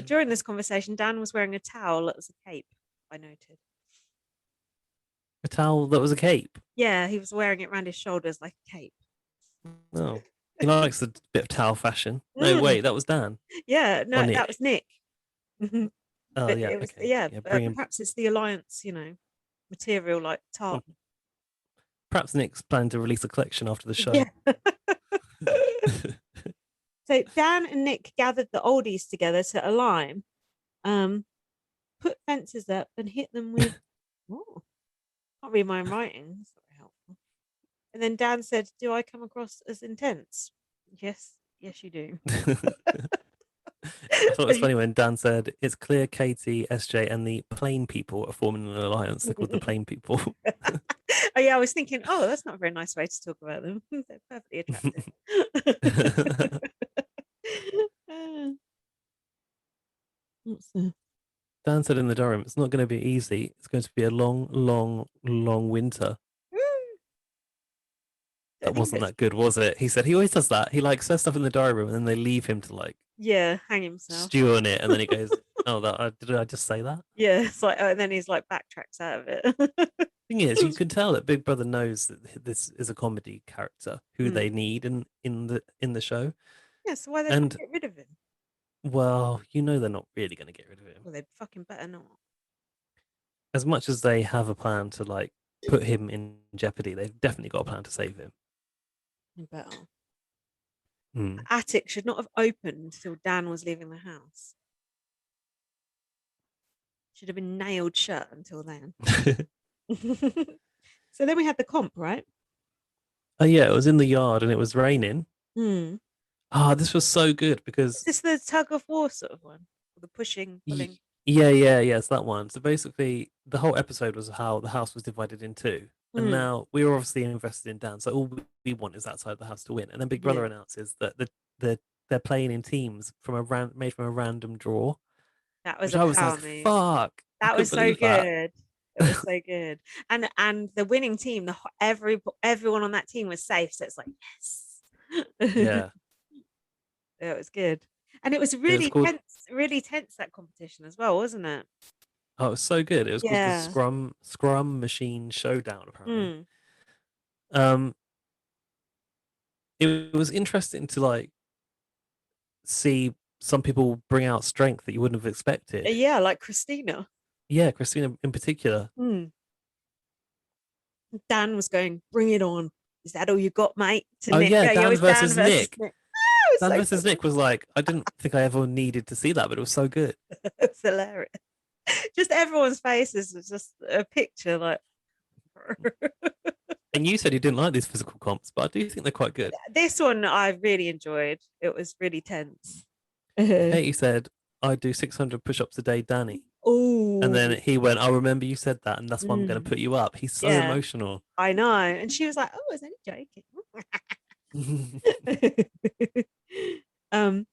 During this conversation, Dan was wearing a towel that was a cape. I noted. A towel that was a cape. Yeah, he was wearing it around his shoulders like a cape. Oh. He likes a bit of towel fashion. No, Mm. wait, that was Dan. Yeah, Or no, that Nick. was Nick. Oh But yeah, it was okay. yeah, Yeah, bring him. perhaps it's the alliance, material like tartan. Perhaps Nick's planning to release a collection after the show. Yeah. So Dan and Nick gathered the oldies together to align, put fences up and hit them with oh, can't read my own writing. That's not very helpful. And then Dan said, "Do I come across as intense?" Yes, yes, you do. I thought it was funny when Dan said, "It's clear Katie, SJ, and the Plain People are forming an alliance. They're called the Plain People." Oh yeah, I was thinking, oh, that's not a very nice way to talk about them. They're perfectly attractive. What's that? Dan said in the Durham, "It's not going to be easy. It's going to be a long, long, long winter." I That think wasn't that's that good, was it? He said he always does that. He like says stuff in the diary room and then they leave him to like yeah, hang himself. stew on it, and then he goes, "Oh, did I just say that?" Yeah, it's like, oh, and then he's like backtracks out of it. Thing is, you can tell that Big Brother knows that this is a comedy character who they Mm. need in the show. Yeah, so why they trying And to get rid of him? well, they're not really going to get rid of him. Well, they fucking better not. As much as they have a plan to like put him in jeopardy, they've definitely got a plan to save him. They better. Hmm. The attic should not have opened till Dan was leaving the house. Should have been nailed shut until then. So then we had the comp, right? Oh yeah, it was in the yard and it was raining. Hmm. This was so good because Is this the tug of war sort of one? Or the pushing, pulling? yeah, it's that one. So basically, the whole episode was how the house was divided in two, and Hmm. now we were obviously invested in Dan. So all we want is that side of the house to win. And then Big Brother Yeah. announces that they're playing in teams made from a random draw, That was which a I was power like, move. "Fuck!" I That was couldn't so believe that. good. It was so good. And the winning team, everyone on that team was safe. So it's like, yes. Yeah, Yeah, it was good. And it was it was called. really tense that competition as well, wasn't it? Oh, it was so good. It was called the Yeah. Scrum Machine Showdown. Apparently, Mm. um, it was interesting to like see some people bring out strength that you wouldn't have expected. Yeah, like Christina. Yeah, Christina in particular. Mm. Dan was going, bring it on. Is that all you got, mate? To Oh Nick. yeah, Yeah, it Dan was Dan versus versus Nick. Nick. Ah, it was Dan so versus funny. Nick was like, I didn't think I ever needed to see that, but it was so good. It was hilarious. Just everyone's faces was just a picture like And you said you didn't like these physical comps, but I do think they're quite good. this one I really enjoyed. It was really tense. Katie said, I do 600 push-ups a day, Danny. And then Oh, he went, "I remember you said that, and that's why I'm going to put you up." He's so yeah, emotional. I know. And she was like, "Oh, I was only joking." um,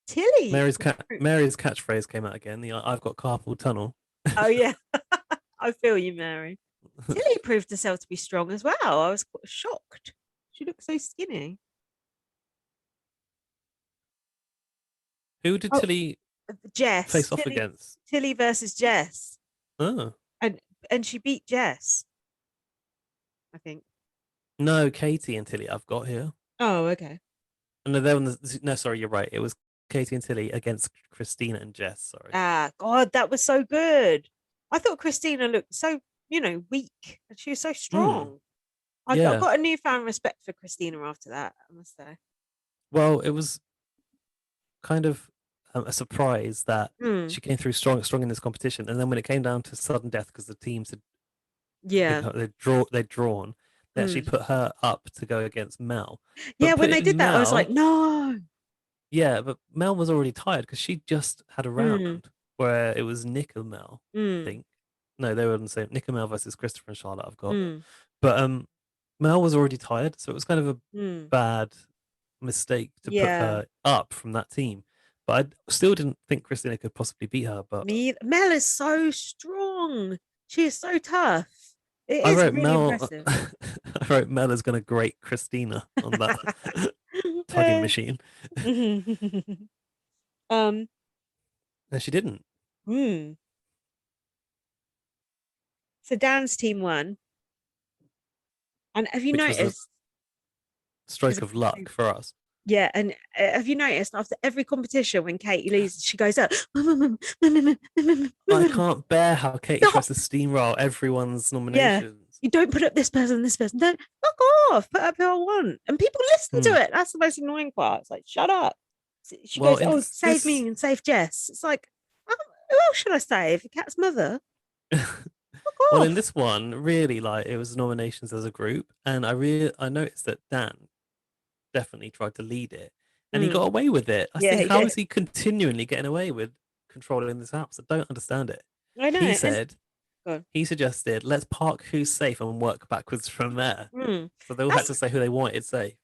Tilly. Mary's catchphrase came out again. The "I've got carpal tunnel." Oh yeah, I feel you, Mary. Tilly proved herself to be strong as well. I was quite shocked. She looked so skinny. Who did Oh, Tilly Jess. face off against? Tilly versus Jess. Oh And she beat Jess, I think. no, Katie and Tilly. I've got here. Oh, okay. No, they're on the, no, sorry, you're right. It was Katie and Tilly against Christina and Jess. Sorry. Ah, God, that was so good. I thought Christina looked so, weak, and she was so Mm, strong. I yeah. got a newfound respect for Christina after that, I must say. Well, it was kind of a surprise that Mm, she came through strong in this competition, and then when it came down to sudden death because the teams had yeah. become they'd drawn, they actually Mm. put her up to go against Mel. Yeah, But when they putting did that, I was like, Mel, no. yeah, but Mel was already tired because she just had a Mm, round where it was Nick and Mel, I mm, think. No, they were on the same Nick and Mel versus Christopher and Charlotte. I've got, mm, but Mel was already tired, so it was kind of a mm. bad mistake to put Yeah. her up from that team. But I still didn't think Christina could possibly beat her. But Mel is so strong. She is so tough. It I is wrote really Mel. impressive. I wrote Mel is going to grate Christina on that tugging machine, um, and she didn't, hmm. So Dan's team won. And have you which was a noticed? stroke of luck for us. Yeah, and have you noticed after every competition when Katie loses, she goes up. Stop. I can't bear how Katie tries to steamroll everyone's Yeah, nominations. you don't put up this person, this person. Don't fuck off. Put up who I want, and people listen Hmm. to it. That's the most annoying part. It's like, shut up. She Well, goes, in "Oh, save me and save Jess." It's like, who else should I save? The cat's mother. Fuck well, in off. this one, really, like it was nominations as a group, and I noticed that Dan definitely tried to lead it, and he Mm, got away with it. I yeah, think he how did. is he continually getting away with controlling this house? I don't understand it. I know. He And said God, he suggested let's park who's safe and work backwards from there. mm, So they all had that's to say who they wanted safe.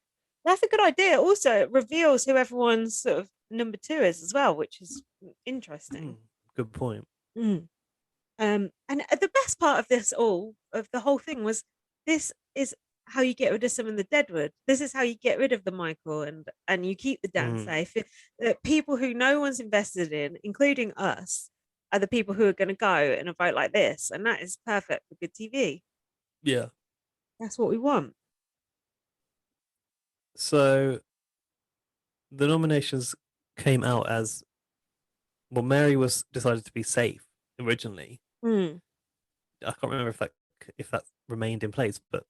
that's a good idea. Also, it reveals who everyone's sort of number two is as well, which is interesting. Good point. Mm. And the best part of the whole thing was this is how you get rid of some of the deadwood. This is how you get rid of the Michael and you keep the Dan Mm, safe. People who no one's invested in, including us, are the people who are going to go in a vote like this, and that is perfect for good TV. yeah. That's what we want. So the nominations came out as well. Mary was decided to be safe originally. Mm. I can't remember if that remained in place, but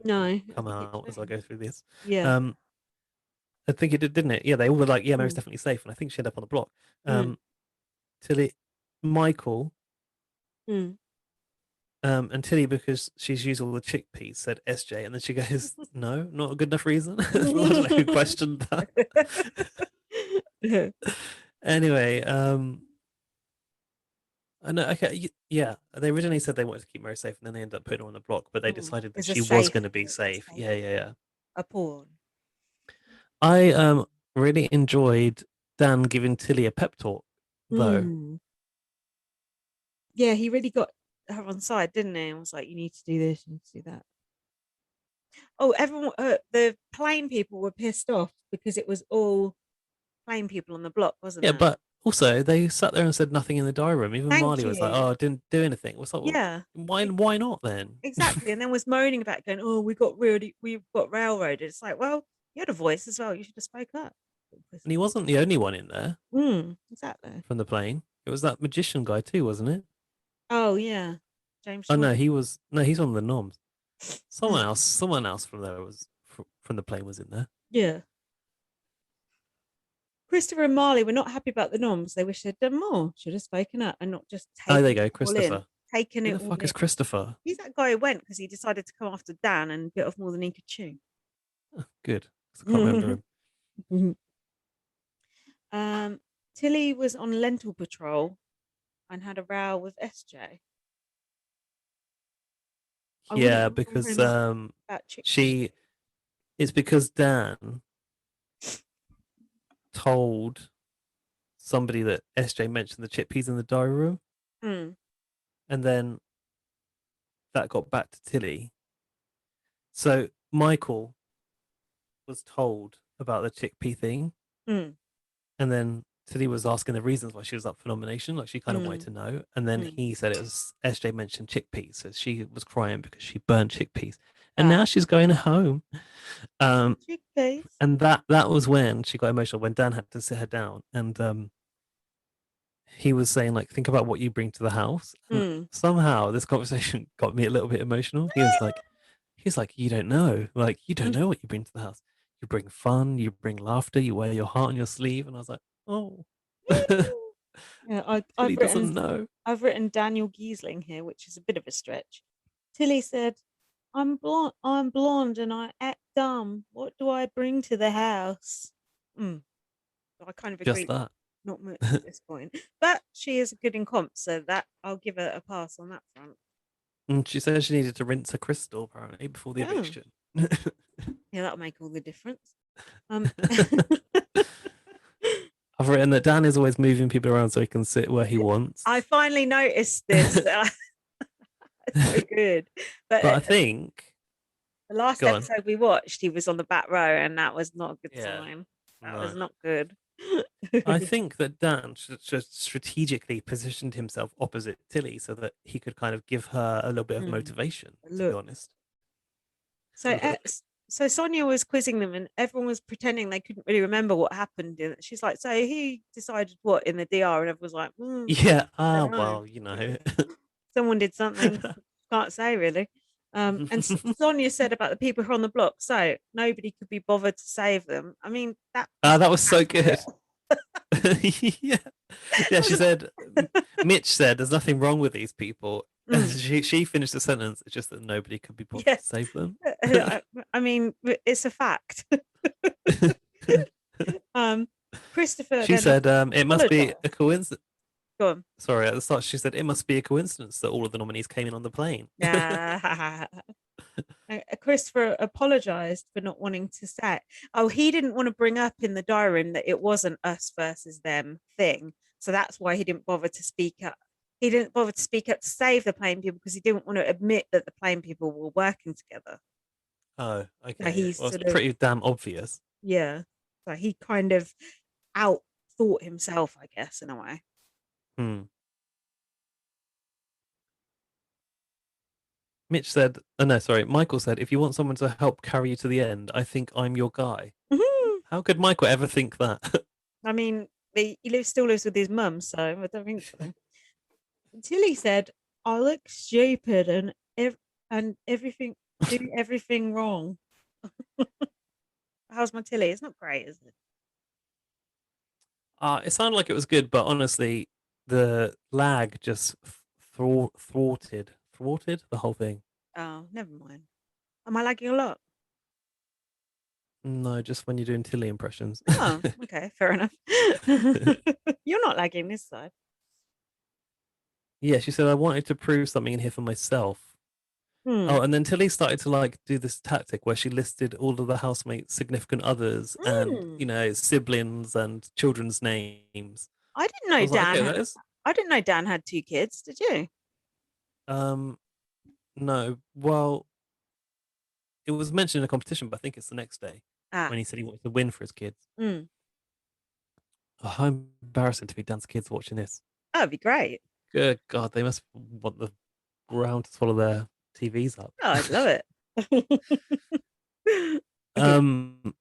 No, it'll I come think it out as I go changed. through this. Yeah. Um, I think it did, didn't it? Yeah, they all were like, "Yeah, Mary's Mm. definitely safe," and I think she ended up on the block. Mm. Um, Tilly, Michael, Mm. and Tilly because she's used all the chickpeas said SJ, and then she goes, "No, not a good enough reason." I don't know who questioned that. Anyway, I know. Okay, yeah, they originally said they wanted to keep Mary safe, and then they ended up putting her on the block. But they decided that It's a she was safe, going to be safe. safe Yeah, yeah, yeah. a pawn. I really enjoyed Dan giving Tilly a pep talk, though. Mm. Yeah, he really got her on side, didn't he? And was like, "You need to do this, you need to do that." Oh, everyone, the plane people were pissed off because it was all plane people on the block, wasn't Yeah, it? but also they sat there and said nothing in the diary room. Even Thank Marley was like, you. "Oh, I didn't do anything." It was like, well, Yeah, why not then? exactly. And then was moaning about going, "Oh, we got railroaded." It's like, well, you had a voice as well. You should have spoke up. And he wasn't the only one in there Exactly. from the plane. It was that magician guy too, wasn't it? Oh yeah, James Oh no, Schwartz. he's on the noms. Mm, Someone else from there was from the plane was in there. yeah. Christopher and Marley were not happy about the noms. They wish they'd done more. Should have spoken up and not just Oh, there you taken it go, all in. Christopher. Taken Who it the all fuck is in. Christopher? He's that guy who went because he decided to come after Dan and bit off more than he could chew. Oh, good. 'Cause I can't remember him. um, Tilly was on lentil patrol and had a row with SJ. I wouldn't Yeah, remember because him about chickpeas. she it's because Dan told somebody that SJ mentioned the chickpeas in the diary room, Mm, and then that got back to Tilly. So Michael was told about the chickpea thing, mm, and then Tilly was asking the reasons why she was up for nomination. Like she kind of wanted mm, to know, and then mm. he said it was SJ mentioned chickpeas, so she was crying because she burned chickpeas, and Ah, now she's going home. Um, chickpeas. and that was when she got emotional when Dan had to sit her down, and he was saying like, think about what you bring to the house, and Mm. somehow this conversation got me a little bit emotional. He's like, you don't know what you bring to the house. You bring fun, you bring laughter, you wear your heart on your sleeve, and I was like, oh. Yeah, Tilly doesn't know. I've written Daniel Giesling here, which is a bit of a stretch. Tilly said, I'm blonde and I act dumb. What do I bring to the house? Mm. So I kind of Just agree, that. not much at this point. But she is good in comp, so that I'll give her a pass on that front. And she said she needed to rinse her crystal apparently before the Oh, eviction. yeah, that'll make all the difference. Um, I've written that Dan is always moving people around so he can sit where he wants. I finally noticed this. It's so good. But But I think, the last go on. episode we watched, he was on the back row, and that was not a good Yeah, sign. That was no. not good. I think that Dan should strategically positioned himself opposite Tilly so that he could kind of give her a little bit of Mm. motivation, to be Look, honest. so A little bit. so Sonia was quizzing them, and everyone was pretending they couldn't really remember what happened. And she's like, "So who decided what in the DR?" And everyone was like, Yeah, "I don't know. well, you know. Someone did something. Can't say really." And Sonia said about the people who are on the block, so nobody could be bothered to save them. I mean, that was That was so accurate. good. Yeah. Yeah, she Wasn't said, Mitch said, there's nothing wrong with these people. it? She finished the sentence, it's just that nobody could be bothered Yes. to save them. I mean, it's a fact. um, Christopher She then said, it must be a apologized. coincidence. Go on. Sorry, at the start, she said, it must be a coincidence that all of the nominees came in on the plane. Nah. Christopher apologized for not wanting to say. Oh, he didn't want to bring up in the diary room that it wasn't us versus them thing. So that's why he didn't bother to speak up. He didn't bother to speak up to save the plane people because he didn't want to admit that the plane people were working together. Oh, So okay. he Well, it's sort of, pretty damn obvious. yeah. So he kind of out thought himself, I guess, in a way. Hmm. Mitch said, oh no, sorry. Michael said, if you want someone to help carry you to the end, I think I'm your guy. Mhm. How could Michael ever think that? I mean, still lives with his mum, so I don't think so. Until he said, "I look stupid and everything do everything wrong." How's my Tilly? It's not great, is it? It sounded like it was good, but honestly, the lag just thwarted the whole thing. Oh, never mind. Am I lagging a lot? No, just when you're doing Tilly impressions. Oh, okay, fair enough. You're not lagging this side. Yeah, she said I wanted to prove something in here for myself. Hmm. Oh, and then Tilly started to like do this tactic where she listed all of the housemates' significant others and Hmm. siblings and children's names. I didn't I know was like, okay, that is I didn't know Dan had two kids. Did you? um no. Well, it was mentioned in a competition, but I think it's the next day Ah. when he said he wanted to win for his kids. Hmm. Oh, how embarrassing to be Dan's kids watching this. That'd be great. Good God, they must want the ground to swallow their TVs up. Oh, I'd love it. um,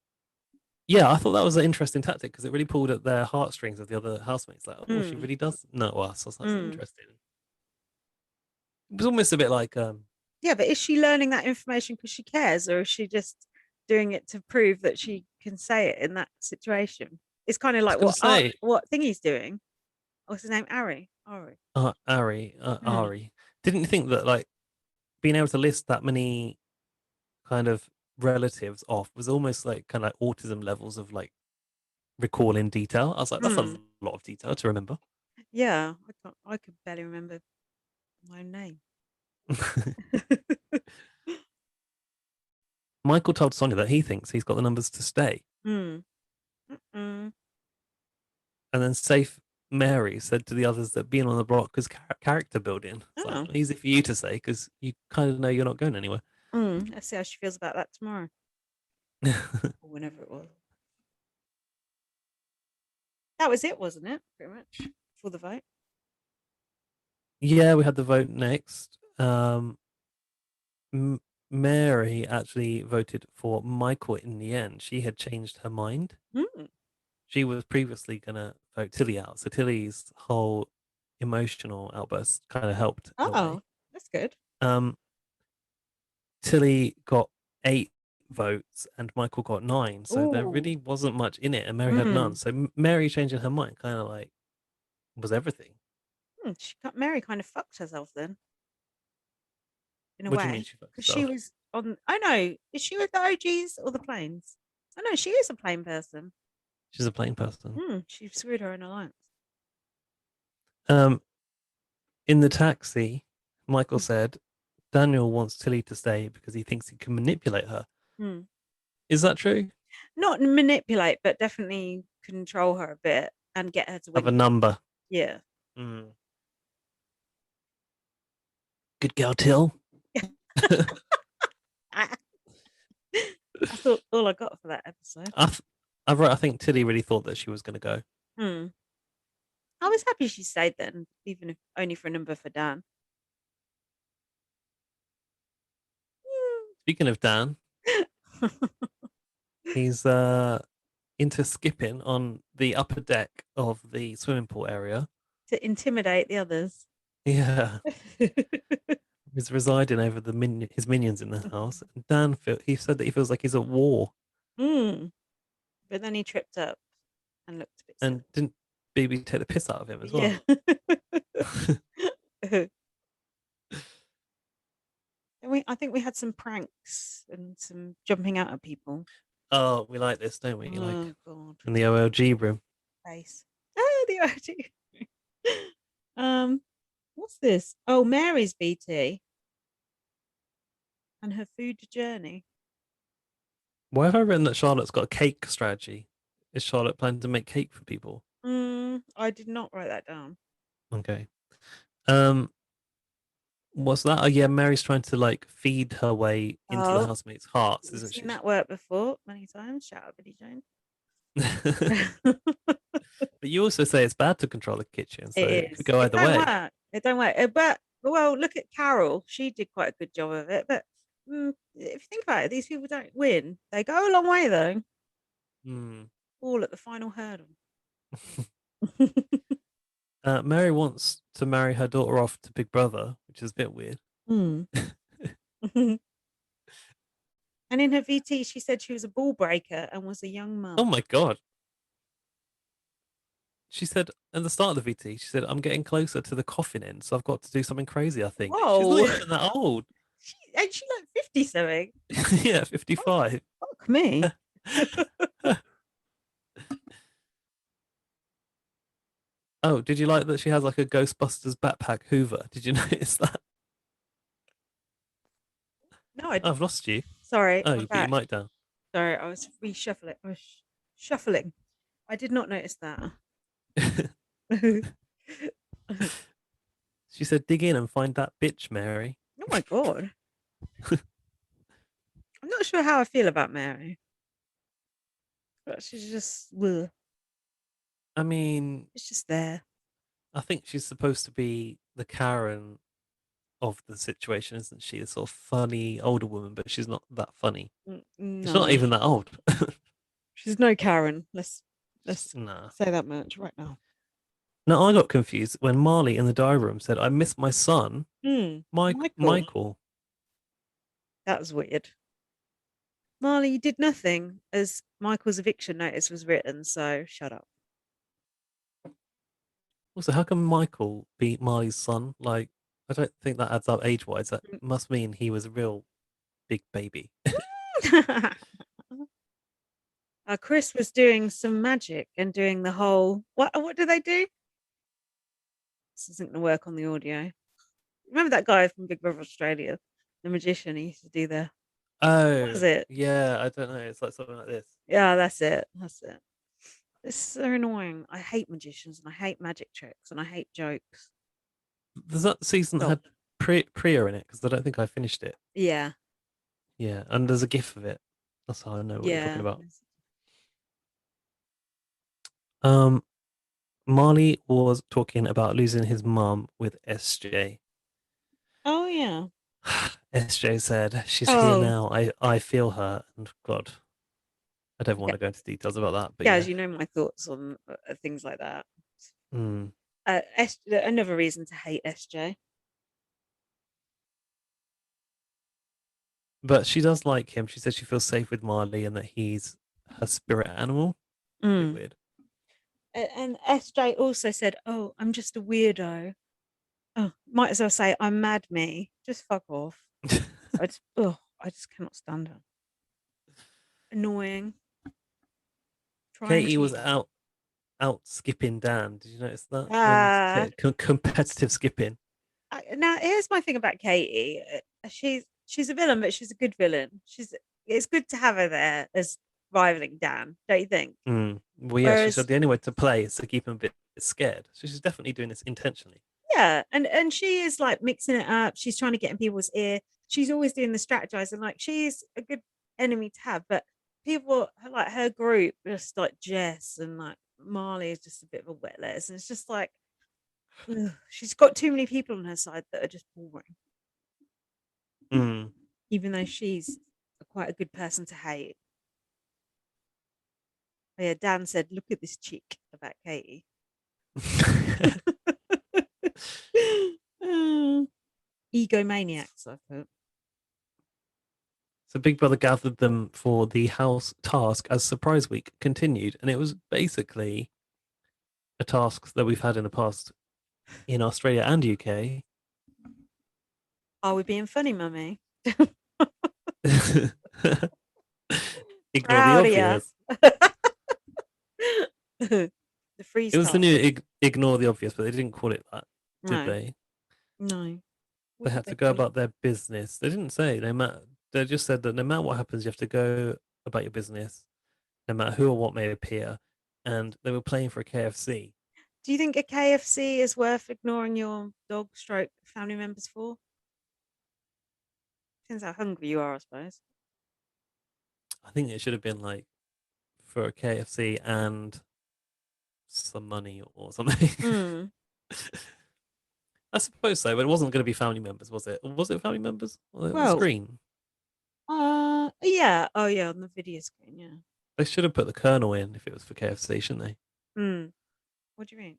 yeah, I thought that was an interesting tactic because it really pulled at their heartstrings of the other housemates. Like, oh, she Hmm. really does know us. So that's Hmm. interesting. It was almost a bit like, Yeah, but is she learning that information because she cares, or is she just doing it to prove that she can say it in that situation? It's kind of I was like going to say, what thing he's doing. What's his name? Ari. Ari. Ari, Hmm. didn't you think that like being able to list that many kind of relatives off was almost like kind of like autism levels of like recall in detail. I was like, that's a Mm. lot of detail to remember. Yeah, I could barely remember my own name. Michael told Sonia that he thinks he's got the numbers to stay. Mm. Mm-mm. And then Safe Mary said to the others that being on the block was character building. It's like Oh. easy for you to say because you kind of know you're not going anywhere. Let's see how she feels about that tomorrow. Or whenever it was. That was it, wasn't it? Pretty much for the vote. Yeah, we had the vote next. Mary actually voted for Michael in the end. She had changed her mind. Mm. She was previously going to vote Tilly out. So Tilly's whole emotional outburst kind of helped in a way. Oh, that's good. Tilly got 8 votes and Michael got 9. So there Ooh. really wasn't much in it and Mary had none. So Mary changing her mind kind of like was everything. Mary kind of fucked herself then. In a What do you mean way. she fucked Because she herself? was on, I know, is she with the OGs or the planes? I know, she is a plane person. She's a plain person. She screwed her in alliance. In the taxi, Michael said Daniel wants Tilly to stay because he thinks he can manipulate her. Hmm. Is that true? Not manipulate, but definitely control her a bit and get her to Have a win. number. Yeah. Mm. Good girl, Till. That's all I got for that episode. I think Tilly really thought that she was going to go. I was happy she stayed then, even if only for a number for Dan. Speaking of Dan, he's into skipping on the upper deck of the swimming pool area. To intimidate the others. Yeah. He's residing over his minions in the house. And Dan, he said that he feels like he's at war. But then he tripped up and looked a bit silly. And didn't BB take the piss out of him as well? Yeah. I think we had some pranks and some jumping out at people. Oh, we like this, don't we? Oh, Like God. in the OLG room. Face. Oh, the OLG. What's this? Oh, Mary's BT and her food journey. Why have I written that Charlotte's got a cake strategy? Is Charlotte planning to make cake for people? I did not write that down. Okay. What's that? Oh yeah, Mary's trying to like feed her way into the housemates' hearts, isn't she? Seen that work before many times. Shout out Billy Jones. But you also say it's bad to control the kitchen, so it could go It either don't way. work. It don't work. But well, look at Carol. She did quite a good job of it. But if you think about it, these people don't win. They go a long way though. All at the final hurdle. Mary wants to marry her daughter off to Big Brother, which is a bit weird. And in her VT, she said she was a ball breaker and was a young mum. Oh my God. She said at the start of the VT, she said, I'm getting closer to the coffin end, so I've got to do something crazy, I think. Whoa. She's not even that old. Ain't she like 50 something? Yeah, 55. Oh, fuck me. Oh, did you like that she has like a Ghostbusters backpack Hoover? Did you notice that? No, I've lost you. Sorry. Oh, you put your mic down. Sorry, I was reshuffling. I was shuffling. I did not notice that. She said, dig in and find that bitch, Mary. Oh my God. I'm not sure how I feel about Mary. But she's just, ugh. I mean, It's just there. I think she's supposed to be the Karen of the situation, isn't she? A sort of funny older woman, but she's not that funny. No. She's not even that old. She's no Karen. Let's Nah. say that much right now. Now, I got confused when Marley in the diary room said, I miss my son, Michael. That was weird. Marley, you did nothing as Michael's eviction notice was written, so shut up. Also, how can Michael be Marley's son? Like, I don't think that adds up age-wise. That must mean he was a real big baby. Chris was doing some magic and doing the whole what do they do? This isn't gonna work on the audio. Remember that guy from Big Brother Australia, the magician? He used to do the what Oh, is it? yeah, I don't know. It's like something like this. Yeah, that's it. That's it. It's so annoying. I hate magicians and I hate magic tricks and I hate jokes. Does that season Stop. had Priya in it? Because I don't think I finished it. Yeah. Yeah, and there's a gif of it. That's how I know what you're talking Yeah. about. Um, Marley was talking about losing his mum with SJ. Oh yeah. SJ said, "She's here Oh now. I feel her." And God, I don't want yeah. to go into details about that, but Yeah, as yeah. you know my thoughts on things like that. Mm. Another reason to hate SJ. But she does like him. She says she feels safe with Marley and that he's her spirit animal. Bit Mm. weird. And SJ also said, "Oh, I'm just a weirdo." Oh, might as well say I'm mad me. Just fuck off. I just cannot stand her. Annoying. Trying Katie to was out skipping Dan. Did you notice that? uh Competitive skipping. now here's my thing about Katie. She's a villain, but she's a good villain. It's good to have her there as rivaling Dan, don't you think? Mm. Well, yeah, she Whereas said the only way to play is to keep him a bit scared. So she's definitely doing this intentionally. yeah, and she is like mixing it up. She's trying to get in people's ear. She's always doing the strategizing. Like she's a good enemy to have, but people like her group, just like Jess and like Marley is just a bit of a wet lettuce. And it's just like ugh, she's got too many people on her side that are just boring, Mm. even though she's quite a good person to hate. But yeah, Dan said, "Look at this chick about Katie." Egomaniacs, I put. So Big Brother gathered them for the house task as Surprise Week continued, and it was basically a task that we've had in the past in Australia and UK. Are we being funny, mummy? Ignore the Proud of ya. obvious. The freeze It was the task. new ignore the obvious, but they didn't call it that, did No, they? no. They What did had they to go call it? about their business. They didn't say they just said that no matter what happens, you have to go about your business, no matter who or what may appear. And they were playing for a KFC. Do you think a KFC is worth ignoring your dog stroke family members for? Depends how hungry you are, I suppose. I think it should have been like for a KFC and some money or something. Mm. I suppose so, but it wasn't going to be family members, was it? Or was it family members on the Well, screen? yeah. Oh, yeah, on the video screen, yeah. They should have put the Colonel in if it was for KFC, shouldn't they? Mm. What do you mean?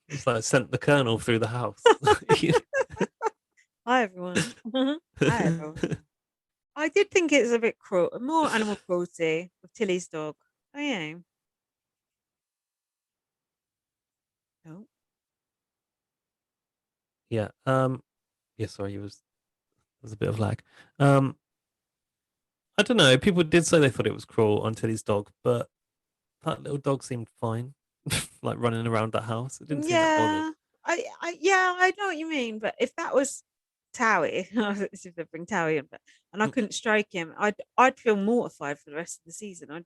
It's like sent the Colonel through the house. Hi, everyone. Hi, everyone. I did think it was a bit cruel, more animal cruelty with Tilly's dog. Oh, yeah. Oh. Yeah. Yeah. Sorry, there's a bit of lag. Um. I don't know. People did say they thought it was cruel on Tilly's dog, but that little dog seemed fine, like running around that house. It didn't seem that bothered. Yeah, yeah, I know what you mean. But if that was Towie, as if they bring Towie in, but and I couldn't strike him, I'd feel mortified for the rest of the season.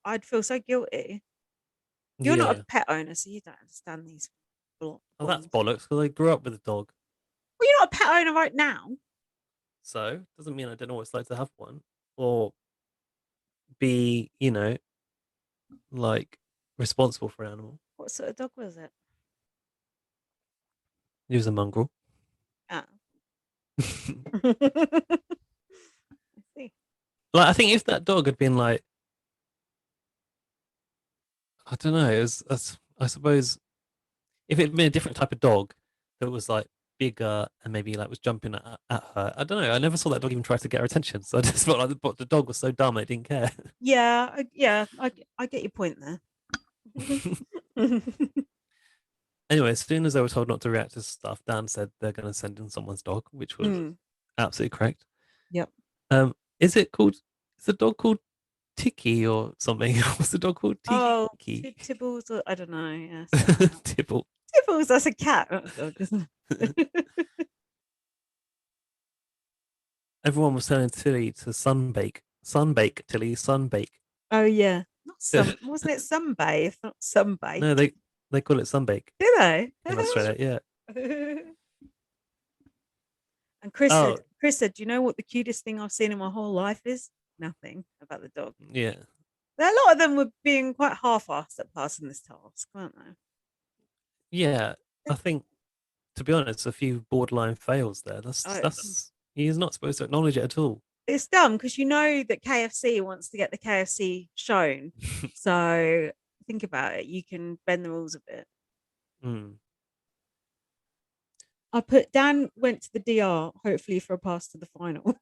I'd feel so guilty. You're not a Yeah. pet owner, so you don't understand these Oh, that's bonds. bollocks because I grew up with a dog. Well, you're not a pet owner right now. So doesn't mean I don't know what it's like to have one or be, like responsible for an animal. What sort of dog was it? He was a mongrel. Ah. I see. Like I think if that dog had been like, I don't know, I suppose if it had been a different type of dog that was like bigger and maybe like was jumping at her, I don't know. I never saw that dog even try to get her attention, so I just felt like the dog was so dumb it didn't care. Yeah, I get your point there. Anyway, as soon as they were told not to react to stuff, Dan said they're going to send in someone's dog, which was Mm, absolutely correct. yep. Is it called? Is the dog called Ticky or something. What's the dog called? Oh, Tiki. Tibbles, or I don't know. Yeah, something like that. Tibble. Tibbles, that's a cat, not a dog, isn't it? Everyone was telling Tilly to sunbake. Sunbake, Tilly, sunbake. Oh yeah, not wasn't it sunbathe, not sunbake? No, they call it sunbake Do they? in Australia. Yeah. And Chris Oh, said, "Do you know what the cutest thing I've seen in my whole life is? Nothing about the dog." yeah. A lot of them were being quite half-assed at passing this task, weren't they? Yeah. I think, to be honest, a few borderline fails there. Oh, That's he's not supposed to acknowledge it at all. it's dumb because you know that KFC wants to get the KFC shown. So think about it. You can bend the rules a bit. Mm. I put Dan went to the DR, hopefully for a pass to the final.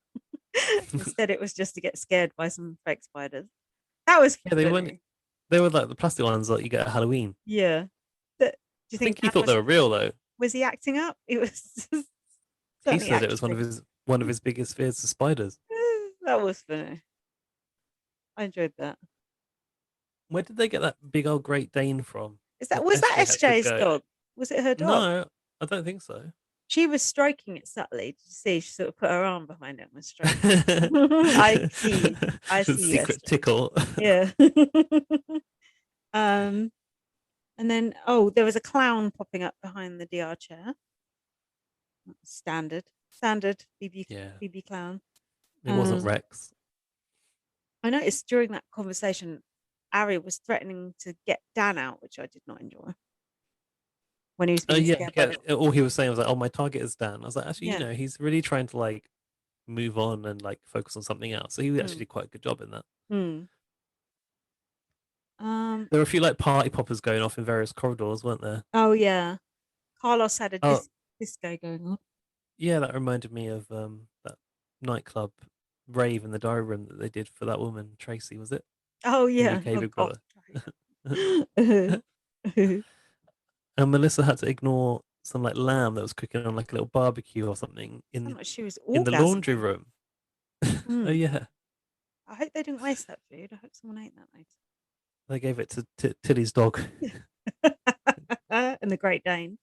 Instead, it was just to get scared by some fake spiders. That was Yeah, they funny. weren't. They were like the plastic ones that you get at Halloween. Yeah. Do you I think think he thought they were real though. was he acting up? It was He certainly said it was acting. one of his biggest fears of spiders. That was funny. I enjoyed that. Where did they get that big old Great Dane from? Was that SJ had to SJ's go. dog? Was it her dog? No, I don't think so. She was stroking it subtly. Did you see? She sort of put her arm behind it and was stroking. I see. I see. Secret SJ. tickle. Yeah. And then there was a clown popping up behind the DR chair. Standard BB clown. It wasn't Rex. I noticed during that conversation, Ari was threatening to get Dan out, which I did not enjoy. When he was being scared. All he was saying was like, "Oh, my target is Dan." I was like, actually, Yeah. he's really trying to like move on and like focus on something else. So he was actually did quite a good job in that. There were a few like party poppers going off in various corridors, weren't there? Oh yeah, Carlos had a disco going on. Yeah, that reminded me of that nightclub rave in the diary room that they did for that woman, Tracy, was it? Oh yeah. UK Big Brother. And Melissa had to ignore some like lamb that was cooking on like a little barbecue or something in the laundry room. Oh yeah. I hope they didn't waste that food. I hope someone ate that later. They gave it to Tilly's dog. And the Great Dane.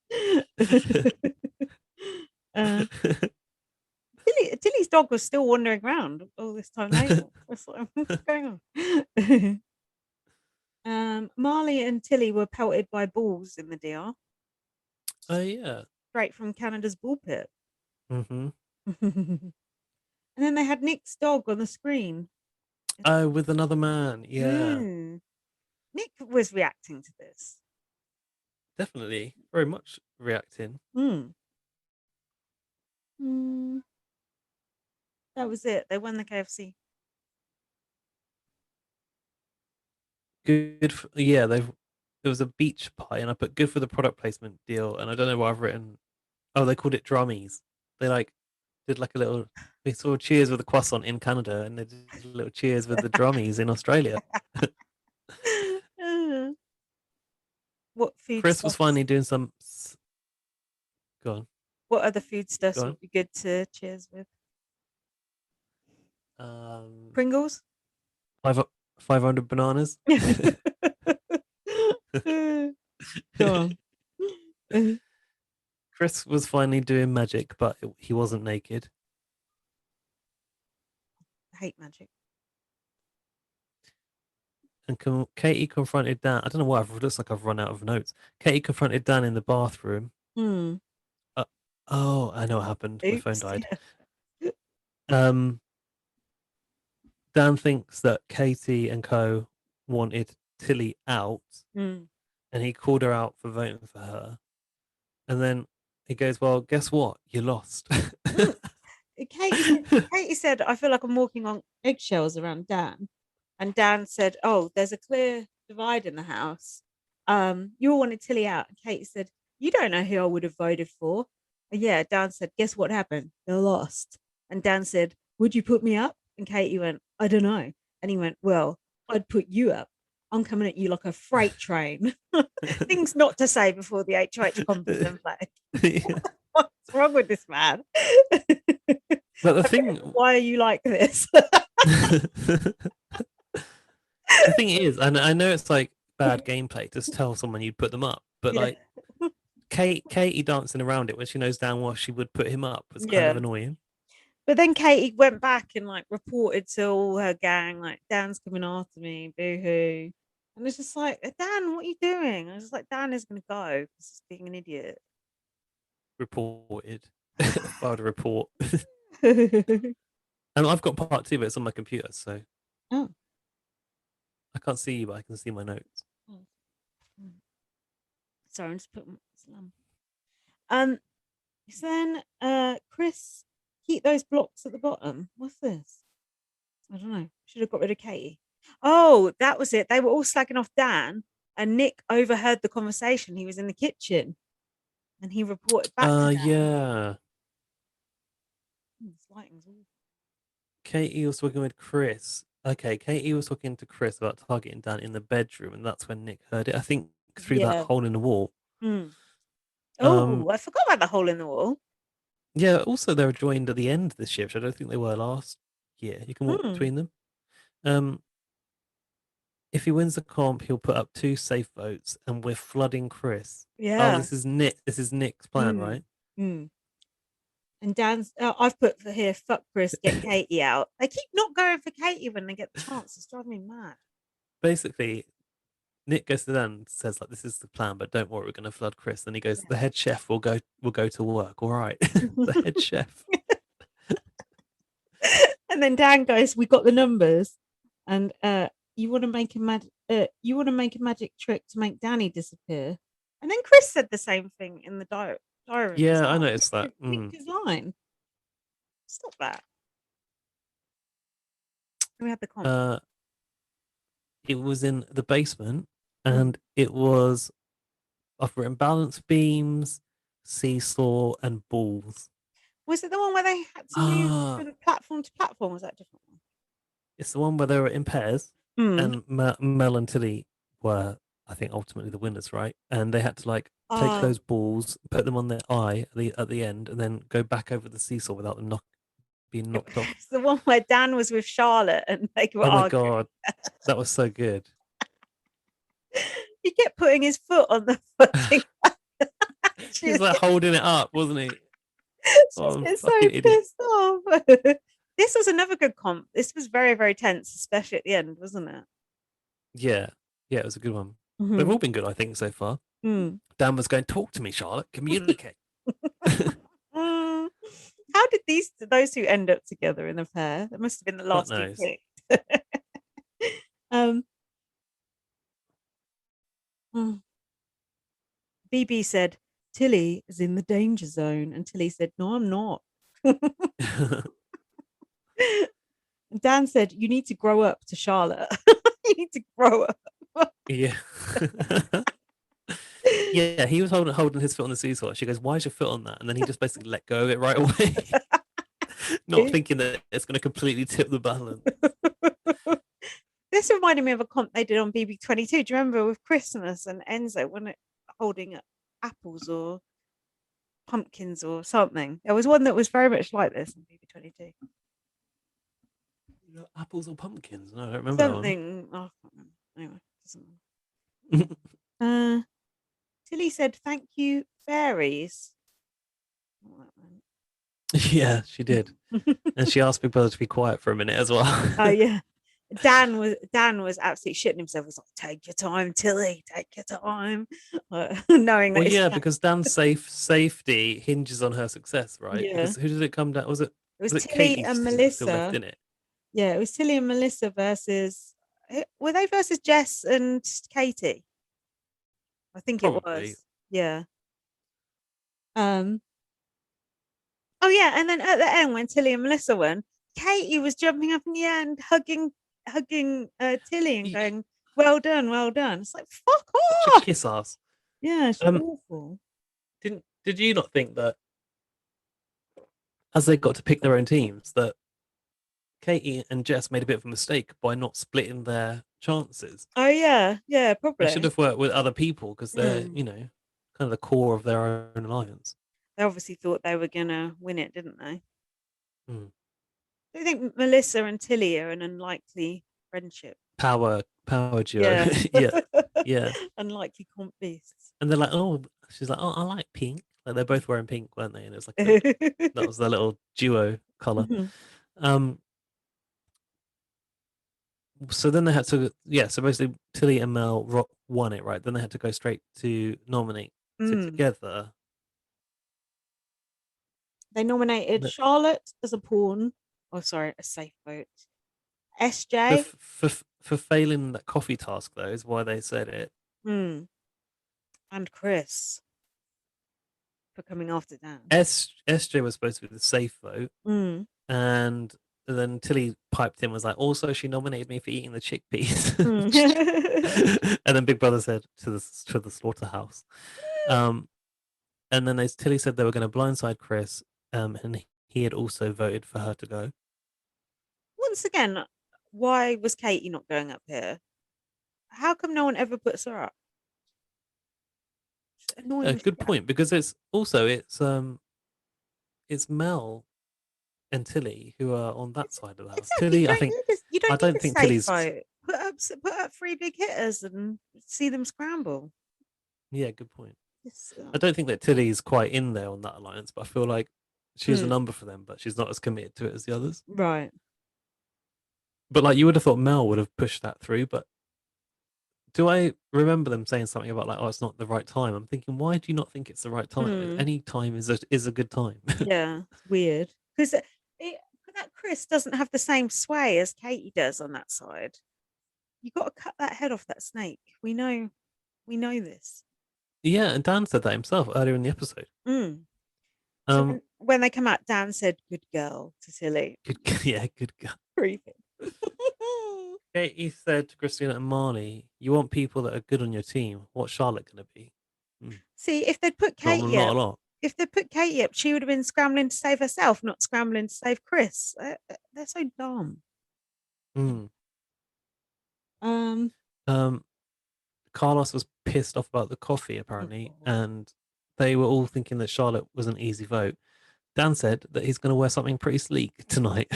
Tilly's dog was still wandering around all this time later. What's going on? Marley and Tilly were pelted by balls in the DR. Oh yeah. Straight from Canada's ball pit. Mm-hmm. And then they had Nick's dog on the screen. Oh, with another man. Yeah. Nick was reacting to this. Definitely. Very much reacting. That was it. They won the KFC. Good. There was a beach pie, and I put good for the product placement deal. And I don't know what I've written. Oh, they called it drummies. They like did like a little. They saw cheers with the croissant in Canada, and they did a little cheers with the drummies in Australia. What food? Chris was finally doing some. Go on. What other food stuffs would be good to cheers with? Pringles. 500 bananas. Go on. Chris was finally doing magic, but he wasn't naked. I hate magic. And Katie confronted Dan. I don't know why. It looks like I've run out of notes. Katie confronted Dan in the bathroom. Oh, I know what happened. Oops. My phone died. Dan thinks that Katie and co wanted Tilly out, and he called her out for voting for her. And then he goes, "Well, guess what? You lost." Katie said, "I feel like I'm walking on eggshells around Dan," and Dan said, "Oh, there's a clear divide in the house. You all wanted Tilly out." And Katie said, "You don't know who I would have voted for." And yeah, Dan said, "Guess what happened? They lost." And Dan said, "Would you put me up?" And Katie went, "I don't know." And he went, "Well, I'd put you up. I'm coming at you like a freight train." Things not to say before the HOH conference and play. What's wrong with this man? But the thing, why are you like this? The thing is, and I know it's like bad gameplay to tell someone you'd put them up, but Yeah. like Katie dancing around it when she knows damn well she would put him up was kind Yeah. of annoying. But then Katie went back and like reported to all her gang, like, Dan's coming after me, boo hoo. And it's just like, Dan, what are you doing? I was just like, Dan is going to go because he's being an idiot. Reported, filed a report, Oh. and I've got part two, but it's on my computer, so I can't see you, but I can see my notes. Sorry, I'm just putting slam. So then Chris, keep those blocks at the bottom. What's this? I don't know. Should have got rid of Katie. Oh, that was it. They were all slagging off Dan, and Nick overheard the conversation. He was in the kitchen, and he reported back to Dan. Yeah. This lighting's awful. Katie was talking with Chris. Okay, Katie was talking to Chris about targeting Dan in the bedroom, and that's when Nick heard it. I think through that hole in the wall. Oh, I forgot about the hole in the wall. Yeah, also they were joined at the end of the shift. I don't think they were last year. You can walk between them. If he wins the comp, he'll put up 2 safe votes, and we're flooding Chris. Yeah. Oh, this is Nick's plan, right? And Dan's, I've put for here, fuck Chris, get Katie out. They keep not going for Katie when they get the chance. It's driving me mad. Basically, Nick goes to Dan and says, like, this is the plan, but don't worry, we're going to flood Chris. Then he goes, the head chef will go to work. All right. The head chef. And then Dan goes, we got the numbers. And you want to make a magic trick to make Danny disappear. And then Chris said the same thing in the diary. Yeah, I noticed that. His line. Stop that. We had the comp. It was in the basement, and it was, I've written balance beams, seesaw, and balls. Was it the one where they had to move from platform to platform? Was that a different one? It's the one where they were in pairs, and Mel and Tilly were, I think, ultimately the winners, right? And they had to like take those balls, put them on their eye at the end, and then go back over the seesaw without them being knocked off. It's the one where Dan was with Charlotte and they were arguing. Oh my god, that was so good. He kept putting his foot on the footing. He's like holding it up, wasn't he? She's so pissed off. This was another good comp. This was very, very tense, especially at the end, wasn't it? Yeah, it was a good one. They've all been good, I think, so far. Dan was going, talk to me, Charlotte, communicate. How did those two end up together in a pair? That must have been the last two picked. BB said, Tilly is in the danger zone. And Tilly said, no, I'm not. Dan said, you need to grow up to Charlotte. You need to grow up. Yeah. Yeah, he was holding his foot on the seesaw. She goes, why is your foot on that? And then he just basically let go of it right away. Not thinking that it's going to completely tip the balance. This reminded me of a comp they did on BB22. Do you remember with Christmas and Enzo when it holding apples or pumpkins or something? There was one that was very much like this on BB22. Apples or pumpkins? No, I don't remember something. Oh, I can't remember. Anyway, doesn't Tilly said, thank you, fairies. Yeah, she did. And she asked Big Brother to be quiet for a minute as well. Oh yeah. Dan was absolutely shitting himself. He was like, take your time, Tilly, take your time. Knowing that. Well, yeah, because Dan's safety hinges on her success, right? Yeah. Because who did it come down? Was it Tilly Katie and Melissa still left in it? Yeah, it was Tilly and Melissa versus, were they versus Jess and Katie? I think Probably. it was. Yeah. Oh yeah, and then at the end when Tilly and Melissa won, Katie was jumping up in the air and hugging Tilly and going, well done, well done. It's like, fuck off. Kiss ass. Yeah, she's awful. Did you not think that as they got to pick their own teams that Katie and Jess made a bit of a mistake by not splitting their chances? Oh yeah, probably. They should have worked with other people because they're, kind of the core of their own alliance. They obviously thought they were gonna win it, didn't they? I think Melissa and Tilly are an unlikely friendship. power duo. Yeah. yeah. Unlikely comp beasts. And they're like, oh, she's like, oh, I like pink. Like they're both wearing pink, weren't they? And it was like that was their little duo color. Mhm. So then they had to, so basically Tilly and Mel won it, right? Then they had to go straight to nominate. So Mm. together, They nominated Charlotte as a pawn. Oh, sorry, a safe vote. SJ. for failing that coffee task, though, is why they said it. And Chris for coming after Dan. SJ was supposed to be the safe vote, Mm. and then Tilly piped in, was like, also she nominated me for eating the chickpeas. And then Big Brother said to the slaughterhouse. And then Tilly said they were going to blindside Chris, and he had also voted for her to go. Once again, why was Katie not going up here? How come no one ever puts her up? A good point, because it's Mel and Tilly who are on that side of the house. Exactly. Tilly, You don't need a safe Tilly's vote. Put up 3 big hitters and see them scramble. Yeah, good point. I don't think that Tilly's quite in there on that alliance, but I feel like she's a number for them, but she's not as committed to it as the others. Right. But like you would have thought Mel would have pushed that through, but do I remember them saying something about like, oh, it's not the right time? I'm thinking, why do you not think it's the right time? Any time is a good time. Yeah, it's weird. Because that Chris doesn't have the same sway as Katie does on that side. You got to cut that head off that snake. We know this. Yeah, and Dan said that himself earlier in the episode. So when they come out, Dan said, "Good girl" to Tilly. Good girl. Creepy. He said to Christina and Marley, "You want people that are good on your team. What's Charlotte going to be?" See, if they'd put Katie up, she would have been scrambling to save herself, not scrambling to save Chris. They're so dumb. Carlos was pissed off about the coffee, apparently, and they were all thinking that Charlotte was an easy vote. Dan said that he's going to wear something pretty sleek tonight.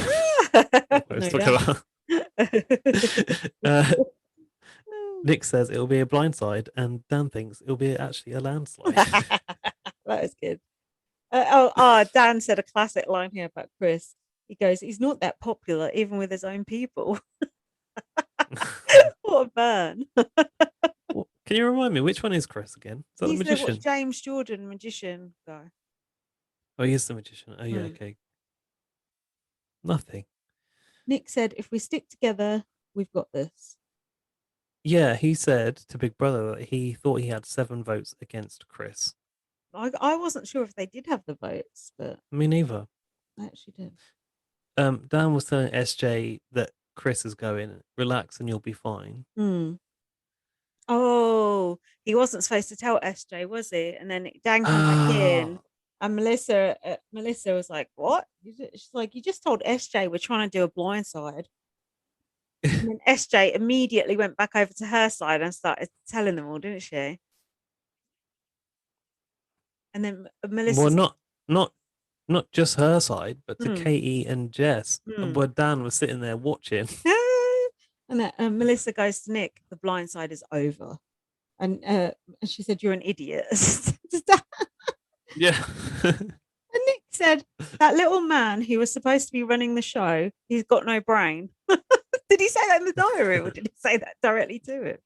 Nick says it'll be a blindside, and Dan thinks it'll be actually a landslide. That is good. Dan said a classic line here about Chris. He goes, "He's not that popular, even with his own people." What a burn. Can you remind me, which one is Chris again? Is that the magician? James Jordan, magician guy. Oh, he is the magician. Oh, yeah, okay. Nothing. Nick said, if we stick together, we've got this. Yeah, he said to Big Brother that he thought he had 7 votes against Chris. I wasn't sure if they did have the votes, but me neither. I actually did. Dan was telling SJ that Chris is going, relax and you'll be fine. Oh, he wasn't supposed to tell SJ, was he? And then Dan came back in, and Melissa was like, "What?" She's like, "You just told SJ we're trying to do a blindside." And then SJ immediately went back over to her side and started telling them all, didn't she? And then Melissa. Well, not just her side, but to Katie and Jess, where Dan was sitting there watching. And then Melissa goes to Nick, "The blindside is over," and she said, "You're an idiot." Yeah. And Nick said, "That little man who was supposed to be running the show, he's got no brain." Did he say that in the diary, or did he say that directly to him?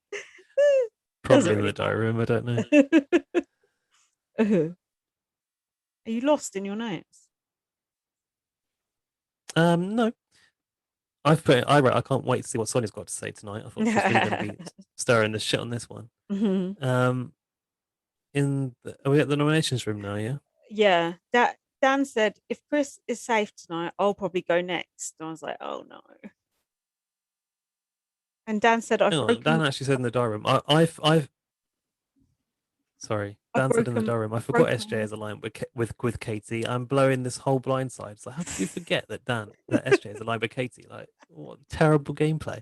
Probably in the diary room. I don't know. Are you lost in your notes? No. I can't wait to see what Sonia's got to say tonight. I thought she was really going to be stirring the shit on this one. Are we at the nominations room now? Yeah. Yeah. Dan said, if Chris is safe tonight, I'll probably go next. And I was like, oh no. And Dan said, Dan actually said in the diary room. Sorry, Dan said in the diary room, I forgot SJ is aligned with Katie. I'm blowing this whole blindside. So how could you forget that SJ is aligned with Katie? Like, what terrible gameplay.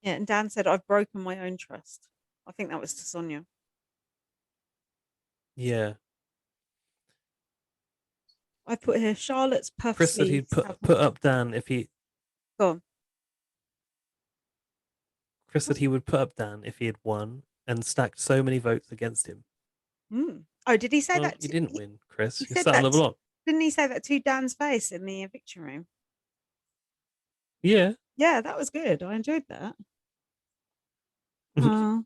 Yeah, and Dan said, I've broken my own trust. I think that was to Sonia. Yeah. I put here Charlotte's puff Chris said he'd sleeves. put up Dan if he. Go on. Chris said he would put up Dan if he had won and stacked so many votes against him. Oh, did he say Well, that? you didn't win, Chris. He You said sat on that. the block. Didn't he say that to Dan's face in the eviction room? Yeah. Yeah, that was good. I enjoyed that. What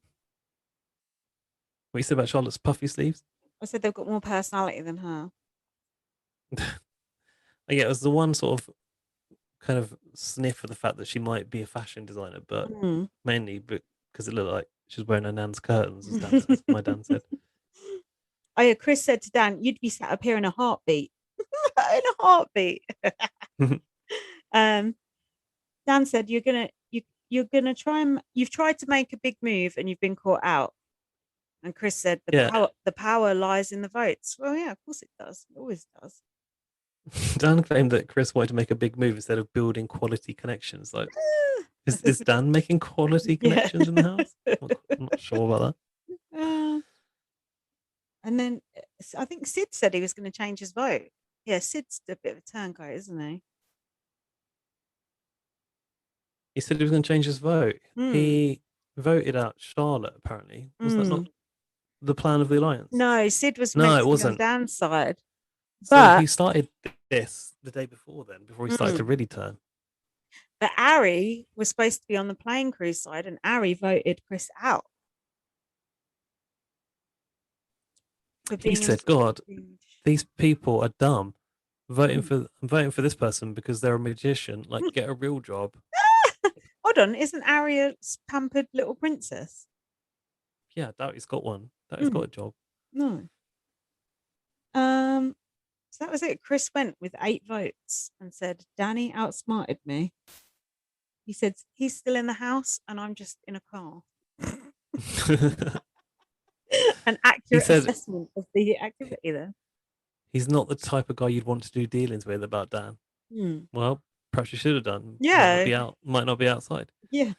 you said about Charlotte's puffy sleeves? I said they've got more personality than her. Yeah, it was the one sort of kind of sniff of the fact that she might be a fashion designer, but mainly because it looked like she was wearing her nan's curtains, as my Dan said. Oh yeah, Chris said to Dan, "You'd be sat up here in a heartbeat." In a heartbeat. Dan said, "You're gonna try and you've tried to make a big move and you've been caught out." And Chris said, "The power lies in the votes." Well, yeah, of course it does. It always does. Dan claimed that Chris wanted to make a big move instead of building quality connections. Like, is Dan making quality connections in the house? I'm not sure about that. And then I think Sid said he was going to change his vote. Yeah, Sid's a bit of a turncoat, isn't he? He said he was going to change his vote. He voted out Charlotte, apparently. Was that not the plan of the alliance? No, Sid was no, meant it to be wasn't. on Dan's side. So he started this the day before he started to really turn. But Ari was supposed to be on the playing crew side, and Ari voted Chris out. He said, "God, these people are dumb. I'm voting for this person because they're a magician. Like, get a real job." Hold on, isn't Ari a pampered little princess? Yeah, I doubt he's got one. That he's got a job. No. So that was it. Chris went with 8 votes and said, "Danny outsmarted me." He said he's still in the house and I'm just in a car. An accurate assessment of the activity there. He's not the type of guy you'd want to do dealings with about Dan. Well, perhaps you should have done. Yeah. Might not be outside. Yeah.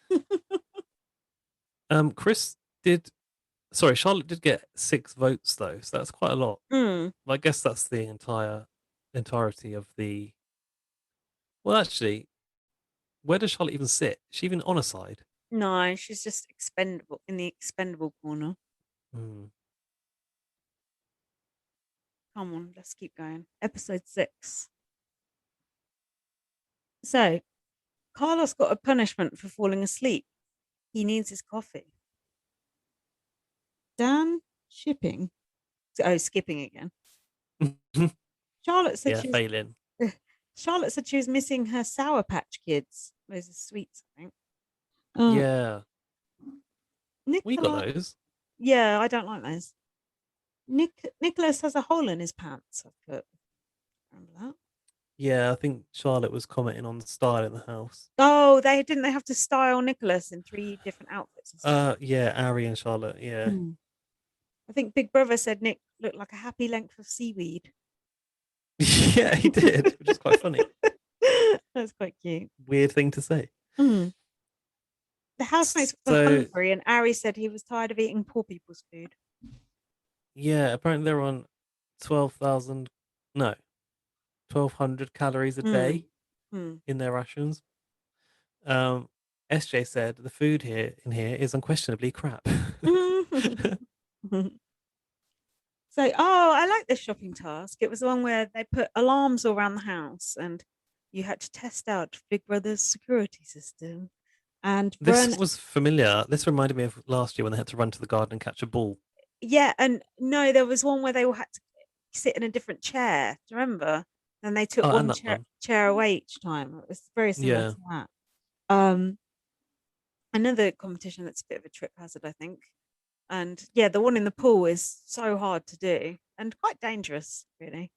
Charlotte did get 6 votes though, so that's quite a lot. I guess that's the entirety of the. Well, actually, where does Charlotte even sit? Is she even on a side? No, she's just expendable in the expendable corner. Come on, let's keep going. Episode 6. So, Carlos got a punishment for falling asleep. He needs his coffee. Dan skipping again. Charlotte said failing. Charlotte said she was missing her Sour Patch Kids. Those are sweets, I think. Yeah. We got those. Yeah, I don't like those. Nicholas has a hole in his pants. I put. Remember that? Yeah, I think Charlotte was commenting on the style in the house. Oh, they have to style Nicholas in 3 different outfits. Yeah, Ari and Charlotte. Yeah. I think Big Brother said Nick looked like a happy length of seaweed. Yeah, he did, which is quite funny. That's quite cute. Weird thing to say. The housemates were hungry, and Ari said he was tired of eating poor people's food. Yeah, apparently they're on 1,200 calories a day in their rations. SJ said the food in here is unquestionably crap. So, I like this shopping task. It was the one where they put alarms all around the house and you had to test out Big Brother's security system. And this was familiar. This reminded me of last year when they had to run to the garden and catch a ball. Yeah, and no, there was one where they all had to sit in a different chair. Do you remember? And they took one chair away each time. It was very similar to that. Another competition that's a bit of a trip hazard, I think. And yeah, the one in the pool is so hard to do and quite dangerous, really.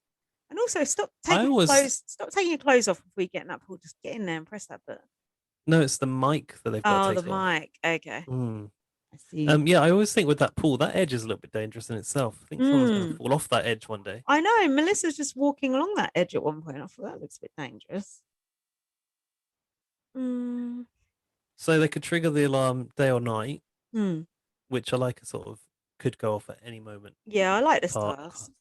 And also, stop taking your clothes off before you get in that pool. Just get in there and press that button. No, it's the mic that they've got to take off. Oh, the mic. Okay. I see. Yeah, I always think with that pool, that edge is a little bit dangerous in itself. I think someone's going to fall off that edge one day. I know. Melissa's just walking along that edge at one point. I thought that looks a bit dangerous. So they could trigger the alarm day or night, which I like a sort of could go off at any moment. Yeah, I like this task.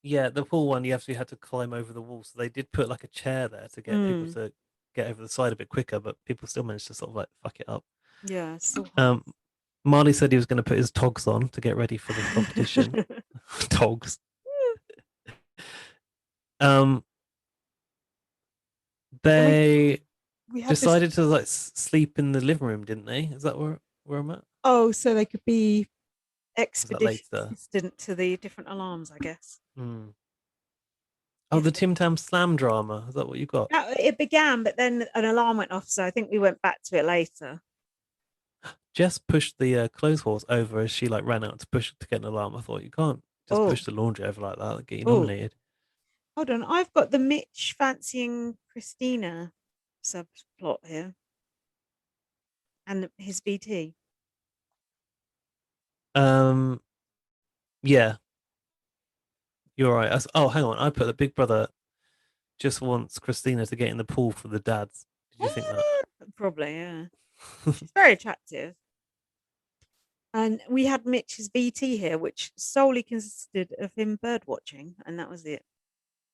Yeah, the pool one, you actually had to climb over the wall. So they did put like a chair there to get people Mm. to get over the side a bit quicker, but people still managed to sort of like fuck it up. Yeah, it's so hot. Um, Marley said he was going to put his togs on to get ready for the competition. Togs. Um, Then they we had this. decided to like sleep in the living room, didn't they? Is that where I'm at? Oh, so they could be Was that expeditious later? assistant to the different alarms, I guess. Hmm. Oh, If the they, Tim Tam Slam drama. Is that what you got? it began, but then an alarm went off, so I think we went back to it later. Jess pushed the clothes horse over as she like ran out to push to get an alarm. I thought you can't just Oh, push the laundry over like that and get you oh, nominated. hold on. I've got the Mitch fancying Christina subplot here and his BT. Um, yeah, you're right. Oh, hang on. I put that Big Brother just wants Christina to get in the pool for the dads. Did you think that? Probably, yeah. She's very attractive. And we had Mitch's BT here, which solely consisted of him bird watching, and that was it.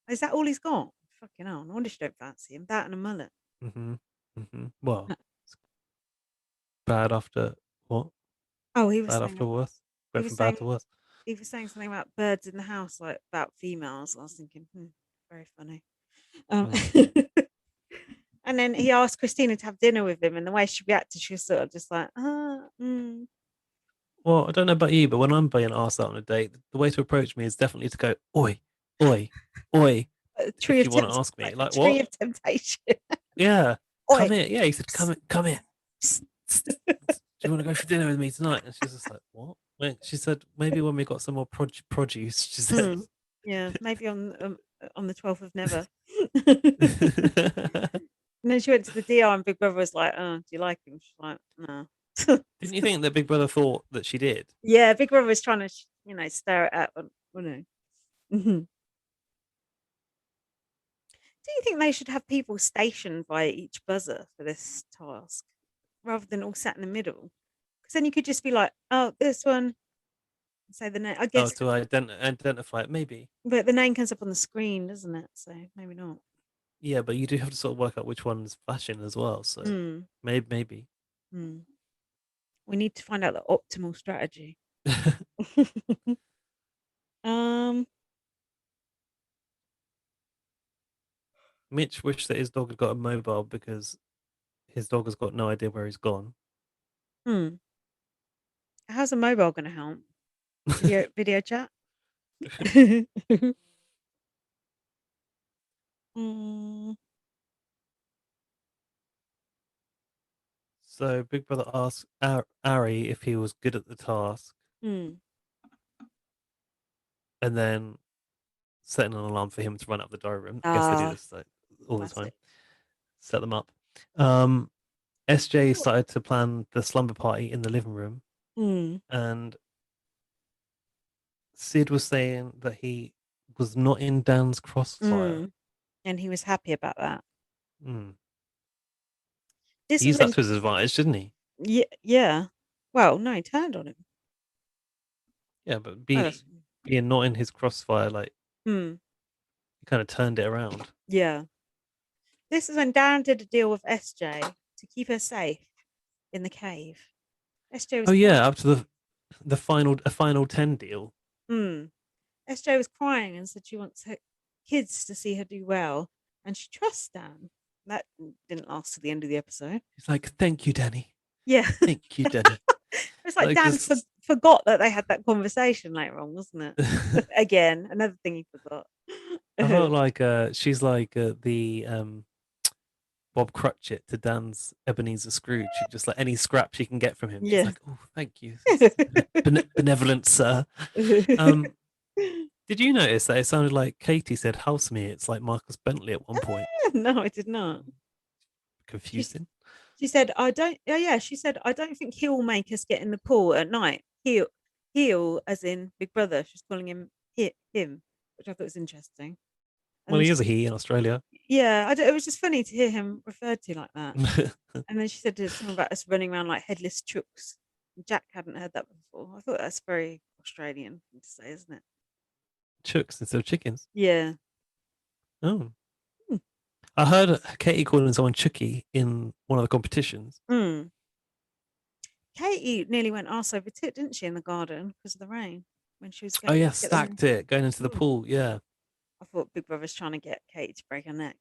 Is that all he's got? Fucking hell. No wonder she don't fancy him. That and a mullet. Well, it's bad after what? Oh, he was Bad after saying worse. he Went was from bad saying to worse. he was saying something about birds in the house, like about females. I was thinking, very funny. Hmm. And then he asked Christina to have dinner with him, and the way she reacted, she was sort of just like, Well, I don't know about you, but when I'm being asked out on a date, the way to approach me is definitely to go, oi, oi, oi, a tree if of you want to ask me. like a Like, tree what? of temptation. Yeah, Oi. come here. Yeah, he said, come here. Do you want to go for dinner with me tonight? And she's just like, what? She said, maybe when we got some more produce, she said. Yeah, maybe on the 12th of never. And then she went to the DR and Big Brother was like, "Oh, do you like him?" She's like, "No." Didn't you think that Big Brother thought that she did? Yeah, Big Brother was trying to, stir it up. Wasn't he? Do you think they should have people stationed by each buzzer for this task rather than all sat in the middle? Because then you could just be like, "Oh, this one," say the name. I Oh, guess, to identify it, maybe. but the name comes up on the screen, doesn't it? So maybe not. Yeah, but you do have to sort of work out which one's fashion as well. So Hmm. maybe. Hmm. We need to find out the optimal strategy. um. Mitch wished that his dog had got a mobile because his dog has got no idea where he's gone. Hmm. How's a mobile going to help? Video chat. Mm, So Big Brother asked Ari if he was good at the task, mm. and then setting an alarm for him to run up the diary room. I guess they do Ah, this like, all the time. classic. Set them up. SJ started to plan the slumber party in the living room, Mm, and Sid was saying that he was not in Dan's crossfire. mm. And he was happy about that. Mm. This He was used that when, to his advantage, didn't he? yeah, yeah. Well, no, he turned on him. Yeah, but Oh, being not in his crossfire, like mm, he kind of turned it around. yeah. This is when Dan did a deal with SJ to keep her safe in the cave. SJ was Oh yeah, crying. up to the final 10 deal. Mm. SJ was crying and said she wants her kids to see her do well, and she trusts Dan. That didn't last to the end of the episode. He's like, thank you, Danny. Yeah. Thank you, Danny. It's like Like Dan this. forgot that they had that conversation later on, wasn't it? Again, another thing he forgot. I felt like she's like the Bob Cratchit to Dan's Ebenezer Scrooge. Just like any scrap she can get from him, she's Yeah. like, "Oh, thank you, benevolent sir." Did you notice that it sounded like Katie said "house me"? It's like Marcus Bentley at one point. No, I did not. She Confusing. she said, I don't, yeah, she said, I don't think he'll make us get in the pool at night. He'll, as in Big Brother. She's calling him him, which I thought was interesting. And Well, then he she is a said, he in Australia. yeah, it was just funny to hear him referred to like that. And then she said something about us running around like headless chooks. Jack hadn't heard that before. I thought that's very Australian thing to say, isn't it? chooks instead of chickens. Yeah. Oh, Hmm. I heard Katie calling someone Chucky in one of the competitions. Mm. Katie nearly went arse over tit, didn't she, in the garden because of the rain when she was Oh going yeah, to get the stacked it going into the Mm. pool. Yeah. I thought Big Brother's trying to get Katie to break her neck.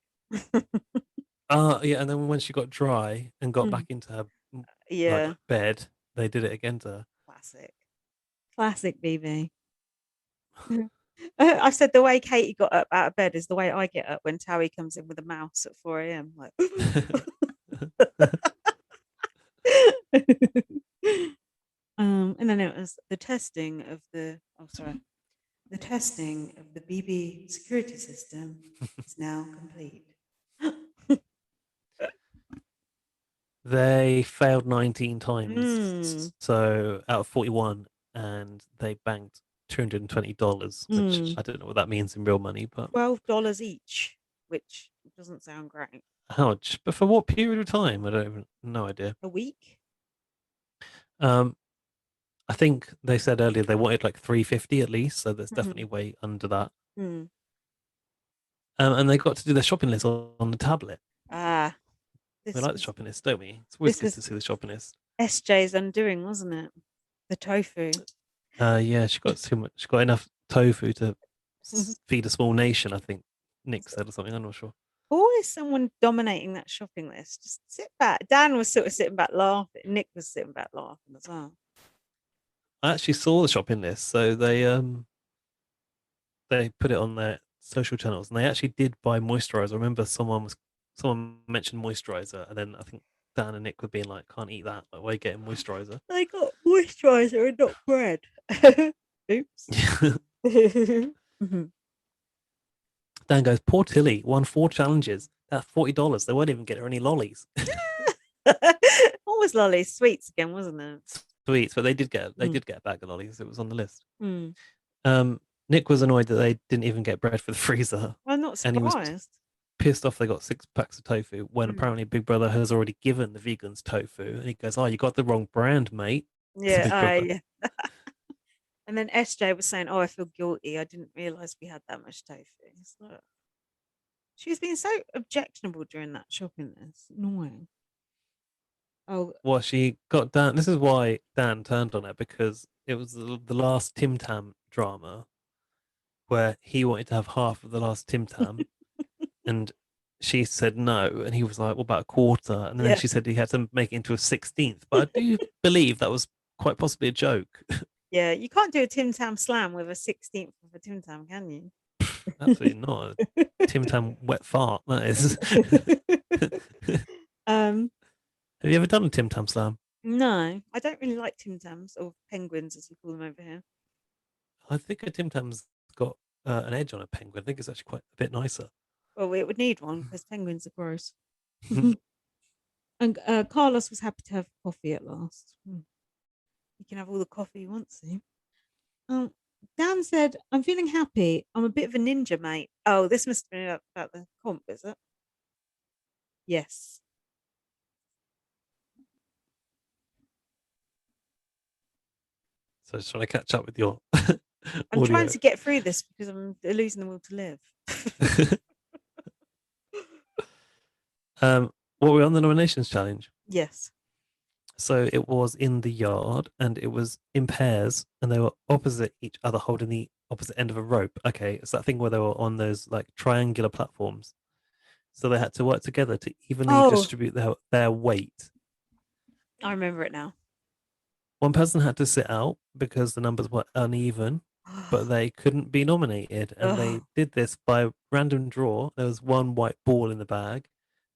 Yeah, and then when she got dry and got back Mm. into her like Yeah. bed, they did it again to her. Classic. Classic BB. I said the way Katie got up out of bed is the way I get up when Towie comes in with a mouse at 4 a.m. Like, and then it was the testing of the the testing of the BB security system is now complete. They failed 19 times, Mm, so out of 41, and they banked $220, which I don't know what that means in real money, but $12 each, which doesn't sound great. ouch. But for what period of time? I don't even no idea. A week? Um, I think they said earlier they wanted like 350 at least, so that's definitely way under that. Mm. And they got to do their shopping list on the tablet. Ah, We this like the was shopping list, don't we? It's always this good was to see the shopping list. SJ's undoing, wasn't it? The tofu. Yeah, she got too much. She got enough tofu to feed a small nation. I think Nick said or something. I'm not sure. Always someone dominating that shopping list. Just sit back. Dan was sort of sitting back laughing. Nick was sitting back laughing as well. I actually saw the shopping list, so they put it on their social channels, and they actually did buy moisturizer. I remember someone mentioned moisturizer, and then I think Dan and Nick were being like, "Can't eat that. Like, why are you getting moisturizer?" They got moisturizer and not bread. Oops. Dan goes, "Poor Tilly won 4 challenges. That's $40. They won't even get her any lollies." What was lollies? Sweets again, wasn't it? Sweets, but they did get a bag of lollies. It was on the list. Mm. Nick was annoyed that they didn't even get bread for the freezer, I'm not and he was surprised. pissed off they got 6 packs of tofu when apparently Big Brother has already given the vegans tofu, and he goes, "Oh, you got the wrong brand, mate." To Big Brother. Yeah. And then SJ was saying, "Oh, I feel guilty. I didn't realize we had that much tofu." Like, she's been so objectionable during that shopping list. Annoying. Oh, Well, she got Dan. This is why Dan turned on her, because it was the last Tim Tam drama where he wanted to have half of the last Tim Tam, and she said no, and he was like, "What about a quarter?" And then yeah. she said he had to make it into a 16th. But I do believe that was quite possibly a joke. Yeah, you can't do a Tim Tam slam with a 16th of a Tim Tam, can you? Absolutely not. Tim Tam wet fart. That is. um, Have you ever done a Tim Tam slam? no, I don't really like Tim Tams or penguins as we call them over here. I think a Tim Tam's got an edge on a penguin. I think it's actually quite a bit nicer. Well, it would need one because penguins are gross. And Carlos was happy to have coffee at last. You can have all the coffee you want to. Dan said, "I'm feeling happy. I'm a bit of a ninja, mate." Oh, this must have been about the comp, is it? Yes. So just trying to catch up with your I'm trying audio. to get through this because I'm losing the will to live. What were we on the nominations challenge? Yes. So it was in the yard, and it was in pairs, and they were opposite each other, holding the opposite end of a rope. Okay, it's that thing where they were on those like triangular platforms, so they had to work together to evenly Oh, distribute their weight. I remember it now. One person had to sit out because the numbers were uneven, but they couldn't be nominated, and they did this by random draw. There was one white ball in the bag,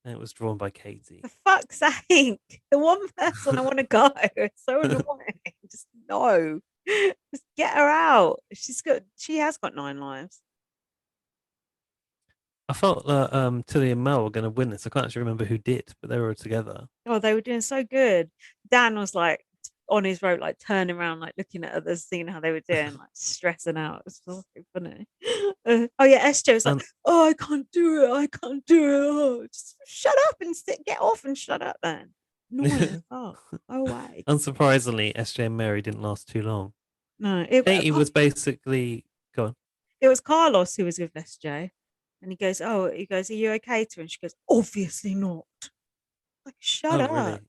and it was drawn by Katie. For fuck's sake. The one person I want to go. It's so annoying. Just no. Just get her out. She has got 9 lives. I felt that Tilly and Mel were going to win this. I can't actually remember who did, but they were together. Oh, they were doing so good. Dan was like on his rope, like turning around, like looking at others, seeing how they were doing, like stressing out. It was so funny. Oh yeah, SJ was like, "Oh, I can't do it. I can't do it. Oh, just shut up and get off and shut up then." Annoying. Oh wait. Unsurprisingly, SJ and Mary didn't last too long. No, Katie was basically go on. It was Carlos who was with SJ. And he goes, "Oh," he goes, "Are you okay to?" And she goes, "Obviously not." Like, shut Oh, up. really?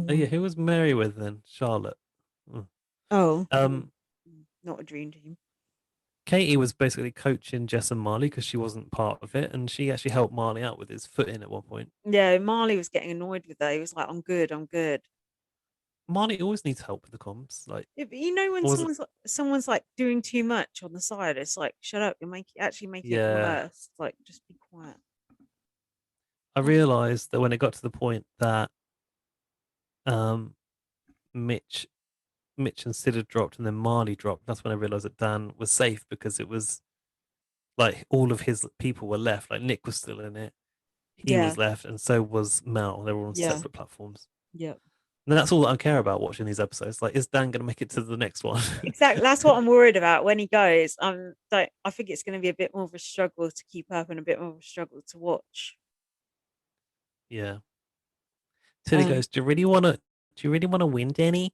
Oh, yeah. No. Who was Mary with then? Charlotte. Mm. Oh, Um, not a dream team. Katie was basically coaching Jess and Marley because she wasn't part of it, and she actually helped Marley out with his foot in at one point. Yeah, Marley was getting annoyed with her. He was like, "I'm good, I'm good." Marley always needs help with the comms. Like, Yeah, but you know when was it? someone's like doing too much on the side, it's like, shut up, you're making it Yeah. worse. Like, just be quiet. I Oh, realized that when it got to the point that um Mitch Mitch and Sid had dropped and then Marley dropped, that's when I realized that Dan was safe because it was like all of his people were left. Like Nick was still in it. He yeah, was left, and so was Mel. They were on yeah, separate platforms. yeah. And that's all that I care about watching these episodes. Like, is Dan going to make it to the next one? Exactly. That's what I'm worried about when he goes. I think it's going to be a bit more of a struggle to keep up and a bit more of a struggle to watch. Yeah. Tilly Um, goes, "Do you really want to? Do you really want to win, Danny?"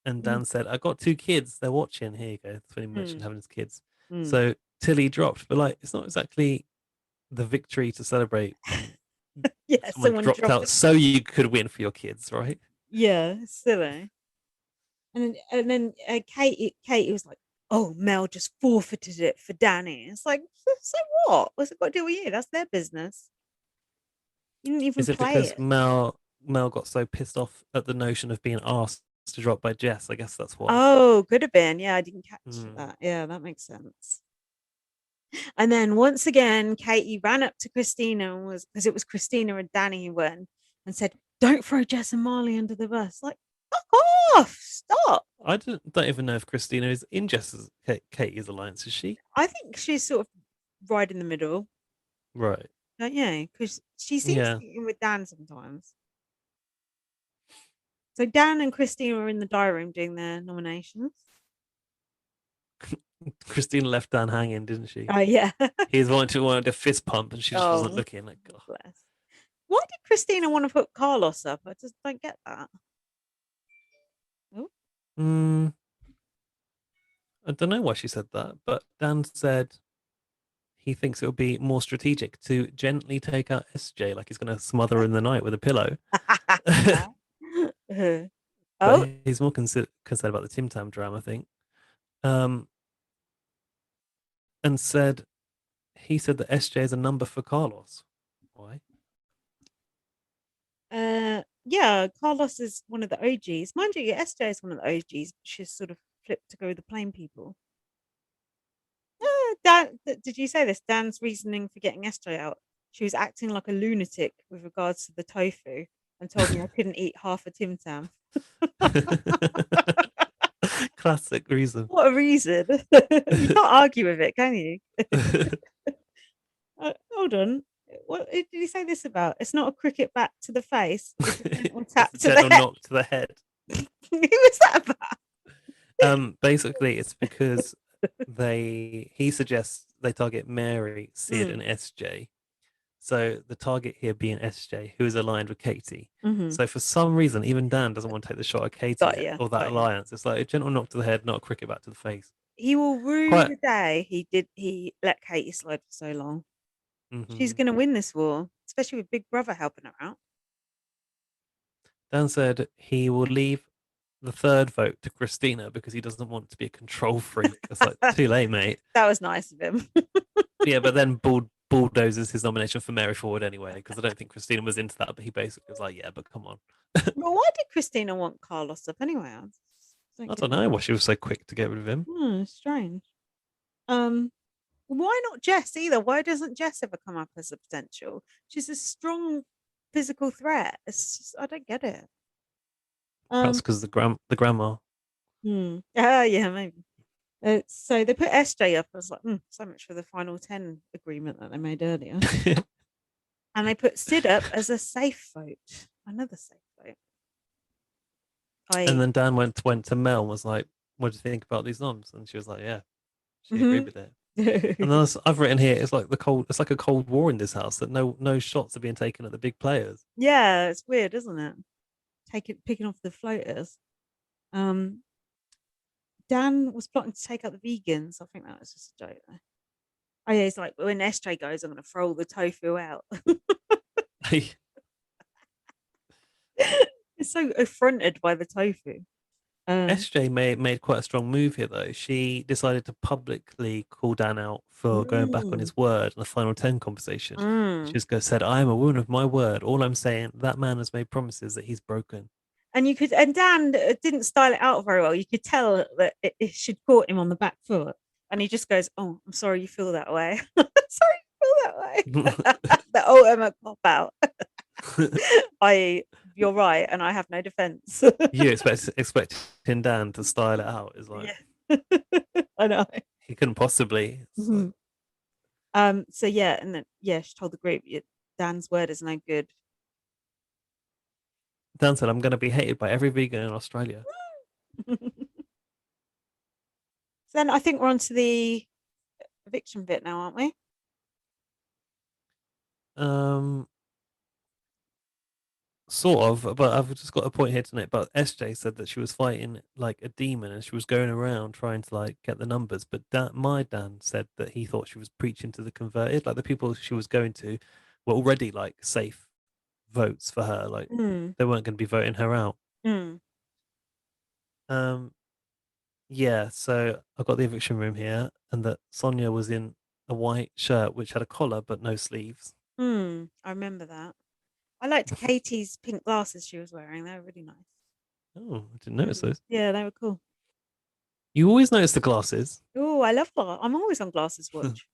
And mm, Dan said, "I got two kids. They're watching. Here you go." That's when he mentioned mm, having his kids. mm. So Tilly dropped, but like, it's not exactly the victory to celebrate when Yeah, someone someone dropped dropped out it. so you could win for your kids, right? Yeah, silly. And then Kate was like, "Oh, Mel just forfeited it for Danny." It's like, so what? What's it got to do with you? That's their business. You didn't even Is it play because it. Mel got so pissed off at the notion of being asked to drop by Jess? I guess that's why. Oh, could have been. Yeah, I didn't catch Mm. that. Yeah, that makes sense. And then once again, Katie ran up to Christina and was because it was Christina and Danny who went and said, "Don't throw Jess and Marley under the bus." Like, fuck off, stop. I don't even know if Christina is in Jess's Katie's alliance. Is she? I think she's sort of right in the middle, Right. don't you? Because she seems to Yeah. be in with Dan sometimes. So Dan and Christina are in the diary room doing their nominations. Christina left Dan hanging, didn't she? Oh yeah. He was wanted to fist pump, and she just wasn't Oh, looking. Like, God. bless. Why did Christina want to put Carlos up? I just don't get that. Oh. Mm, I don't know why she said that, but Dan said he thinks it would be more strategic to gently take out SJ, like he's going to smother her in the night with a pillow. But Oh, he's more concerned about the Tim Tam drama, I think. Um, and said he said that SJ is a number for Carlos. Why? yeah, Carlos is one of the OGs. Mind you, SJ is one of the OGs. She's sort of flipped to go with the plain people. Did you say this? Dan's reasoning for getting SJ out. She was acting like a lunatic with regards to the tofu and told me I couldn't eat half a Tim Tam. Classic reason. What a reason. You can't argue with it, can you? Hold on. What did he say this about? It's not a cricket bat to the face, it's a gentle tap It's a to the gentle head. knock to the head. Who was that about? Basically, it's because he suggests they target Mary, Sid, Mm, and SJ. So the target here being SJ, who is aligned with Katie. hmm. So for some reason, even Dan doesn't want to take the shot at Katie Got yet, you. or that Got you. alliance. It's like a gentle knock to the head, not a cricket bat to the face. He will rue Quite. the day he did. He let Katie slide for so long. She's Hmm. going to win this war, especially with Big Brother helping her out. Dan said he will leave the third vote to Christina because he doesn't want to be a control freak. It's like too late, mate. That was nice of him. Yeah, but then bulldozes his nomination for Mary forward anyway because I don't think Christina was into that. But he basically was like, "Yeah, but come on." But why did Christina want Carlos up anyway? I don't I get don't it. know why she was so quick to get rid of him. Strange. Um, why not Jess either? Why doesn't Jess ever come up as a potential? She's a strong physical threat. It's just, I don't get it. Perhaps Um, because the grandma. yeah, maybe. So they put SJ up. I was like, so much for the final 10 agreement that they made earlier. And they put Sid up as a safe vote, another safe vote. And I then Dan went to Mel and was like, "What do you think about these noms?" And she was like, "Yeah, she agreed Mhm. with it." And then I've written here, it's like it's like a cold war in this house that no shots are being taken at the big players. Yeah, it's weird, isn't it? Picking off the floaters. Um, Dan was plotting to take out the vegans. I think that was just a joke though. Oh yeah, it's like when SJ goes, I'm gonna throw all the tofu out. It's so affronted by the tofu. SJ made quite a strong move here, though. She decided to publicly call Dan out for going back on Mm, his word in the final 10 conversation. She mm. just said, I am a woman of my word. All I'm saying, that man has made promises that he's broken. And Dan didn't style it out very well. You could tell that it should caught him on the back foot. And he just goes, "Oh, I'm sorry you feel that way. Sorry you feel that way." The ultimate cop out. You're right, and I have no defense. You expecting Dan to style it out is like, Yeah. I know. he couldn't possibly. Mhm. So yeah, and then she told the group, Dan's word is no good. Dan said, I'm going to be hated by every vegan in Australia. Then I think we're on to the eviction bit now, aren't we? Um, Sort of, but I've just got a point here tonight. But SJ said that she was fighting like a demon and she was going around trying to like get the numbers. But my Dan said that he thought she was preaching to the converted, like the people she was going to were already like safe votes for her. Like Mm, they weren't going to be voting her out. mm, Um, yeah. So I got the eviction room here, and that Sonia was in a white shirt which had a collar but no sleeves. I remember that. I liked Katie's pink glasses she was wearing. They were really nice. Oh, I didn't notice those. Yeah, they were cool. You always notice the glasses. Oh, I love that. I'm always on glasses watch.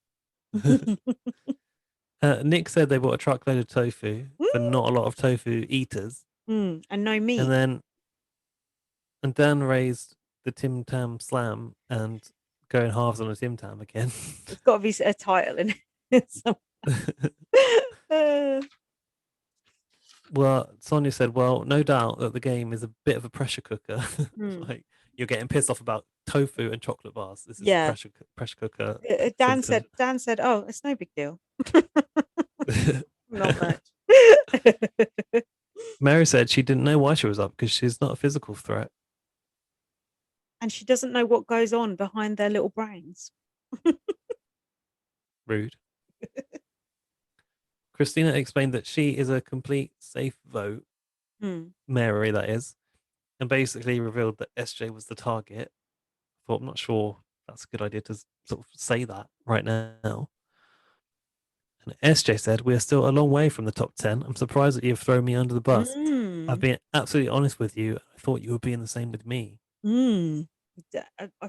Nick said they bought a truckload of tofu for not a lot of tofu eaters, And no and meat. then Dan raised the Tim Tam Slam and going halves on a Tim Tam again. There's got to be a title in it. Well, Sonia said, "Well, no doubt that the game is a bit of a pressure cooker. Like you're getting pissed off about tofu and chocolate bars. This is Yeah. pressure cooker Dan symptoms." said, "Oh, it's no big deal." Not much. Mary said she didn't know why she was up because she's not a physical threat. And she doesn't know what goes on behind their little brains. Rude. Christina explained that she is a complete safe vote, Mary, that is, and basically revealed that SJ was the target. I thought, I'm not sure that's a good idea to sort of say that right now. And SJ said, we are still a long way from the top 10. I'm surprised that you've thrown me under the bus. I've been absolutely honest with you. I thought you would be in the same with me. I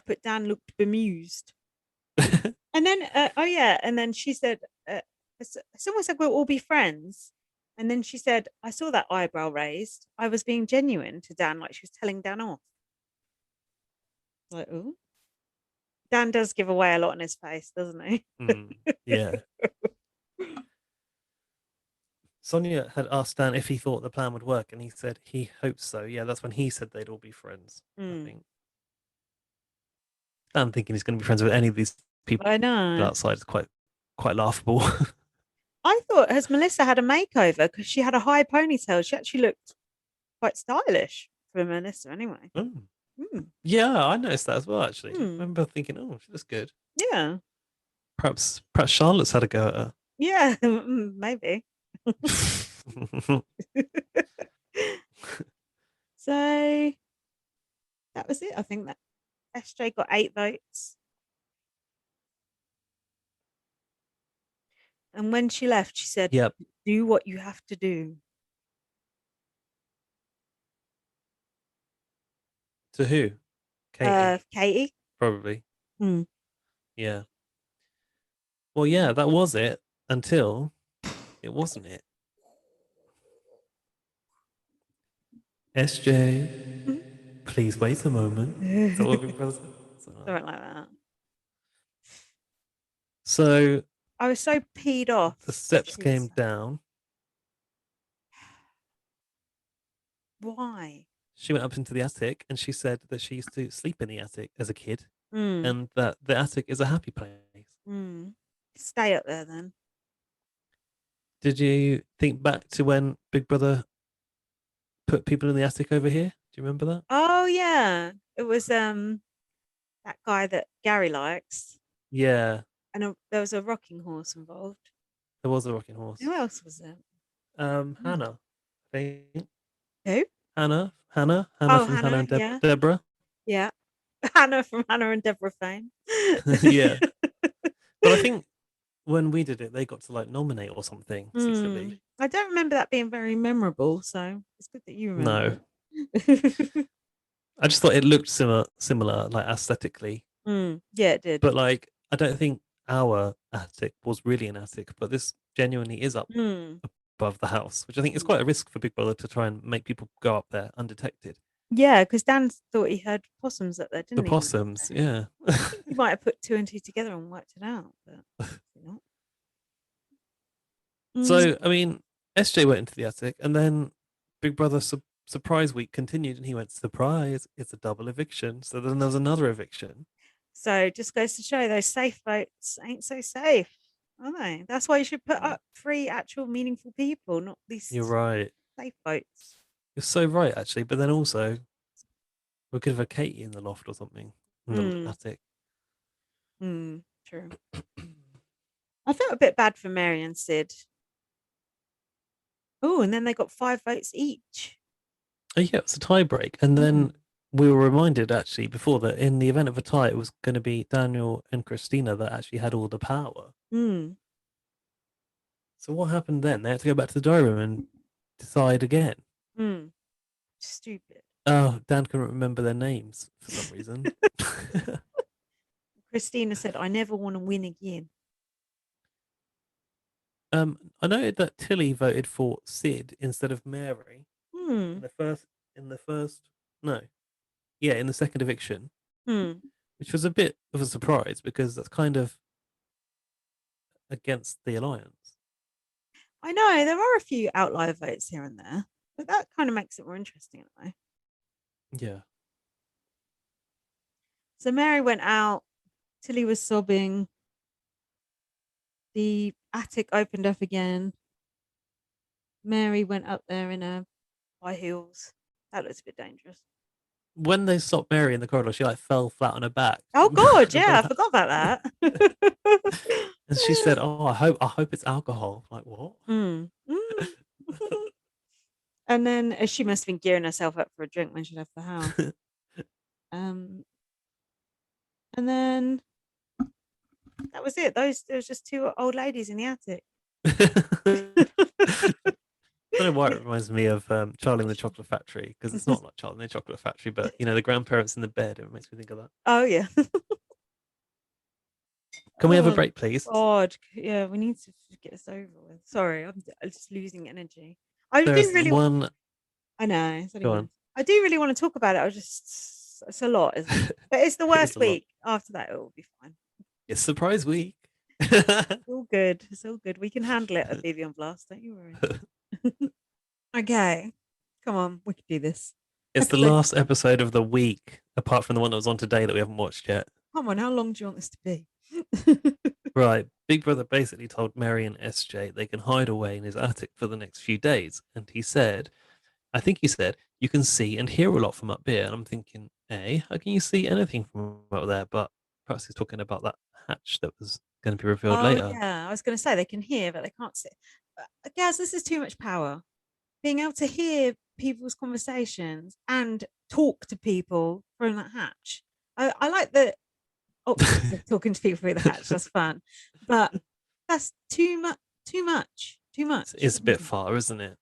put Dan looked bemused. And then, and then she said, someone said we'll all be friends. And then she said, I saw that eyebrow raised. I was being genuine to Dan, like she was telling Dan off. Like, oh. Dan does give away a lot in his face, doesn't he? Yeah. Sonia had asked Dan if he thought the plan would work, and he said he hopes so. Yeah, that's when he said they'd all be friends, I think. Dan thinking he's going to be friends with any of these people I know. outside is quite laughable. I thought, has Melissa had a makeover? Because she had a high ponytail. She actually looked quite stylish for Melissa anyway. Yeah, I noticed that as well, actually. I remember thinking, oh, she looks good. Yeah. Perhaps Charlotte's had a go at her. Yeah, maybe. So that was it. I think that SJ got 8 votes. And when she left, she said, Yep. Do what you have to do. To who? Katie. Katie. Probably. Yeah. Well, yeah, that was it until it wasn't it. SJ, please wait a moment. Is that what Big Brother said? Something like that. So I was so peed off. the steps came down. Why? She went up into the attic and she said that she used to sleep in the attic as a kid and that the attic is a happy place. Stay up there then. Did you think back to when Big Brother put people in the attic over here? Do you remember that? Oh yeah. It was that guy that Gary likes, Yeah, and there was a rocking horse involved. there was a rocking horse. Who else was there? Hannah, I think. Who? Hannah Oh, from Hannah Hannah. and Yeah, Deborah. yeah. Hannah from Hannah and Deborah fame. Yeah, but I think when we did it, they got to like nominate or something secretly. I don't remember that being very memorable, so it's good that you remember No, it. I just thought it looked similar, like aesthetically. Yeah, it did. But like, I don't think our attic was really an attic, but this genuinely is up Mm. above the house, which I think is quite a risk for Big Brother to try and make people go up there undetected. Yeah, because Dan thought he heard possums up there, The didn't he? possums, yeah. I think he might have put two and two together and worked it out, but not. So, I mean, SJ went into the attic, and then Big Brother surprise week continued, and he went, surprise, it's a double eviction. So then there was another eviction. So just goes to show those safe votes ain't so safe, are they? That's why you should put up 3 actual meaningful people, not these You're right. safe votes. You're so right, actually. But then also, we could have a Katie in the loft or something in the attic. True. I felt a bit bad for Mary and Sid. Oh, and then they got 5 votes each. Oh, yeah, it's a tie break. And then we were reminded actually before that in the event of a tie, it was going to be Daniel and Christina that actually had all the power. So what happened then? They had to go back to the diary room and decide again. Stupid. Oh, Dan couldn't remember their names for some reason. Christina said, I never want to win again. I noted that Tilly voted for Sid instead of Mary in the second eviction, which was a bit of a surprise because that's kind of against the alliance. I know there are a few outlier votes here and there, but that kind of makes it more interesting, anyway. Yeah. So Mary went out. Tilly was sobbing. The attic opened up again. Mary went up there in her high heels. That looks a bit dangerous. When they stopped Mary in the corridor, she like fell flat on her back. Oh God, yeah, I forgot about that. And she said, "Oh, I hope it's alcohol." Like what? And then she must have been gearing herself up for a drink when she left the house. And then that was it. There was just 2 old ladies in the attic. I don't know why it reminds me of Charlie and the Chocolate Factory, because it's not like Charlie and the Chocolate Factory, but you know, the grandparents in the bed, it makes me think of that. Oh yeah. Can we have a break, please? God, yeah, we need to get this over with. Sorry, I'm just losing energy. I do really one. I know. Go on. I do really want to talk about it. It's a lot, isn't it? But it's the worst week. After that, it will be fine. It's surprise week. It's all good. It's all good. We can handle it at BB on Blast. Don't you worry. Okay, come on, we can do this. It's the last episode of the week, apart from the one that was on today that we haven't watched yet. Come on, how long do you want this to be? Right, Big Brother basically told Mary and SJ they can hide away in his attic for the next few days, and I think he said, you can see and hear a lot from up here. And I'm thinking, how can you see anything from up there? But perhaps he's talking about that hatch that was going to be revealed later. Yeah, I was going to say they can hear, but they can't see. Guys, this is too much power. Being able to hear people's conversations and talk to people from that hatch. I like the talking to people through the hatch. That's fun, but that's too much. It's a bit far, isn't it?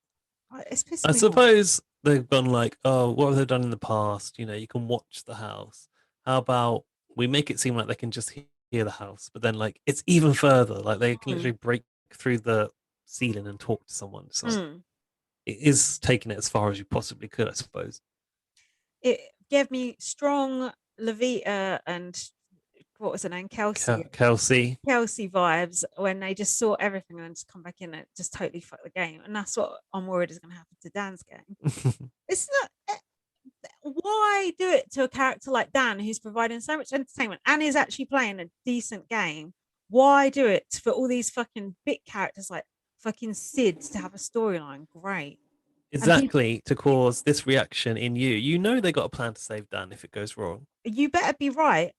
It's pissing I me suppose they've gone like, oh, what have they done in the past? You know, you can watch the house. How about we make it seem like they can just hear the house, but then like it's even further. Like they can literally break through the ceiling and talk to someone. So it is taking it as far as you possibly could, I suppose. It gave me strong Levita and what was her name? Kelsey vibes when they just saw everything and just come back in and just totally fuck the game. And that's what I'm worried is going to happen to Dan's game. It's not. Why do it to a character like Dan who's providing so much entertainment and is actually playing a decent game? Why do it for all these fucking bit characters like fucking Sid to have a storyline? Great. Exactly, to cause this reaction in you. You know they got a plan to save Dan if it goes wrong. You better be right.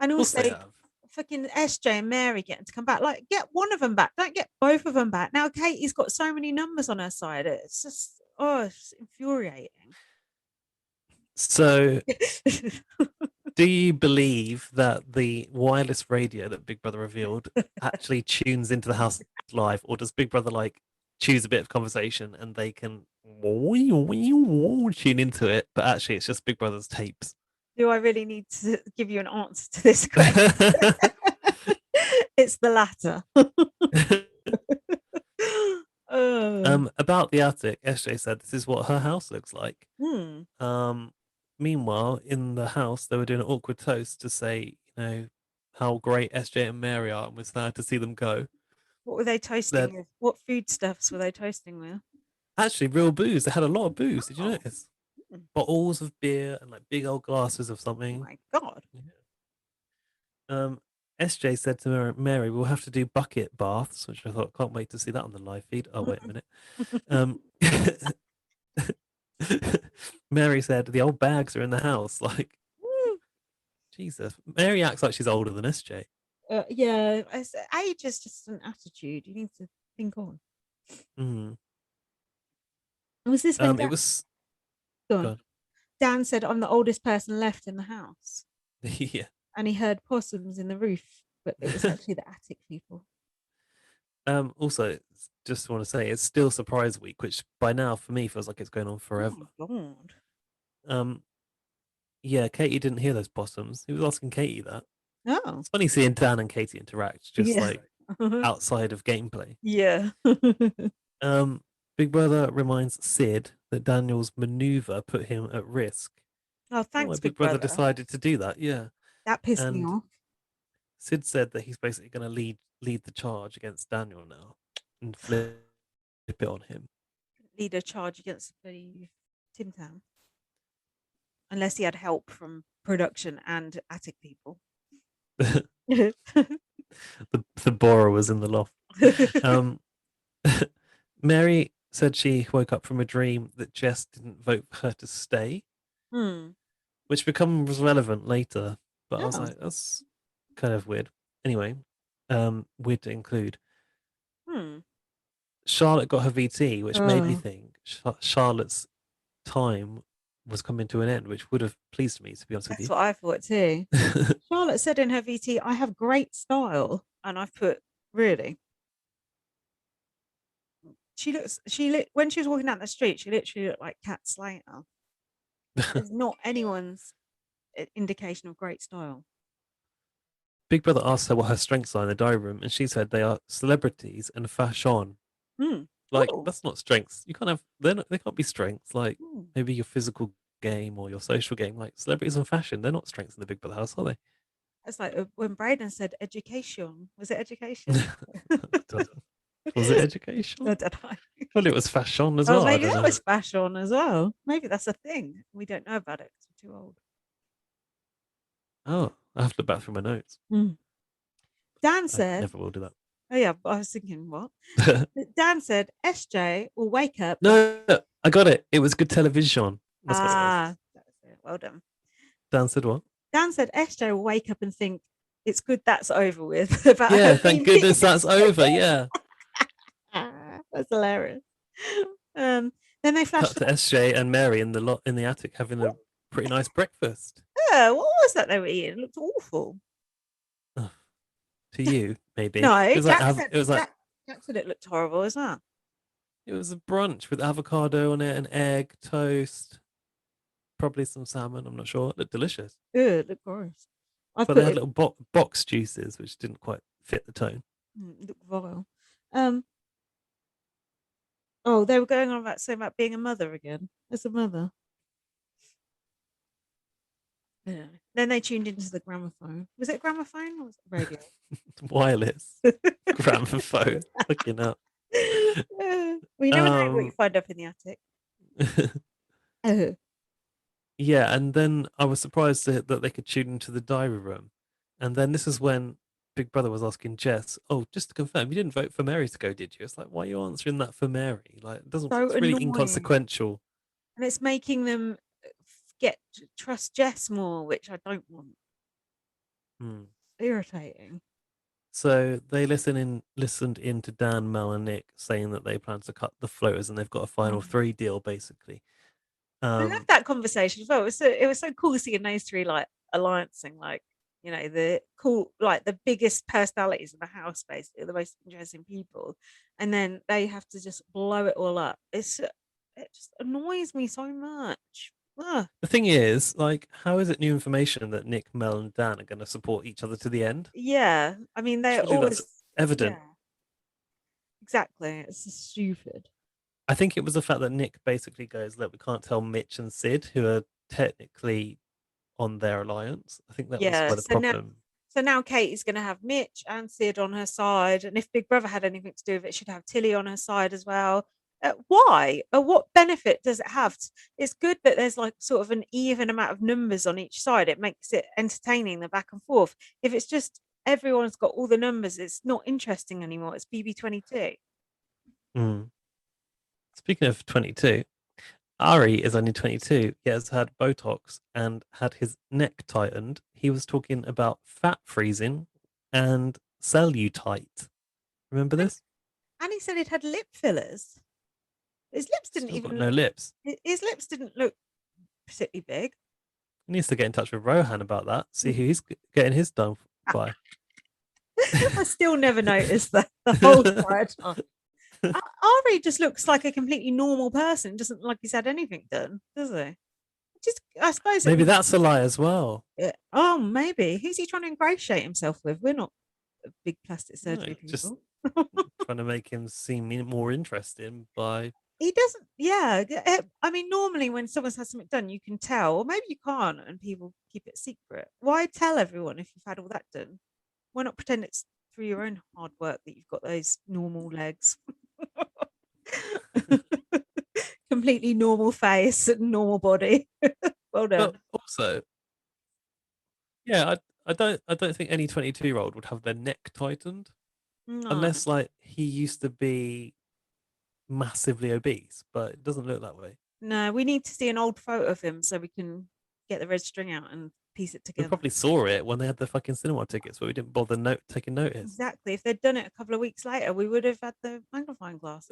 And Of course also, they have. fucking SJ and Mary getting to come back. Like, get one of them back. Don't get both of them back. Now, Katie's got so many numbers on her side. It's just, it's infuriating. So, do you believe that the wireless radio that Big Brother revealed actually tunes into the house live, or does Big Brother like choose a bit of conversation and they can tune into it, but actually it's just Big Brother's tapes? Do I really need to give you an answer to this question? It's the latter. About the attic, SJ said this is what her house looks like. Hmm. Meanwhile, in the house, they were doing an awkward toast to say, how great SJ and Mary are, and was sad to see them go. What were they toasting with? What foodstuffs were they toasting with? Actually, real booze. They had a lot of booze. Did you Oh. notice? Bottles of beer and like big old glasses of Oh something. my God. Yeah. SJ said to Mary, we'll have to do bucket baths, which I thought, can't wait to see that on the live feed. Oh, wait a minute. Mary said, the old bags are in the house. Like, Jesus. Mary acts like she's older than SJ. Yeah, age is just an attitude. You need to think on. Was this when it was go on. Dan said, I'm the oldest person left in the house. Yeah. And he heard possums in the roof, but it was actually the attic people. Also, just want to say it's still surprise week, which by now for me feels like it's going on forever. Oh my God. Yeah, Katie didn't hear those possums. He was asking Katie that. Oh. It's funny seeing Dan and Katie interact just like outside of gameplay. Yeah. Big Brother reminds Sid that Daniel's maneuver put him at risk. Oh, thanks, Big Brother decided to do that. Yeah. That pissed me off. Sid said that he's basically going to lead the charge against Daniel now and flip it on him. Lead a charge against the Tim Tam. Unless he had help from production and attic people. The borer was in the loft. Mary said she woke up from a dream that Jess didn't vote for her to stay, which becomes relevant later. But I was like, that's kind of weird. Anyway, weird to include. Charlotte got her VT, which made me think Charlotte's time was coming to an end, which would have pleased me, to be honest with you. That's what I thought too. Charlotte said in her VT, I have great style. And I've put, really? When she was walking down the street, she literally looked like Cat Slater. There's not anyone's indication of great style. Big Brother asked her what her strengths are in the diary room, and she said they are celebrities and fashion. Like, that's not strengths. You can't have, they can't be strengths. Like, maybe your physical game or your social game. Like, celebrities and fashion, they're not strengths in the Big Brother house, are they? It's like when Brayden said education. Was it education? Was it education? I don't know. Well, it was fashion as well. Maybe that was fashion as well. Maybe that's a thing. We don't know about it because we're too old. Oh, I have to look back through my notes. Dan said, I never will do that. Oh, yeah, I was thinking, what? Dan said, SJ will wake up. No, I got it. It was good television. That's what it was. Well done. Dan said what? Dan said, SJ will wake up and think, it's good that's over with. Yeah, thank goodness that's over. Yeah. That's hilarious. Then they flashed to SJ and Mary in the attic having a pretty nice breakfast. Yeah, what was that they were eating? It looked awful. To you, maybe. No, it was Jack said it looked horrible as well. It was a brunch with avocado on it, an egg, toast, probably some salmon. I'm not sure. It looked delicious. It looked gross. But they had little box juices, which didn't quite fit the tone. Looked vile. Oh, they were going on about being a mother again. As a mother. Yeah. Then they tuned into the gramophone. Was it gramophone or was it radio? Wireless gramophone. Looking up. Well, you never know what you find up in the attic. Yeah, and then I was surprised that they could tune into the diary room. And then this is when Big Brother was asking Jess, oh, just to confirm, you didn't vote for Mary to go, did you? It's like, why are you answering that for Mary? Like, it's really inconsequential. And it's making them trust Jess more, which I don't want. Irritating. So they listened in to Dan, Mel, and Nick saying that they plan to cut the floaters and they've got a final three deal basically. I love that conversation as well. It was so cool seeing those three like alliancing, like, you know, the cool, like the biggest personalities in the house, basically the most interesting people, and then they have to just blow it all up. It just annoys me so much. Ugh. The thing is, like, how is it new information that Nick, Mel, and Dan are going to support each other to the end? Yeah, I mean they're Surely that's always, evident. yeah, exactly. It's just stupid. I think it was the fact that Nick basically goes, "Look, we can't tell Mitch and Sid, who are technically on their alliance." I think that was Yeah, where the problem. so now Katie's going to have Mitch and Sid on her side, and if Big Brother had anything to do with it, she'd have Tilly on her side as well. Why? What benefit does it have? It's good that there's like sort of an even amount of numbers on each side. It makes it entertaining, the back and forth. If it's just everyone's got all the numbers, it's not interesting anymore. It's BB22. Speaking of 22, Ari is only 22. He has had Botox and had his neck tightened. He was talking about fat freezing and cellulite. Remember this? And he said he'd had lip fillers. His lips didn't Still got even no look, lips. his lips didn't look particularly big. He needs to get in touch with Rohan about that. See who he's getting his done by. I still never noticed that the whole entire time. Ari just looks like a completely normal person. Doesn't look like he's had anything done, does he? Just, I suppose. Maybe that's a lie as well. Oh, maybe. Who's he trying to ingratiate himself with? We're not big plastic surgery people. Just trying to make him seem more interesting by. He doesn't. Yeah, I mean, normally when someone's had something done, you can tell, or maybe you can't, and people keep it secret. Why tell everyone if you've had all that done? Why not pretend it's through your own hard work that you've got those normal legs? Completely normal face and normal body. Well done. But also, yeah, I don't think any 22-year-old would have their neck tightened. No. Unless like he used to be massively obese, but it doesn't look that way. No, we need to see an old photo of him so we can get the red string out and piece it We together. probably saw it when they had the fucking cinema tickets, but we didn't bother taking notice. Exactly. If they'd done it a couple of weeks later, we would have had the magnifying glass.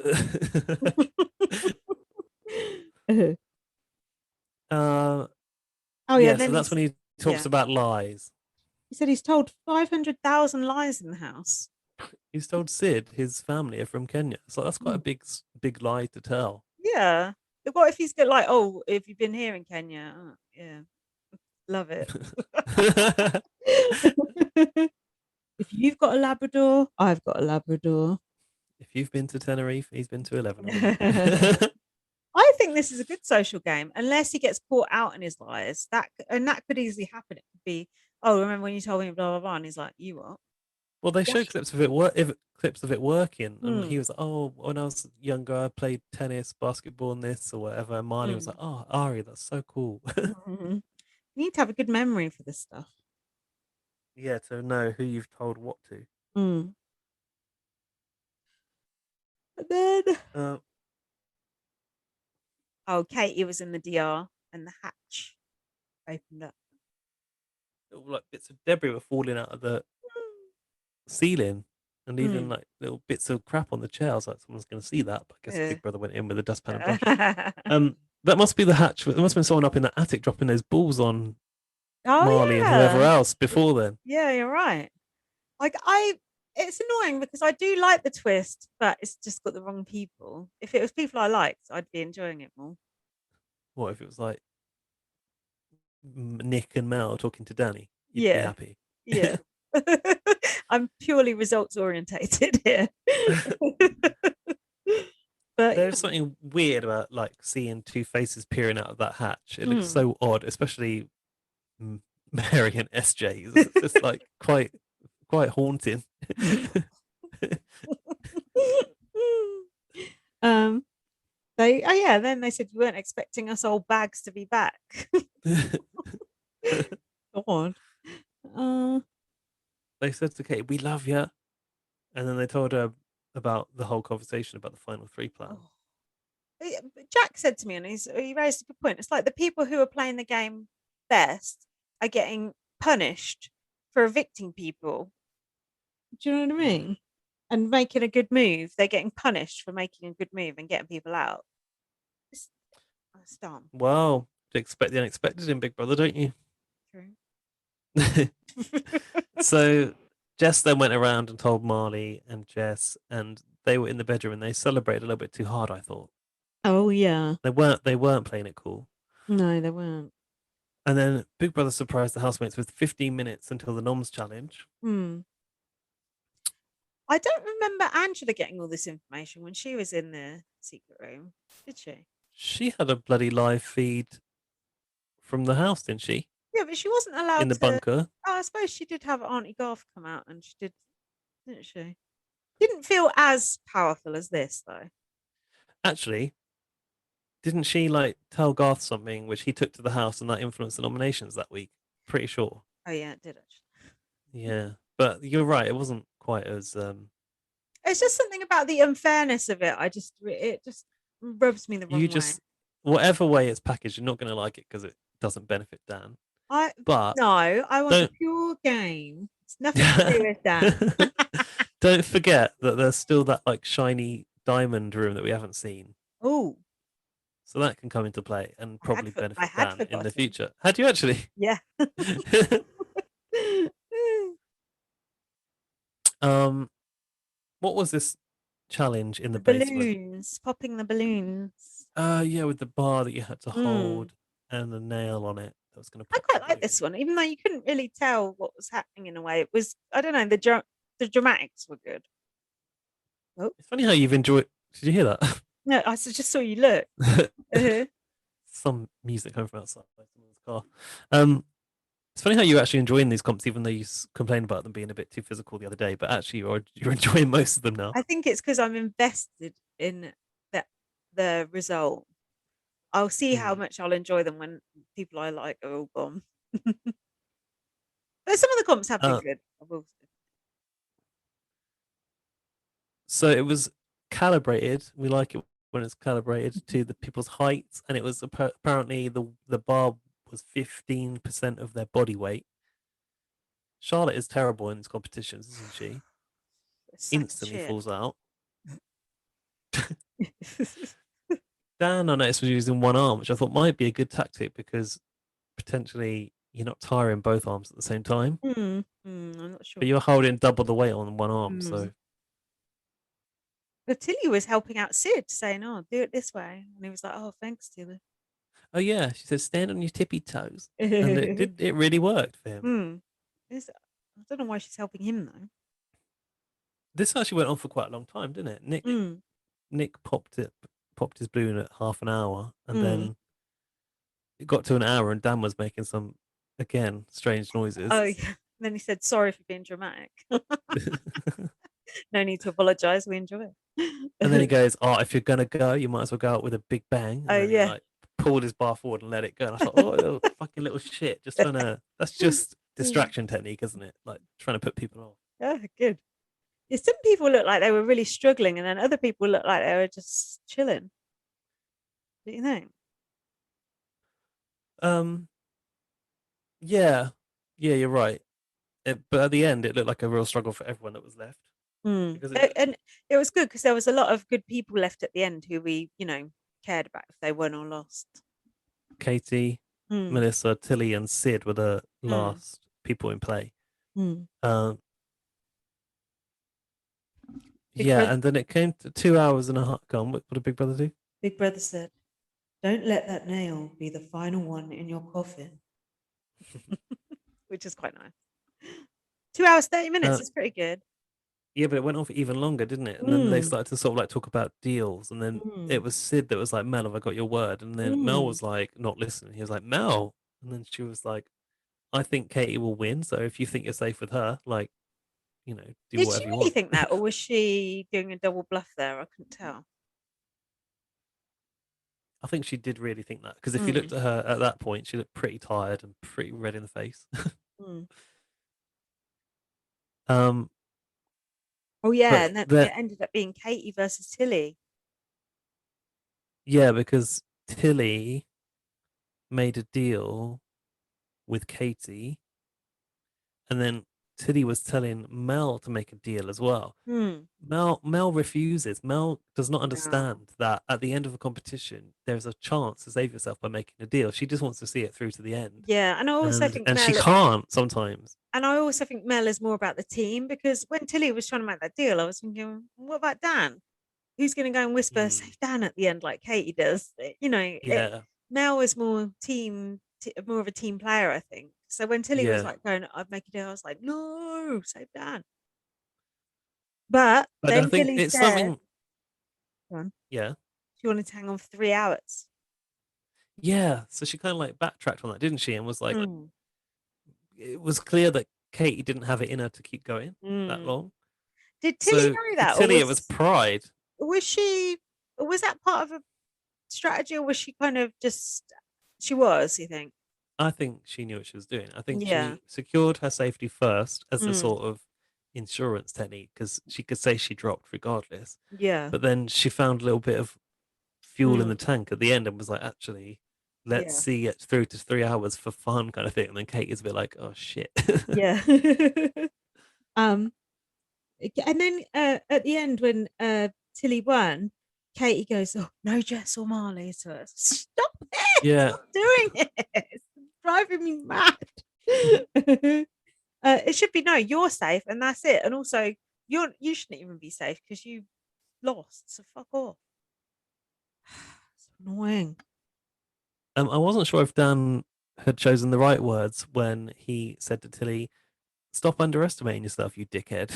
Oh yeah, so that's when he talks about lies. He said he's told 500,000 lies in the house. He's told Sid his family are from Kenya. So that's quite a big lie to tell. Yeah. What if he's got like, oh, if you've been here in Kenya? Oh, yeah. Love it. If you've got a Labrador, I've got a Labrador. If you've been to Tenerife, he's been to 11. I think this is a good social game, unless he gets caught out in his lies. That could easily happen. It could be, oh, remember when you told me blah blah blah, and he's like, you what? Well, they show clips of it working, and he was like, "Oh, when I was younger, I played tennis, basketball, and this or whatever." And Marley was like, "Oh, Ari, that's so cool." You need to have a good memory for this stuff. Yeah, to know who you've told what to. And then, oh, Katie was in the DR, and the hatch opened up. Like bits of debris were falling out of the ceiling, and even like little bits of crap on the chair. I was like, someone's going to see that. But I guess Big Brother went in with a dustpan and brush. That must be the hatch. There must have been someone up in the attic dropping those balls on Marley and whoever else before then. Yeah, you're right. Like it's annoying because I do like the twist, but it's just got the wrong people. If it was people I liked, I'd be enjoying it more. What if it was like Nick and Mel talking to Danny? You'd be happy. Yeah. I'm purely results orientated here. But there's something weird about like seeing two faces peering out of that hatch. It looks so odd, especially Mary and SJ. It's just like quite haunting. Then they said you weren't expecting us old bags to be back. God. They said to Kate, "We love you," and then they told her about the whole conversation about the final three plan. Jack said to me, and he raised a good point. It's like the people who are playing the game best are getting punished for evicting people. Do you know what I mean? And making a good move. They're getting punished for making a good move and getting people out. It's dumb. Well, you expect the unexpected in Big Brother, don't you? True. So Jess then went around and told Marley and Jess, and they were in the bedroom and they celebrated a little bit too hard, I thought. Oh yeah. They weren't playing it cool. No, they weren't. And then Big Brother surprised the housemates with 15 minutes until the noms challenge. I don't remember Angela getting all this information when she was in the secret room, did she? She had a bloody live feed from the house, didn't she? Yeah, but she wasn't allowed In the to. bunker. Oh, I suppose she did have Auntie Garth come out, and she did, didn't she? Didn't feel as powerful as this, though. Actually, didn't she like tell Garth something which he took to the house and that influenced the nominations that week? Pretty sure. Oh yeah, it did actually. Yeah. But you're right, it wasn't quite as It's just something about the unfairness of it. It just rubs me the you wrong way. just whatever way it's packaged, you're not gonna like it because it doesn't benefit Dan. But No, I want the pure game. It's nothing to do with that. Don't forget that there's still that like shiny diamond room that we haven't seen. Oh, So that can come into play and probably benefit had Dan in the forgotten. future. Had you actually? Yeah. What was this challenge in the balloons, basement? popping the balloons. Yeah, with the bar that you had to hold and the nail on it that was going to. I quite like this one, even though you couldn't really tell what was happening in a way. It was, I don't know, the dramatics were good. Oh, it's funny how you've enjoyed. Did you hear that? No, I just saw you look. Some music coming from outside someone's car. It's funny how you're actually enjoying these comps, even though you complained about them being a bit too physical the other day. But actually, you're enjoying most of them now. I think it's because I'm invested in the result. I'll see how much I'll enjoy them when people I like are all gone. But some of the comps have been good. I will say. So it was calibrated. We like it when it's calibrated to the people's heights, and it was apparently the bar was 15% of their body weight. Charlotte is terrible in these competitions, isn't she? Instantly falls out. Dan, I noticed, was using one arm, which I thought might be a good tactic because potentially you're not tiring both arms at the same time. I'm not sure. But you're holding double the weight on one arm, so. But Tilly was helping out Sid, saying, "Oh, do it this way," and he was like, "Oh, thanks, Tilly." Oh yeah, she said, "Stand on your tippy toes," and it really worked for him. I don't know why she's helping him though. This actually went on for quite a long time, didn't it? Nick popped his balloon at half an hour, and then it got to an hour, and Dan was making some again strange noises. Oh yeah. And then he said, "Sorry for being dramatic." No need to apologize. We enjoy it. And then he goes, "Oh, if you're gonna go, you might as well go out with a big bang." And then yeah. he like pulled his bar forward and let it go. And I thought, "Oh, fucking little shit! Just trying to. That's just distraction technique, isn't it? Like trying to put people off." Yeah, good. Yeah, some people look like they were really struggling, and then other people look like they were just chilling. What do you think? Yeah, you're right. But at the end, it looked like a real struggle for everyone that was left. And it was good because there was a lot of good people left at the end who we, cared about if they won or lost. Katie, Melissa, Tilly, and Sid were the last people in play. And then it came to 2 hours and a half. Gone. What did Big Brother do? Big Brother said, "Don't let that nail be the final one in your coffin," which is quite nice. 2 hours, 30 minutes is pretty good. Yeah, but it went on for even longer, didn't it? And then they started to sort of like talk about deals, and then it was Sid that was like, "Mel, have I got your word?" And then Mel was like, not listening. He was like, "Mel," and then she was like, "I think Katie will win. So if you think you're safe with her, like, do whatever you want." Did she really think that, or was she doing a double bluff there? I couldn't tell. I think she did really think that because if you looked at her at that point, she looked pretty tired and pretty red in the face. Oh yeah, and then it ended up being Katie versus Tilly. Yeah, because Tilly made a deal with Katie, and then Tilly was telling Mel to make a deal as well. Hmm. Mel refuses. Mel does not No. understand that at the end of a competition, there's a chance to save yourself by making a deal. She just wants to see it through to the end, Yeah, and I also and think she Mel can't sometimes. and I also think Mel is more about the team because when Tilly was trying to make that deal, I was thinking, what about Dan? Who's going to go and whisper Mm, save Dan at the end like Katie does? yeah, Mel is more more of a team player, I think. So when Tilly was yeah. like going, I'd make a deal, I was like, no, save Dan. But But I then think Tilly it's said, something. go on, Yeah, she wanted to hang on for 3 hours. yeah. So she kind of like backtracked on that, didn't she? And was like, Mm, it was clear that Katie didn't have it in her to keep going that mm. long. Did Tilly So know for that, or Tilly, it was pride. was she, or was that part of a strategy, or was she kind of just she was? You think? I think she knew what she was doing. I think Yeah. she secured her safety first as a Mm, sort of insurance technique because she could say she dropped regardless. yeah. But then she found a little bit of fuel in the Mm, tank at the end and was like, actually, let's yeah. see it through to 3 hours for fun kind of thing. And then Kate is a bit like, oh shit. Yeah. um. And then at the end when Tilly won, Katie goes, "Oh no, Jess or Marley to her. Stop it! Yeah. Stop doing it! It's driving me mad." It should be no, you're safe, and that's it. And also, you shouldn't even be safe because you lost. So fuck off. It's annoying. I wasn't sure if Dan had chosen the right words when he said to Tilly, stop underestimating yourself, you dickhead.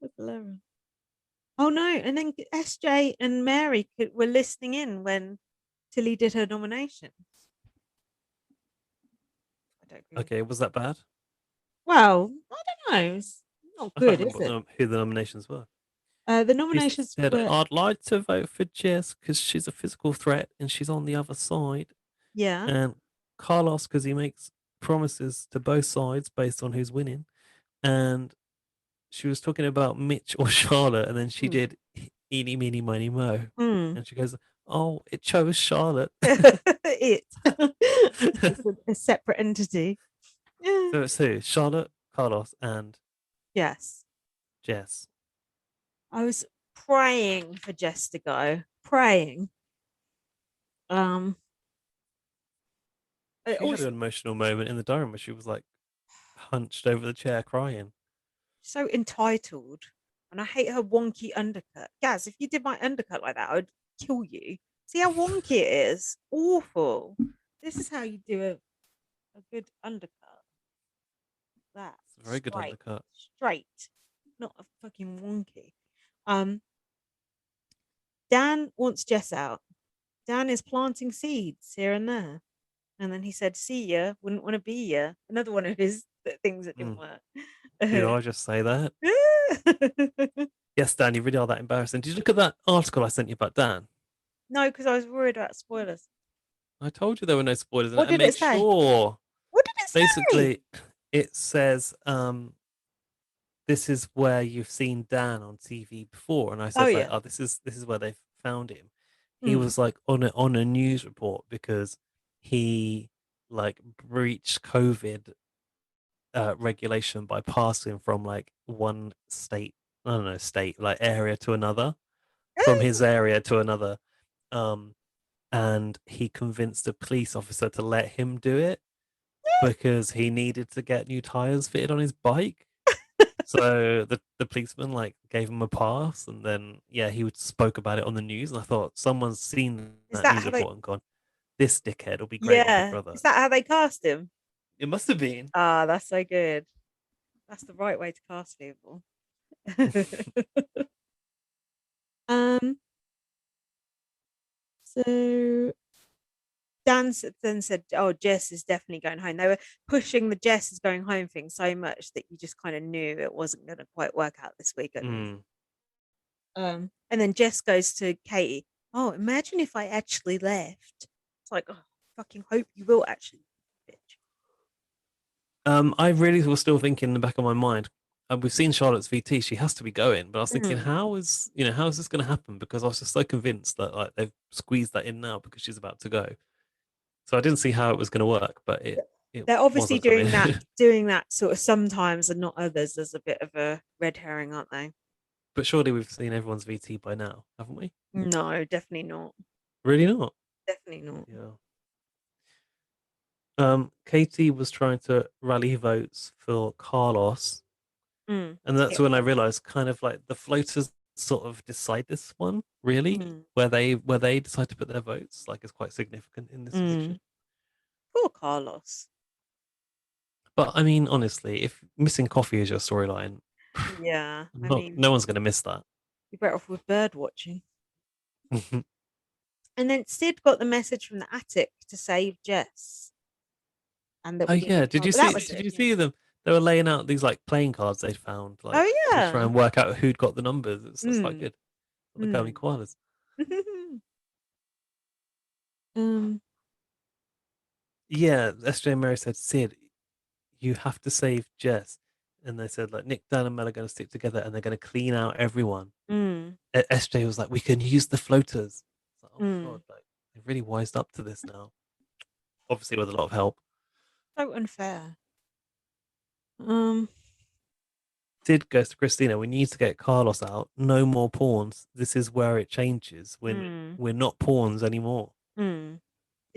That's hilarious. Oh no! And then SJ and Mary were listening in when Tilly did her nomination. I don't agree with Okay, that. was that bad? Well, I don't know. It's not I can't good, is remember it? who the nominations were. The She nominations said, were I'd like to vote for Jess because she's a physical threat and she's on the other side. yeah. And Carlos because he makes promises to both sides based on who's winning. And she was talking about Mitch or Charlotte, and then she Mm. did eeny, meeny, miny, mo. Mm. And she goes, oh, it chose Charlotte. It. It's a separate entity. Yeah. So it's who? Charlotte, Carlos, and Yes. Jess. I was praying for Jess to go. Praying. Um. I She had an also emotional moment in the dining where she was like hunched over the chair crying. so entitled. And I hate her wonky undercut. Gaz, if you did my undercut like that, I would kill you. See how wonky it is? Awful. This is how you do a good undercut. That It's a very good undercut. straight, not a fucking wonky. Um, Dan wants Jess out. Dan is planting seeds here and there. And then he said, see ya, wouldn't want to be ya. Another one of his things that didn't Mm. work. Did I just say that? Yes, Dan, you really are that embarrassing. Did you look at that article I sent you about Dan? No, because I was worried about spoilers. I told you there were no spoilers in it. What I did it made say? sure. What did it say? Basically, it says this is where you've seen Dan on TV before, and I Oh said like, yeah. oh, this is where they found him. He Mm. was like on a news report because he like breached COVID regulation by passing from like one state, I don't know, state like area to another, from his area to another. Um, and he convinced a police officer to let him do it because he needed to get new tires fitted on his bike. So the policeman like gave him a pass, and then yeah, he spoke about it on the news, and I thought someone's seen Is that that news how they? report and gone, "This dickhead will be great on Big Yeah. Brother." Is that how they cast him? It must have been. Ah, that's so good. That's the right way to cast people. um. So then said, "Oh, Jess is definitely going home." They were pushing the Jess is going home thing so much that you just kind of knew it wasn't going to quite work out this weekend. Mm. And then Jess goes to Katie. Oh, imagine if I actually left. It's like, oh, fucking hope you will actually, bitch. I really was still thinking in the back of my mind. We've seen Charlotte's VT; she has to be going. But I was thinking, Mm. how is this going to happen? Because I was just so convinced that like they've squeezed that in now because she's about to go. So I didn't see how it was going to work, but it it They're obviously wasn't coming. doing that sort of sometimes and not others as a bit of a red herring, aren't they? But surely we've seen everyone's VT by now, haven't we? No, definitely not. Really not. Definitely not. Yeah. Katie was trying to rally votes for Carlos, and that's Hit when I one. realized kind of like the floaters sort of decide this one, really, Mm. where they decide to put their votes, like is quite significant in this Mm. eviction. Poor Carlos. But I mean, honestly, if missing coffee is your storyline, Yeah, I not mean, no one's gonna miss that. you're better off with bird watching. And then Sid got the message from the attic to save Jess, and that Oh we yeah, needed. did you That see? was Did it. you Yeah. see them? They were laying out these like playing cards they'd found, like Oh to try yeah. and work out who'd got the numbers. It's quite Mm. good. The gummy Mm. koalas. um. Yeah, SJ and Mary said, Sid, you have to save Jess. And they said, like, Nick, Dan, and Mel are going to stick together and they're going to clean out everyone. Mm. SJ was like, we can use the floaters. Like, oh my God, Mm. like, they've really wised up to this now. Obviously, with a lot of help. So unfair. Um. Sid goes to Christina, we need to get Carlos out. No more pawns. This is where it changes. Mm. We're not pawns anymore. Mm.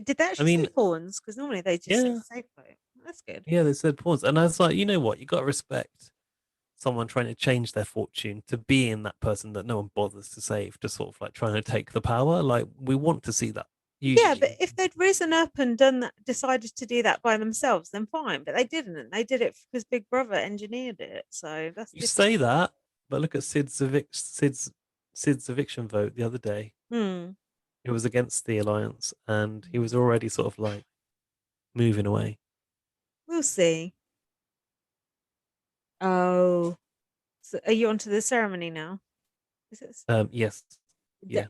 Did they I actually say mean, pawns? Because normally they just say yeah, safe vote. That's good. yeah, they said pawns. And I was like, you know what? You got to respect someone trying to change their fortune to being that person that no one bothers to save, to sort of like trying to take the power. Like we want to see that Yeah, but usually. if they'd risen up and done that, decided to do that by themselves, then fine. But they didn't. They did it because Big Brother engineered it. So that's You different. say that, but look at Sid's eviction vote the other day. Hmm. It was against the alliance, and he was already sort of like moving away. We'll see. Oh, so are you onto the ceremony now? Is it? Yes, D- yeah,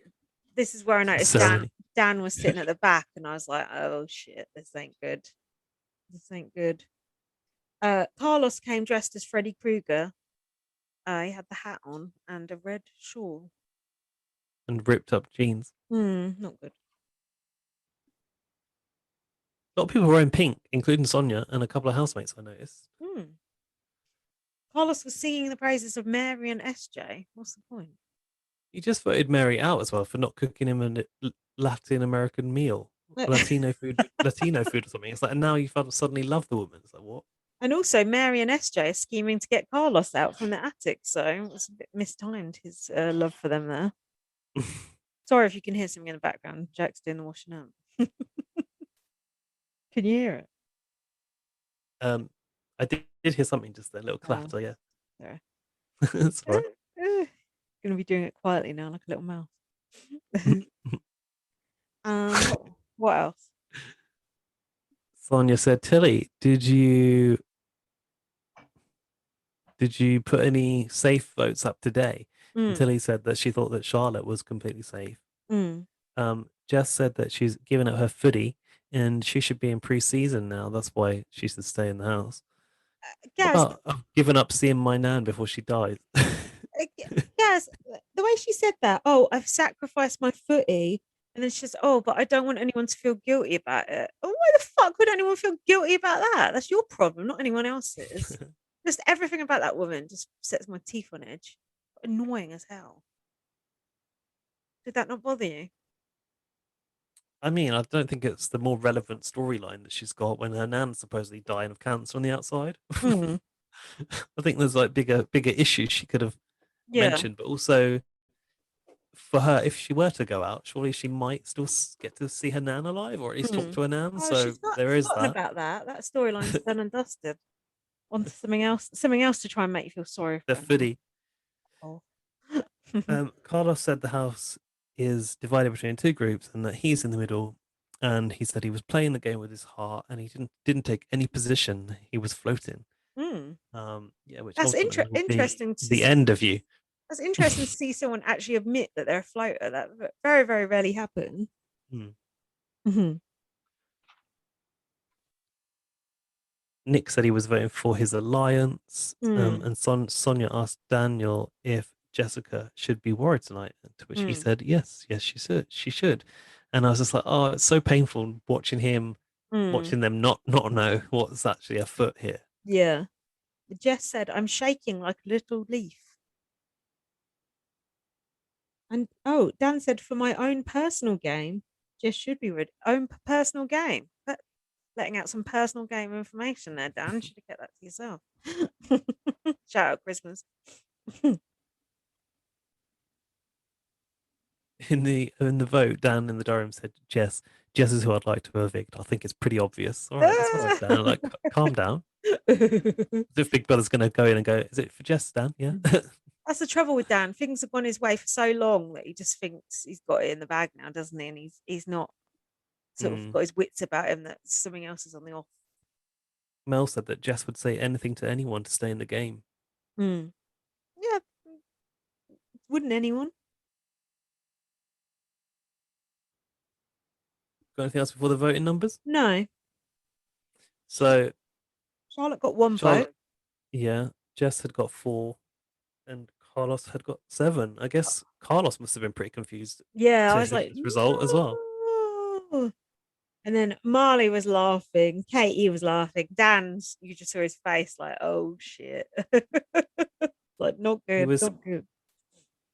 This is where I noticed Dan. ceremony. Dan was sitting at the back, and I was like, "Oh shit, this ain't good. This ain't good." Carlos came dressed as Freddy Krueger. He had the hat on and a red shawl. And ripped up jeans. Not good. A lot of people were in pink, including Sonia and a couple of housemates. I noticed. Hmm. Carlos was singing the praises of Mary and SJ. What's the point? He just voted Mary out as well for not cooking him a Latin American meal, Latino food or something. It's like, and now you suddenly love the woman. It's like, what? And also, Mary and SJ are scheming to get Carlos out from the attic, so it was a bit mistimed his love for them there. Sorry if you can hear something in the background. Jack's doing the washing up. Can you hear it? um, I did hear something just there, a little Oh, clatter. Yeah, sorry. that's all right. Gonna be doing it quietly now, like a little mouse. What else? Sonia said, Tilly, did you put any safe votes up today? And Mm, Tilly said that she thought that Charlotte was completely safe. mm. Jess said that she's given up her footy and she should be in pre-season now. That's why she should stay in the house. What Gaz, about I've given up seeing my nan before she dies? uh, Gaz, the way she said that, oh, I've sacrificed my footy, and then she says, oh, but I don't want anyone to feel guilty about it. Oh, why the fuck would anyone feel guilty about that? That's your problem, not anyone else's. Just everything about that woman just sets my teeth on edge. Annoying as hell. Did that not bother you? I mean, I don't think it's the more relevant storyline that she's got when her nan's supposedly dying of cancer on the outside. Mm, I think there's like bigger issues she could have yeah. mentioned, but also for her, if she were to go out, surely she might still get to see her nan alive, or at least talk Mm. to her nan. Oh, So she's not there is forgotten that. about that. That storyline's done and dusted. On to something else to try and make you feel sorry The for her now. footy. Oh. Carlos said the house is divided between two groups and that he's in the middle. And he said he was playing the game with his heart and he didn't take any position. He was floating. Mm. Yeah, which That's ultimately will be interesting to the end of you. That's interesting to see someone actually admit that they're a floater. That very, very rarely happens. Hmm. Mhm. Nick said he was voting for his alliance. Mm. And Sonia asked Daniel if Jessica should be worried tonight, to which he Mm. said, yes, she should. And I was just like, oh, it's so painful watching him Mm, watching them not know what's actually afoot here. yeah. Jess said, I'm shaking like a little leaf. And oh, Dan said, for my own personal game, Jess should be read own personal game. But letting out some personal game information there, Dan. Should have kept that to yourself. Shout out Christmas. In the vote, Dan in the diary room said, Jess is who I'd like to evict. I think it's pretty obvious. All right, Dan. Like, calm down. As if Big Brother's gonna go in and go, is it for Jess, Dan? Yeah. That's the trouble with Dan. Things have gone his way for so long that he just thinks he's got it in the bag now, doesn't he? And he's not sort of got his wits about him that something else is on the off. Mel said that Jess would say anything to anyone to stay in the game. Yeah, wouldn't anyone? Got anything else before the voting numbers? No. So Charlotte got one Charlotte, vote. yeah, Jess had got 4, and Carlos had got 7. I guess Carlos must have been pretty confused Yeah, I to was hear like, this result as well. no. And then Marley was laughing, Katie was laughing, Dan's, you just saw his face like, oh shit. Like, not He good, was not good.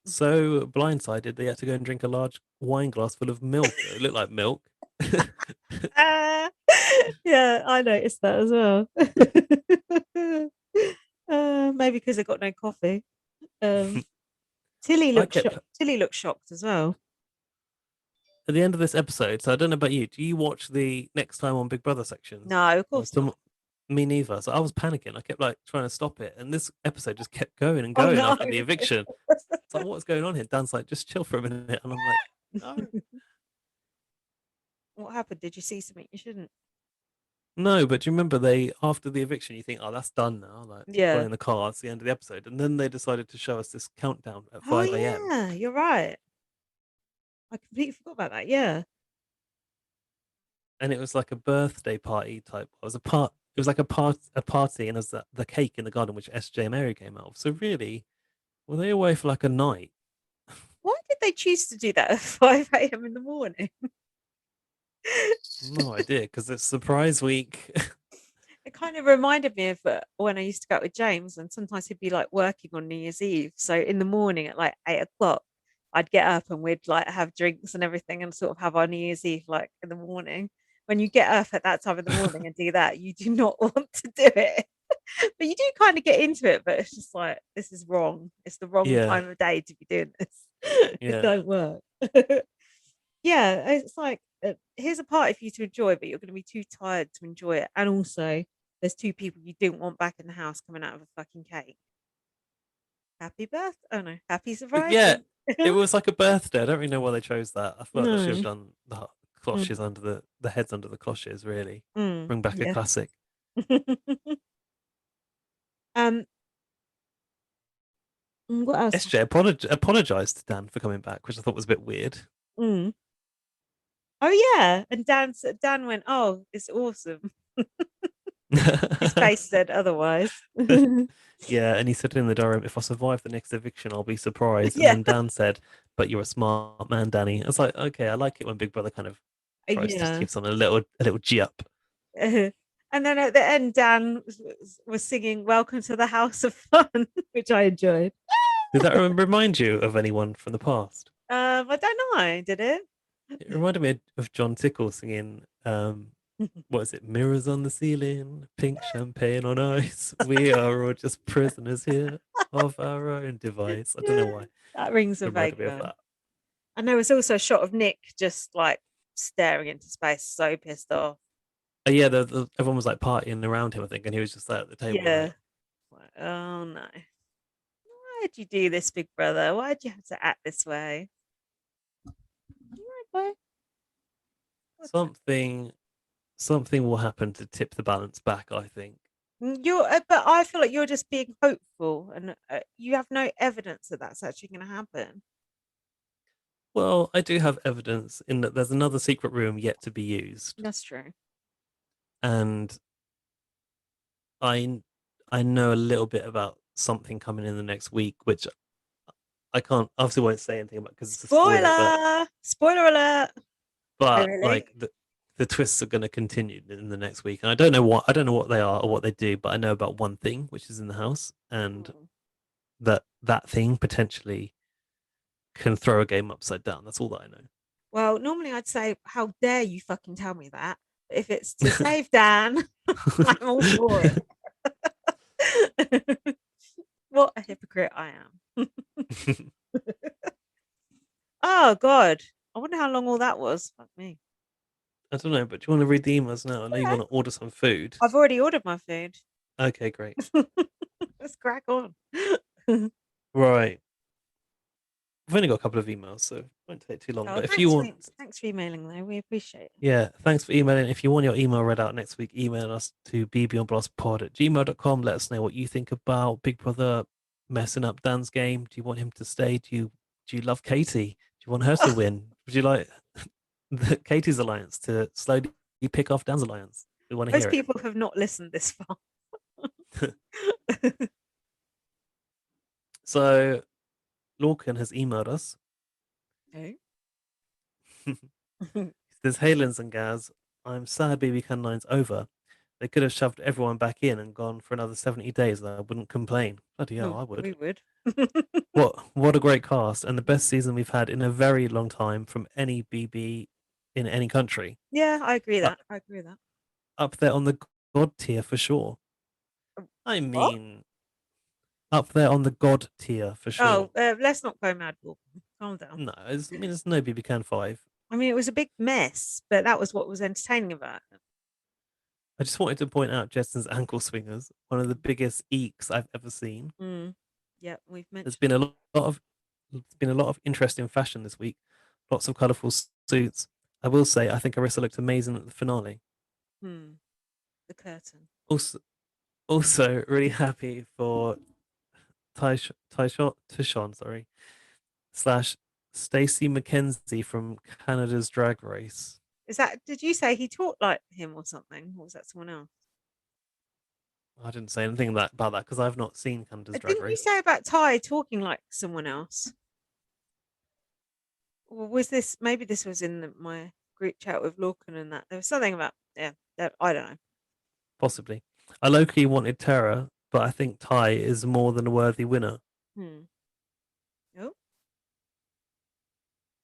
so blindsided they had to go and drink a large wine glass full of milk. It looked like milk. Ah, yeah, I noticed that as well. Maybe because I got no coffee. Tilly I looked kept shocked. Tilly looked shocked as well. at the end of this episode. So I don't know about you. Do you watch the next time on Big Brother sections? No, of Or course not. me neither. So I was panicking. I kept like trying to stop it, and this episode just kept going and Oh going no. after the eviction. It's like, what's going on here? Dan's like, just chill for a minute, and I'm like, no. What happened? Did you see something you shouldn't? No, but do you remember they after the eviction you think, oh, that's done now, like Yeah. playing the car, it's the end of the episode. And then they decided to show us this countdown at Oh 5 a.m. yeah, you're right. I completely forgot about that. Yeah. And it was like a birthday party type. It was like a party and there's the cake in the garden which SJ and Mary came out of. So really, were they away for like a night? Why did they choose to do that at 5 a.m. in the morning? No idea, because it's surprise week. It kind of reminded me of when I used to go out with James, and sometimes he'd be like working on New Year's Eve. So in the morning at like 8 o'clock, I'd get up and we'd like have drinks and everything and sort of have our New Year's Eve like in the morning. When you get up at that time of the morning and do that, you do not want to do it. But you do kind of get into it, but it's just like, this is wrong. It's the wrong Yeah, time of day to be doing this. It yeah. don't work. Yeah, it's like here's a party for you to enjoy, but you're going to be too tired to enjoy it. And also, there's 2 people you didn't want back in the house coming out of a fucking cake. Happy birthday! Oh no, happy Yeah, surprising. it was like a birthday. I don't really know why they chose that. I feel like they should have No. done the Mm, cloches under the heads under the cloches, really. Bring back a yeah. classic. um. What else? SJ apologized to Dan for coming back, which I thought was a bit weird. Mm. Oh yeah, and Dan went, "Oh, it's awesome." His face said otherwise. Yeah, and he said in the diary, if I survive the next eviction, I'll be surprised. And Yeah. then Dan said, but you're a smart man, Danny. I was like, okay, I like it when Big Brother kind of tries to Yeah. give someone a little G up. And then at the end, Dan was singing "Welcome to the House of Fun," which I enjoyed. Did that remind you of anyone from the past? I don't know. Did it? It reminded me of John Tickle singing, what is it? Mirrors on the ceiling, pink champagne on ice. We are all just prisoners here of our own device. I don't know why. That rings It a vague reminded me of bell. that. And there was also a shot of Nick just like staring into space, so pissed off. Yeah, everyone was like partying around him, I think, and he was just there at the table. Yeah. Like, Oh no. Why'd you do this, Big Brother? Why'd you have to act this way? something will happen to tip the balance back, I think. But I feel like you're just being hopeful, and you have no evidence that that's actually going to happen. Well, I do have evidence in that there's another secret room yet to be used. That's true. And I know a little bit about something coming in the next week, which I can't obviously won't say anything about because it's a spoiler. Spoiler! Spoiler alert! Oh, But really? like the the twists are going to continue in the next week, and I don't know what they are or what they do, but I know about one thing which is in the house, and that thing potentially can throw a game upside down. That's all that I know. Well, normally I'd say, how dare you fucking tell me that? But if it's to save Dan, I'm all for it. What a hypocrite I am. Oh, God. I wonder how long all that was. Fuck me. I don't know, but do you want to read the emails now? I know you Yeah. want to order some food. I've already ordered my food. Okay, great. Let's crack on. Right. We've only got a couple of emails, so it won't take too long. Oh, But if you want, thanks for emailing though. We appreciate it. yeah, thanks for emailing. If you want your email read out next week, email us to bbonblastpod@gmail.com. Let us know what you think about Big Brother messing up Dan's game. Do you want him to stay? Do you love Katie? Do you want her to win? Would you like Katie's alliance to slowly pick off Dan's alliance? We want to Most hear people have not listened this far. it. So Lorcan has emailed us. Okay. He says, "Hey, Linz and Gaz, I'm sad BBCAN9's over. They could have shoved everyone back in and gone for another 70 days, and I wouldn't complain. Bloody hell, I would. We would. What a great cast, and the best season we've had in a very long time from any BB in any country. Yeah, I agree Uh, that. I agree with that. Up there on the God tier for sure. I What? mean, up there on the God tier for sure. Oh, let's not go mad, Wolfen. Calm down. No, it's no BBCAN 5. I mean, it was a big mess, but that was what was entertaining about it. I just wanted to point out Jetson's ankle swingers, one of the biggest eeks I've ever seen. Yeah, we've There's mentioned. been a lot of interesting fashion this week. Lots of colourful suits. I will say, I think Arissa looked amazing at the finale. The curtain. Also really happy for Tishon, sorry, slash Stacey McKenzie from Canada's Drag Race. Is that? Did you say he talked like him or something, or was that someone else? I didn't say anything about that because I've not seen Canada's Drag Didn't you Race. say about Ty talking like someone else? Or was this? Maybe this was in my group chat with Lorcan and that. There was something about. Yeah, I don't know. Possibly. I low-key wanted Tara, but I think Ty is more than a worthy winner. Oh,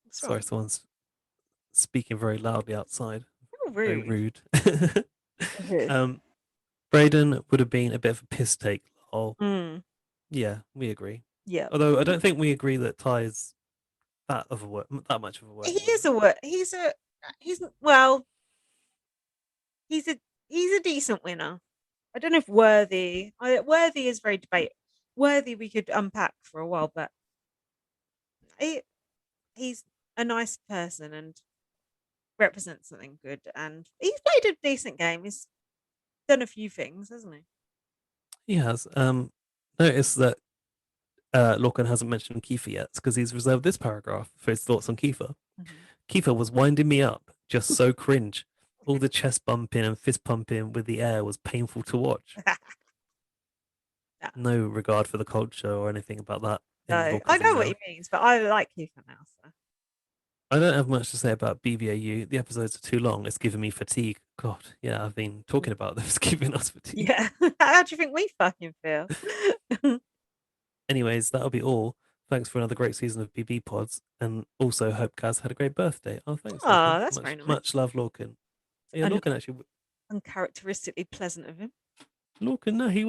what's Sorry, wrong? someone's speaking very loudly outside. Oh, Very rude. rude. Brayden would have been a bit of a piss take. Oh, yeah, we agree. Yeah. Although I don't think we agree that Ty is that much of a worthy He winner. is a word. Well, he's a decent winner. I don't know if worthy. Worthy is very debate. Worthy we could unpack for a while, but he's a nice person and represents something good. And he's played a decent game. He's done a few things, hasn't he? He has. Notice that Lorcan hasn't mentioned Kiefer yet because he's reserved this paragraph for his thoughts on Kiefer. Kiefer was winding me up, just so cringe. All the chest bumping and fist pumping with the air was painful to watch. No regard for the culture or anything about that. No, I know what he means, but I like Kiefer now. So. I don't have much to say about BBAU. The episodes are too long. It's giving me fatigue. God, yeah, I've been talking about this, giving us fatigue. Yeah. How do you think we fucking feel? Anyways, that'll be all. Thanks for another great season of BB Pods, and also hope Kaz had a great birthday. Oh, thanks, Lorcan. That's very nice. Much love, Lorcan. Yeah, Lorcan actually uncharacteristically pleasant of him. Lorcan, no, he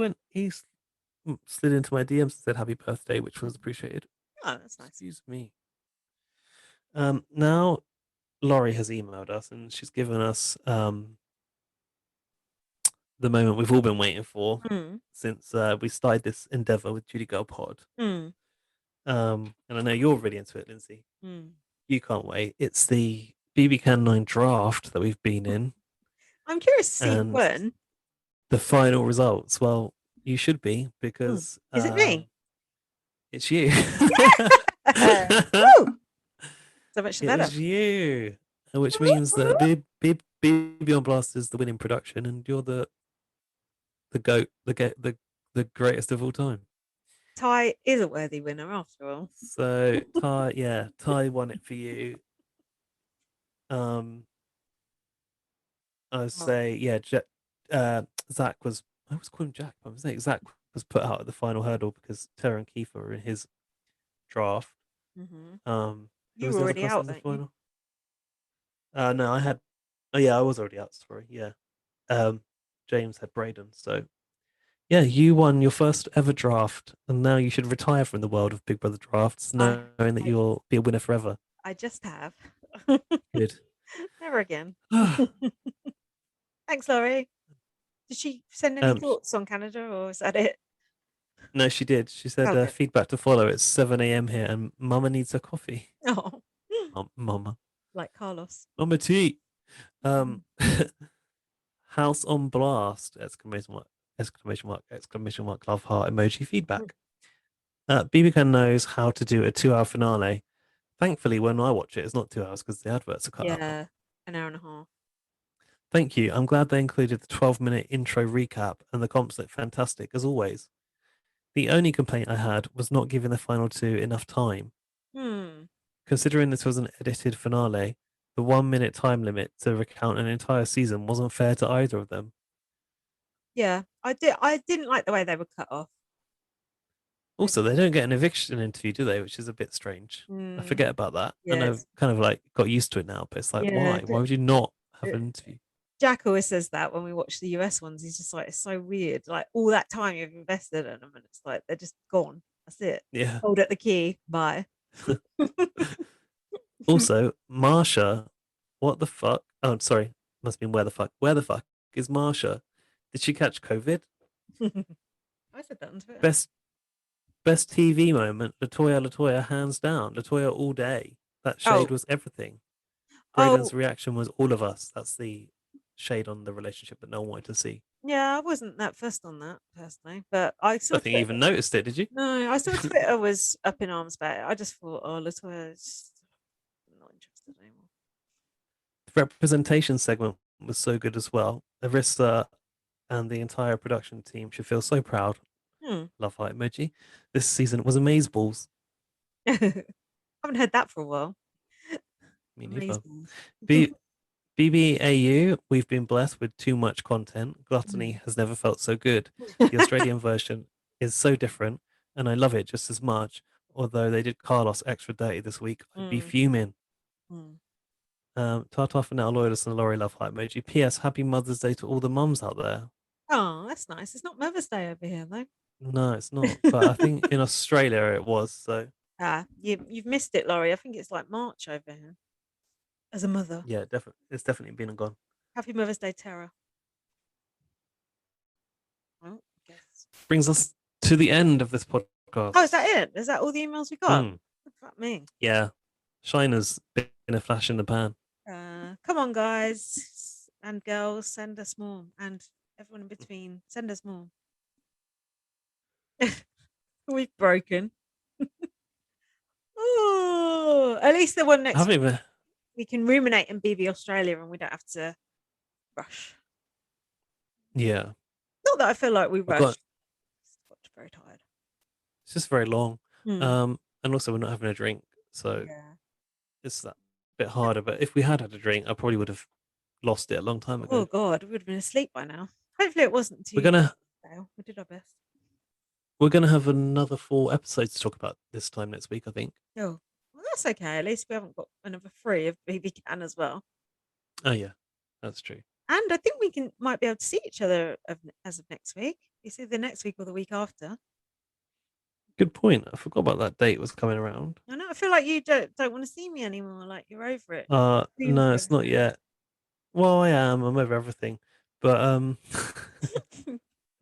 slid into my DMs and said happy birthday, which was appreciated. Oh, that's nice. Excuse me. Now Laurie has emailed us and she's given us the moment we've all been waiting for since we started this endeavor with Judy Girl Pod. And I know you're really into it, Lindsay. You can't wait. It's the BBCAN9 draft that we've been in. I'm curious to see who won. The final results. Well, you should be because is it me? It's you. So much it better. was you, which means that BB on Blast is the winning production, and you're the goat, the greatest of all time. Ty is a worthy winner after all. So Ty won it for you. I would Oh. say, yeah, Zach was. I always call him Jack, but I'm saying Zach was put out at the final hurdle because Tara and Kiefer were in his draft. Hmm. Who You was were the other already person out, in the weren't you? final? No, I had. Oh yeah, I was already out. Sorry, yeah. Um, James had Braden, so yeah, you won your first ever draft, and now you should retire from the world of Big Brother drafts, I, knowing that I, you'll be a winner forever. I just have. Good. Never again. Thanks, Laurie. Did she send any um, thoughts on Canada, or is that it? no, she did. She said, Oh, good. feedback to follow. It's 7 a.m. here, and Mama needs a coffee. Oh, Mama, like Carlos. Mama tea. Mhm. Um, House on blast! Exclamation mark! Exclamation mark! Exclamation mark! Love heart emoji feedback. BBCAN knows how to do a 2 hour finale. Thankfully, when I watch it, it's not 2 hours because the adverts are cut out. Yeah, an hour and a half. Thank you. I'm glad they included the 12-minute intro recap and the comps look fantastic as always. The only complaint I had was not giving the final two enough time. Hmm. Considering this was an edited finale, the 1 minute time limit to recount an entire season wasn't fair to either of them. Yeah, I did. I didn't like the way they were cut off. I Also, they don't get an eviction interview, do they? Which is a bit strange. I mm, forget about that. And I've yes, kind of like got used to it now, but it's like, yeah. why? Why would you not Uh, have an interview? Jack always says that when we watch the US ones. He's just like, it's so weird. Like all that time you've invested in them, and it's like they're just gone. That's it. Yeah. Hold at the key. Bye. Also, Marsha, what the fuck? Oh, sorry. Must mean where the fuck? Where the fuck is Marsha? Did she catch COVID? I said that on Twitter. Best best TV moment, Latoya, hands down. Latoya all day. That shade Oh, was everything. Braden's oh, reaction was all of us. That's the shade on the relationship that no one wanted to see. yeah. I wasn't that fussed on that personally, but I I saw don't think you Twitter. even noticed it, did you? No, I saw Twitter was up in arms about it. I just thought, oh, Latoya's not interested anymore. The representation segment was so good as well. Arista and the entire production team should feel so proud. Hmm. Love heart emoji. This season was amazeballs. Haven't heard that for a while. Me neither. Amazeballs. B- BBAU, we've been blessed with too much content. Gluttony has never felt so good. The Australian version is so different, and I love it just as much. Although they did Carlos extra dirty this week, I'd be Mm, fuming. mm. Tata for now, loyalist and Laurie love heart emoji. P.S. Happy Mother's Day to all the mums out there. Oh, that's nice. It's not Mother's Day over here though. No, it's not, but I think in Australia it was. So Ah, you've missed it, Laurie. I think it's like March over here. As a mother, yeah, definitely, it's definitely been and gone. happy Mother's Day, Tara. Oh, I guess. Brings us to the end of this Oh, is podcast. that it? Is that all the emails we got? Mm, Fuck me. yeah, Shiner's been a flash in the pan. Come on, guys and girls, send us more, and everyone in between, send us more. We've broken. Oh, at least the one I next haven't week even. we can ruminate in BB Australia, and we don't have to rush. Yeah, Not that I feel like we we've got. rushed. Just got very tired. It's just very long. Hmm. And also we're not having a drink, so Yeah. it's that bit harder. But if we had had a drink, I probably would have lost it a long time Oh ago. God, we would have been asleep by now. Hopefully, it wasn't We're too gonna stale. We did our best. we're gonna have another 4 episodes to talk about this time next week, I think. Oh, well, that's okay. At least we haven't got another three of BB Can as well. Oh yeah, that's true. And I think we can might be able to see each other as of next week. It's either next week or the week after. Good point. I forgot about that date was coming around. I know. I feel like you don't want to see me anymore. Like you're over it. Dreams No, are it's not yet. Well, I am. I'm over everything, but over.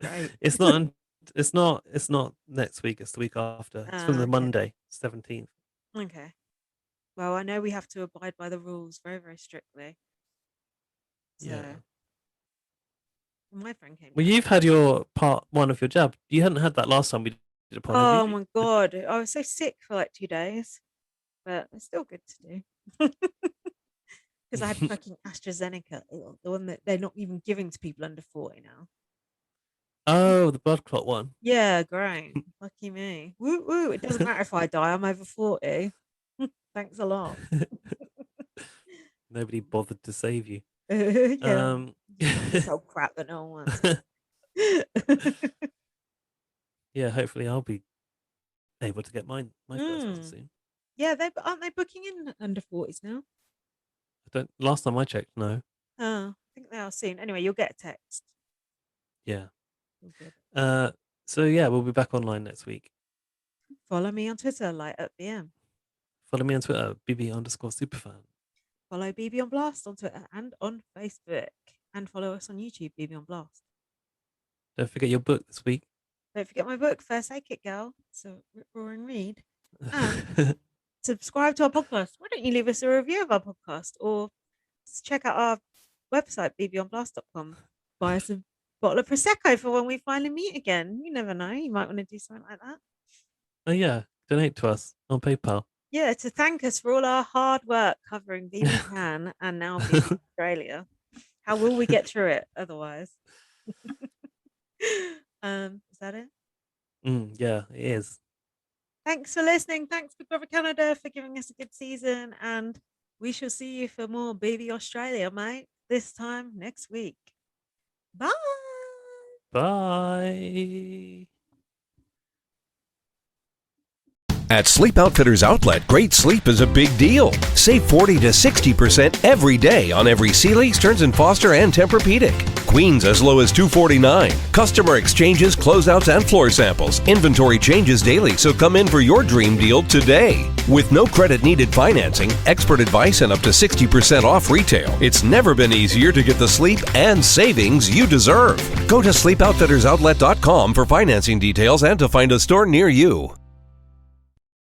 Great. it's not. It's not next week. It's the week after. It's from the Okay. Monday, 17th. Okay. Well, I know we have to abide by the rules very, very strictly. So Yeah. my friend came Well, down. you've had your part one of your jab. You hadn't had that last time we did a pod, have you? Oh my God. I was so sick for like 2 days, but it's still good to do. Because I had fucking AstraZeneca, the one that they're not even giving to people under 40 now. Oh, the blood clot one. Yeah, great. Lucky me. Woo woo. It doesn't matter if I die, I'm over 40. Thanks a lot. Nobody bothered to save you. Yeah. Um, This old crap that no one wants. yeah, hopefully I'll be able to get my first one soon. Yeah, aren't they booking in under 40s now? Last time I checked, no. Oh, I think they are soon. Anyway, you'll get a text. Yeah. You'll get it. So yeah, we'll be back online next week. Follow me on Twitter, @BM. Follow me on Twitter, BB_superfan. Follow BB on Blast on Twitter and on Facebook. And follow us on YouTube, BB on Blast. Don't forget your book this week. Don't forget my book, First Aid Kit Girl. So rip roaring read. And subscribe to our podcast. Why don't you leave us a review of our podcast or check out our website, bbonblast.com. Buy us a bottle of Prosecco for when we finally meet again. You never know. You might want to do something like that. Oh yeah, donate to us on PayPal. Yeah, to thank us for all our hard work covering BBCAN and now BB Australia. How will we get through it otherwise? Is that it? Yeah, it is. Thanks for listening. Thanks, Big Brother Canada, for giving us a good season. And we shall see you for more BB Australia, mate, this time next week. Bye. Bye. At Sleep Outfitters Outlet, great sleep is a big deal. Save 40 to 60% every day on every Sealy, Stearns & Foster, and Tempur-Pedic. Queens as low as $249. Customer exchanges, closeouts, and floor samples. Inventory changes daily, so come in for your dream deal today. With no credit needed financing, expert advice, and up to 60% off retail, it's never been easier to get the sleep and savings you deserve. Go to sleepoutfittersoutlet.com for financing details and to find a store near you.